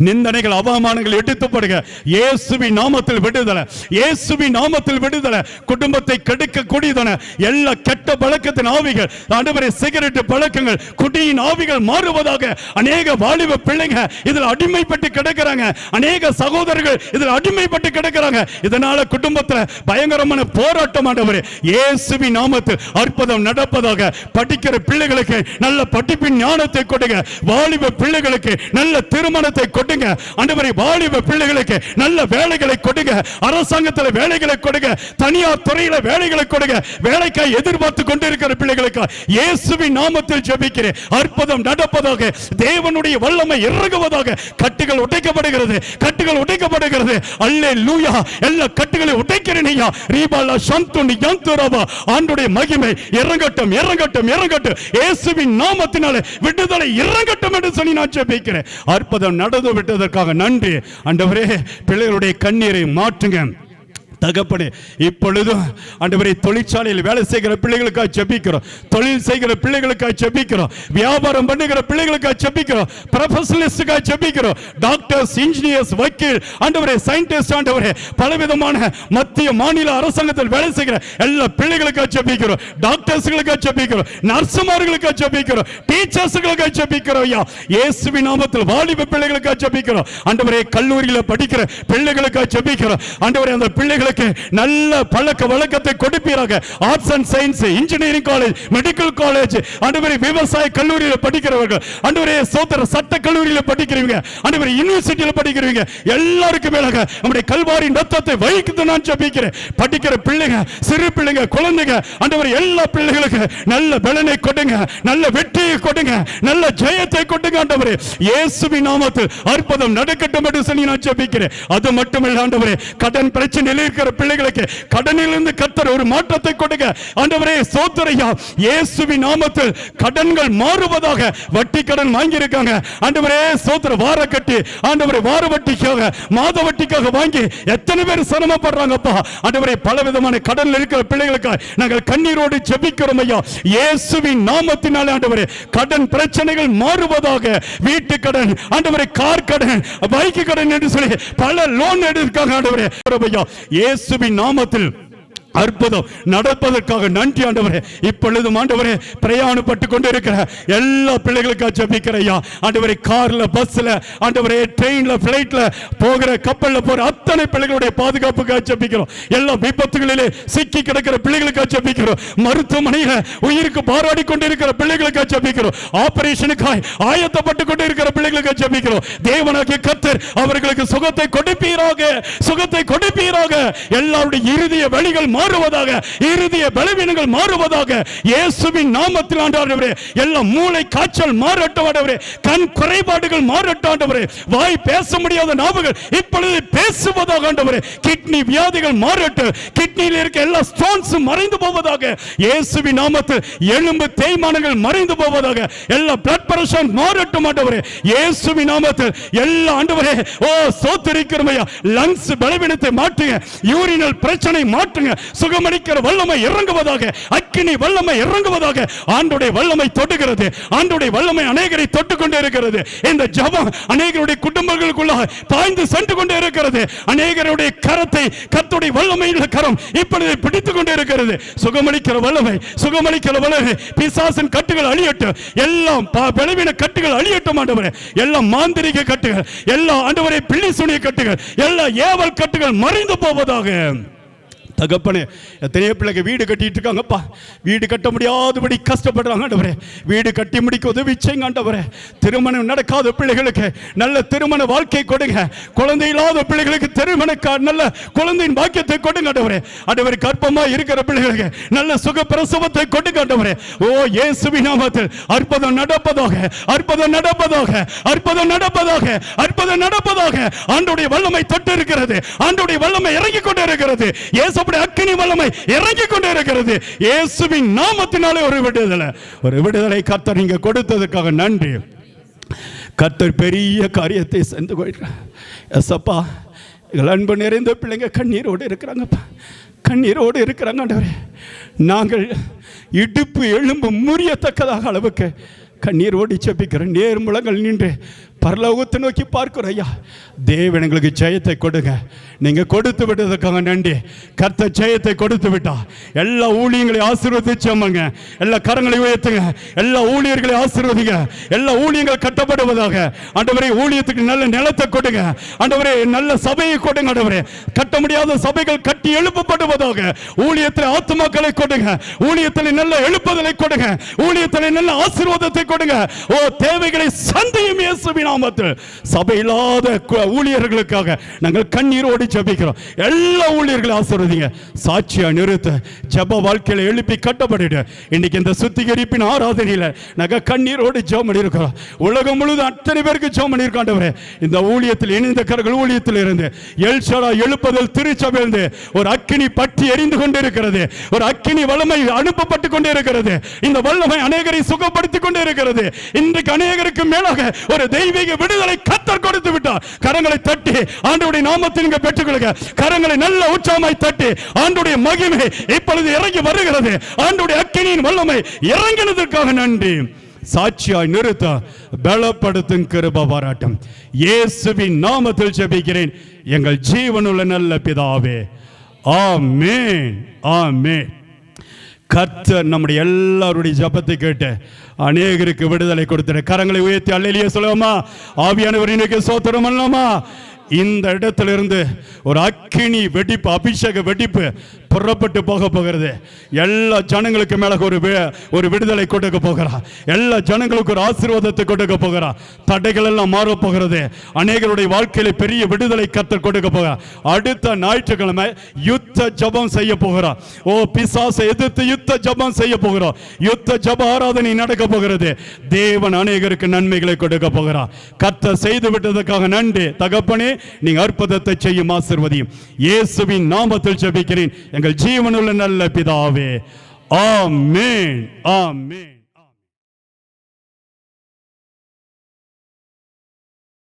நிந்தனைகள் அவமானங்கள் எடுத்துப்படுங்க. இயேசுவின் நாமத்தில் விடுதலை, இயேசுவின் நாமத்தில் விடுதலை. குடும்பத்தை கெடுக்க கூடியதான எல்லா கெட்ட பழக்கத்தின் ஆவிகள், ஆண்டவரே சிகரெட் பழக்கங்கள், குடியின் ஆவிகள் மாறுவதாக. அநேக வாலிப பிள்ளைங்க இதில் அடிமைப்பட்டு கிடக்கிறாங்க, அநேக சகோதரர்கள் இதில் அடிமைப்பட்டு கிடக்கிறாங்க. இதனால குடும்பத்தில் பயங்கரமான போராட்டம். ஆண்டவரே இயேசுவின் நாமத்தில் அற்புதம் நடப்பதாக. படிக்கிற பிள்ளைகளுக்கு நல்ல படிப்பின் ஞானத்தை கொடுங்க, வாலிப பிள்ளைகளுக்கு நல்ல திருமணத்தை கொடுங்க. ஆண்டவரே வாலிப பிள்ளைகளுக்கு நல்ல வேலைகளை கொடுங்க, அரசாங்கத்தில் வேலைகளை கொடுங்க, தனியார் துறையில வேலைகளை கொடுங்க. வேலைக்காய் எதிர்பார்த்து கொண்டிருக்கிற பிள்ளைகளுக்கு இயேசுவின் நாமத்தில் ஜெபிக்கிறேன். அற்புதம் நடப்பதாக, தேவனுடைய வல்லமை இறங்குவதாக. கட்டுகள் உடைக்கப்படுகிறது, கட்டுகள் உடைக்கப்படுகிறது. அல்லேலூயா. எல்லா கட்டுகளை உடைக்கிறேன் ஐயா. ரீபாலா சந்துனி யந்துரபா. ஆண்டவருடைய மகிமை இறங்கட்டும் இறங்கட்டும் இறங்கட்டும். இயேசுவின் நாமத்தினாலே விடுதலை இறங்கட்டும் என்று சொல்லி நான் ஜெபிக்கிறேன். அற்புதம் நடந்து விட்டதற்காக நன்றி ஆண்டவரே. பிள்ளைகளுடைய கண்ணீரை மாற்றுங்க, தகப்பனே, இப்பொழுதும் ஆண்டவரே தொழிற்சாலையில் வேலை செய்கிற பிள்ளைகளுக்காக ஜெபிக்கிறோம், தொழில் செய்கிற பிள்ளைகளுக்காக ஜெபிக்கிறோம், வியாபாரம் பண்ணுகிற பிள்ளைகளுக்காக ஜெபிக்கிறோம், ப்ரொஃபஷனலிஸ்டுக்காக ஜெபிக்கிறோம், டாக்டர்ஸ், இன்ஜினியர்ஸ், வக்கீல், ஆண்டவரே சயின்டிஸ்ட், ஆண்டவரே பலவிதமான மத்திய மாநில அரசாங்கத்தில் வேலை செய்கிற எல்லா பிள்ளைகளுக்காக ஜெபிக்கிறோம், டாக்டர்ஸ்களுக்காக ஜெபிக்கிறோம், நர்சுமார்களுக்காக ஜெபிக்கிறோம், டீச்சர்ஸ்களுக்காக ஜெபிக்கிறோம். ஐயா இயேசுவின் நாமத்தில் வாலிப பிள்ளைகளுக்காக ஜெபிக்கிறோம். ஆண்டவரே கல்லூரியில் படிக்கிற பிள்ளைகளுக்காக ஜெபிக்கிறோம். ஆண்டவரே அந்த பிள்ளைகளுக்கு நல்ல பழக்க வழக்கத்தை கொடுப்பீராக. Arts and science, engineering college, medical college, ஆண்டவரே விவசாய கல்லூரியில் படிக்கிறவர்கள், ஆண்டவரே சோதர சட்ட கல்லூரியில் படிக்கிறவங்க, ஆண்டவரே யுனிவர்சிட்டியில் படிக்கிறவங்க எல்லாருக்கும் மேலாக நம்முடைய கல்வாரி ரத்தத்தை வைத்து நான் ஜெபிக்கிறேன். படிக்கிற பிள்ளைங்க, சிறு பிள்ளைங்க, குழந்தைங்க, ஆண்டவரே எல்லா பிள்ளைகளுக்கு நல்ல பலனை கொடுங்க, நல்ல வெற்றியை கொடுங்க, நல்ல ஜெயத்தை கொடுங்க. ஆண்டவரே இயேசுவின் நாமத்தில் அற்புதம் நடக்கட்டும் என்று சொல்லி நான் ஜெபிக்கிறேன். அது மட்டுமல்ல ஆண்டவரே, கடன் பிரச்சனையில் இருக்கிற பிள்ளைகளுக்கு கடனிலிருந்து கர்த்தர் ஒரு மாற்றத்தை கொடுங்க. ஆண்டவரே சோதரையா இயேசுவின் நாமத்தில் கடன்கள் மாறுவதாக. வட்டி கடன் வாங்கி இருக்காங்க, ஆண்டவரே சோதர வார கட்டி, ஆண்டவரே வார வட்டிக்காக, மாத வட்டிக்காக வாங்கி எத்தனை பேர் சிரமப்படுறாங்கப்பா. ஆண்டவரே பலவிதமான கடனில் இருக்கிற பிள்ளைகளுக்காக நாங்கள் கண்ணீரோடு ஜெபிக்கிறோம் ஐயா. இயேசுவின் நாமத்தினாலே ஆண்டவரே கடன் பிரச்சனைகள் மாறுவதாக. வீட்டு கடன், ஆண்டவரே கார் கடன், பைக் கடன் என்று சொல்லி பல லோன் எடுக்காங்க. ஆண்டவரே இயேசுவின் நாமத்தில் அற்புதம் நடப்பதற்காக நன்றி ஆண்டவரே. இப்பொழுதும் ஆண்டவரே பிரயாணப்பட்டு கொண்டிருக்கிற எல்லா பிள்ளைகளுக்காக ஜெபிக்கிறையா. ஆண்டவரே கார்ல, பஸ்ல, ஆண்டவரே ட்ரெயின்ல, பிளைட்ல போகிற, கப்பல்ல போற அத்தனை பிள்ளைகளுடைய பாதுகாப்புக்காக ஜெபிக்கிறோம். எல்லா விபத்துகளிலே சிக்கி கிடக்கிற பிள்ளைகளுக்காக ஜெபிக்கிறோம். மருத்துவமனையில உயிருக்கு போராடி கொண்டிருக்கிற பிள்ளைகளுக்காக ஜெபிக்கிறோம். ஆபரேஷனுக்காக ஆயத்தப்பட்டு கொண்டிருக்கிற பிள்ளைகளுக்காக ஜெபிக்கிறோம். தேவனாகிய கர்த்தர் அவர்களுக்கு சுகத்தை கொடுப்பீராக, சுகத்தை கொடுப்பீராக. எல்லாருடைய இறுதிய வழிகள் மாறுவதாக, இறுதிய பலவீனங்கள் மாறுவதாக. இயேசுவின் நாமத்தில் ஆண்டவரே எல்லா மூளை காய்ச்சல் மாறட்டும் ஆண்டவரே, கண் குறைபாடுகள் மாறட்டும் ஆண்டவரே, வாய் பேச முடியாத நாவுகள் இப்பொழுது பேசுவதாக ஆண்டவரே, கிட்னி வியாதிகள் மாறட்டும், கிட்னியில் இருக்க எல்லா ஸ்டோன்ஸ் மறைந்து போவதாக. இயேசுவின் நாமத்தில் எலும்பு தேய்மானங்கள் மறைந்து போவதாக. எல்லா பிளட் பிரஷர் மாறட்டும் ஆண்டவரே, இயேசுவின் நாமத்தில் எல்லா ஆண்டவரே ஓ சோதரிக்கிறமையா லங்ஸ் பலவீனத்தை மாற்றுங்க, யூரினல் பிரச்சனை மாற்றுங்க. சுகமளிக்கிற வல்லமை இறங்குவதாக, அக்கினி வல்லமை இறங்குவதாக. ஆண்டவருடைய வல்லமை தொடுகிறது, ஆண்டவருடைய வல்லமை அநேகரை தொட்டுக் கொண்டே இருக்கிறது. இந்த ஜெபம் அநேகருடைய குடும்பங்களுக்குள்ளாக பாய்ந்து சென்று கொண்டே இருக்கிறது. அநேகருடைய கரத்தை கர்த்தருடைய வல்லமையின் கரம் இப்பொழுது பிடித்துக் கொண்டே இருக்கிறது. சுகமளிக்கிற வல்லமை, சுகமளிக்கிற வல்லமை. பிசாசின் கட்டுகள் அழியட்டும், எல்லாம் பலவீன கட்டுகள் அழியட்டும் ஆண்டவரே. எல்லா மாந்திரிக கட்டுகள், எல்லா ஆண்டவரே பில்லி சூனிய கட்டுகள், எல்லா ஏவல் கட்டுகள் மறைந்து போவதாக. தகப்பனே எத்தனையோ பிள்ளைங்க வீடு கட்டிட்டு இருக்காங்கப்பா, வீடு கட்ட முடியாதபடி கஷ்டப்படுறாங்க ஆண்டவரே. வீடு கட்டி முடிக்க உதவி செய்யுங்க ஆண்டவரே. திருமணம் நடக்காத பிள்ளைகளுக்கு நல்ல திருமண வாழ்க்கை கொடுங்க. குழந்தை இல்லாத பிள்ளைகளுக்கு திருமண நல்ல குழந்தையின் பாக்கியத்தை கொடுங்க ஆண்டவரே. ஆண்டவரே கர்ப்பமா இருக்கிற பிள்ளைகளுக்கு நல்ல சுக பிரசவத்தை கொடுங்க ஆண்டவரே. ஓ இயேசுவின் நாமத்தில் அற்புதம் நடப்பதாக, அற்புதம் நடப்பதாக, அற்புதம் நடப்பதாக, அற்புதம் நடப்பதாக. ஆண்டவருடைய வல்லமை தொட்டு இருக்கிறது, ஆண்டவருடைய வல்லமை இறங்கி கொண்டு இருக்கிறது. இயேசு அக்கினி வல்லமை இறங்கி கொண்டே இருக்கிறது. இயேசுவின் நாமத்தினாலே ஒரு விடுதலை கர்த்தர் நீங்க கொடுத்ததற்காக நன்றி. கர்த்தர் பெரிய காரியத்தை செஞ்சு போயிடுறார். எஸ்அப்பா எங்கள் அன்பு நிறைந்த பிள்ளைங்க கண்ணீரோடு இருக்கிறாங்கப்பா, கண்ணீரோடு இருக்கிறாங்க ஆண்டவரே. நாங்கள் இடுப்பு எலும்பு முறியத்தக்கதாக அளவுக்கு கண்ணீரோடு செபிக்கிறோம். நேர் முழங்கள் நின்று பரலோகத்தை நோக்கி பார்க்கிறோம். ஐயா தேவன் எங்களுக்கு ஜெயத்தை கொடுங்க. நீங்க கொடுத்து விட்டதுக்காக நன்றி. கர்த்தர் ஜெயத்தை கொடுத்து விட்டா எல்லா ஊழியங்களை ஆசீர்வதிச்சோமாங்க. எல்லா கரங்களை உயர்த்துங்க, எல்லா ஊழியர்களை ஆசீர்வதிங்க. எல்லா ஊழியங்கள் கட்டப்படுவதாக. ஆண்டவரே ஊழியத்துக்கு நல்ல நிலத்தை கொடுங்க ஆண்டவரே, நல்ல சபையை கொடுங்க ஆண்டவரே. கட்ட முடியாத சபைகள் கட்டி எழுப்பப்படுவதாக. ஊழியத்தில் ஆத்துமாக்களை கொடுங்க, ஊழியத்தில் நல்ல எழுப்புதலை கொடுங்க, ஊழியத்தில் நல்ல ஆசீர்வாதத்தை கொடுங்க. ஓ தேவைகளை சந்தியும் இயேசுவின் நாமத்தில். சபை இல்லாத ஊழியர்களுக்காக நாங்கள் கண்ணீரோடு ஜெபிக்கிறோம். எல்லா ஊழியர்களை ஆசீர்வதிங்க, சாட்சியா நிறுத்த ஜெப வாழ்க்கையில எழுப்பி கட்டப்படிடு. இன்னைக்கு இந்த சுத்திகரிப்பின் ஆராதனையில நாங்கள் கண்ணீரோடு ஜெபம் பண்ணியிருக்கிறோம். உலகம் முழுவதும் அத்தனை பேருக்கு ஜெபம் பண்ணியிருக்கோம் ஆண்டவரே. இந்த ஊழியத்தில் இணைந்த கரங்கள் ஊழியத்தில் இருந்து எல்ஷடா எழுப்புதல் திருச்சபையிலிருந்து ஒரு அக்கினி பற்றி எரிந்து கொண்டிருக்கிறது. ஒரு அக்கினி வல்லமை அனுப்பப்பட்டு கொண்டே இருக்கிறது. இந்த வல்லமை அநேகரை சுகப்படுத்திக் கொண்டே இருக்கிறது. இன்றைக்கு அநேகருக்கு மேலாக ஒரு தெய்வ தெய்வீக விடுதலை கர்த்தர் கொடுத்து விட்டார். கரங்களை தட்டி ஆண்டவருடைய நாமத்தை நீங்க பெற்றுக்கொள்ளுங்க. கரங்களை நல்ல உற்சாகமாய் தட்டி ஆண்டவருடைய மகிமை இப்பொழுது இறங்கி வருகிறது. ஆண்டவருடைய அக்கினியின் வல்லமை இறங்கினதற்காக நன்றி. சாட்சியாய் நிறுத்த பலப்படுத்தும் கிருபை பாராட்டும். இயேசுவின் நாமத்தில் ஜெபிக்கிறேன் எங்கள் ஜீவனுள்ள நல்ல பிதாவே, ஆமென், ஆமென். கர்த்தர் நம்முடைய எல்லாருடைய ஜெபத்தை கேட்டு அநேகருக்கு விடுதலை கொடுத்தார். கரங்களை உயர்த்தி அல்லேலூயா சொல்லுவோமா? ஆவியானவர் இன்னைக்கு ஸ்தோத்திரம் பண்ணலாமா? இந்த இடத்திலிருந்து ஒரு அக்கினி வெடிப்பு, அபிஷேக வெடிப்பு புறப்பட்டு போக போகிறது. எல்லா ஜனங்களுக்கு மேல ஒரு விடுதலை கொடுக்க போகிறார். எல்லா ஜனங்களுக்கு ஒரு ஆசீர்வாதத்தை கொடுக்க போகிறார். தடைகள் எல்லாம் மாற போகிறது. அநேகருடைய வாழ்க்கையில பெரிய விடுதலை கர்த்தர் கொடுக்க போகிறார். அடுத்த ஞாயிற்றுக்கிழமை யுத்த ஜெபம் செய்ய போகிறார். ஓ, பிசாசை எதிர்த்து யுத்த ஜெபம் செய்ய போகிறோம். யுத்த ஜெப ஆராதனை நடக்க போகிறது. தேவன் அநேகருக்கு நன்மைகளை கொடுக்க போகிறார். கர்த்தர் செய்து விட்டதற்காக நன்றி. தகப்பனே, நீங்க அற்புதத்தை செய்யும் ஆசீர்வதியும். இயேசுவின் நாமத்தில் ஜெபிக்கிறேன் எங்கள் ஜீவனுள்ள நல்ல பிதாவே, ஆமென், ஆமென்.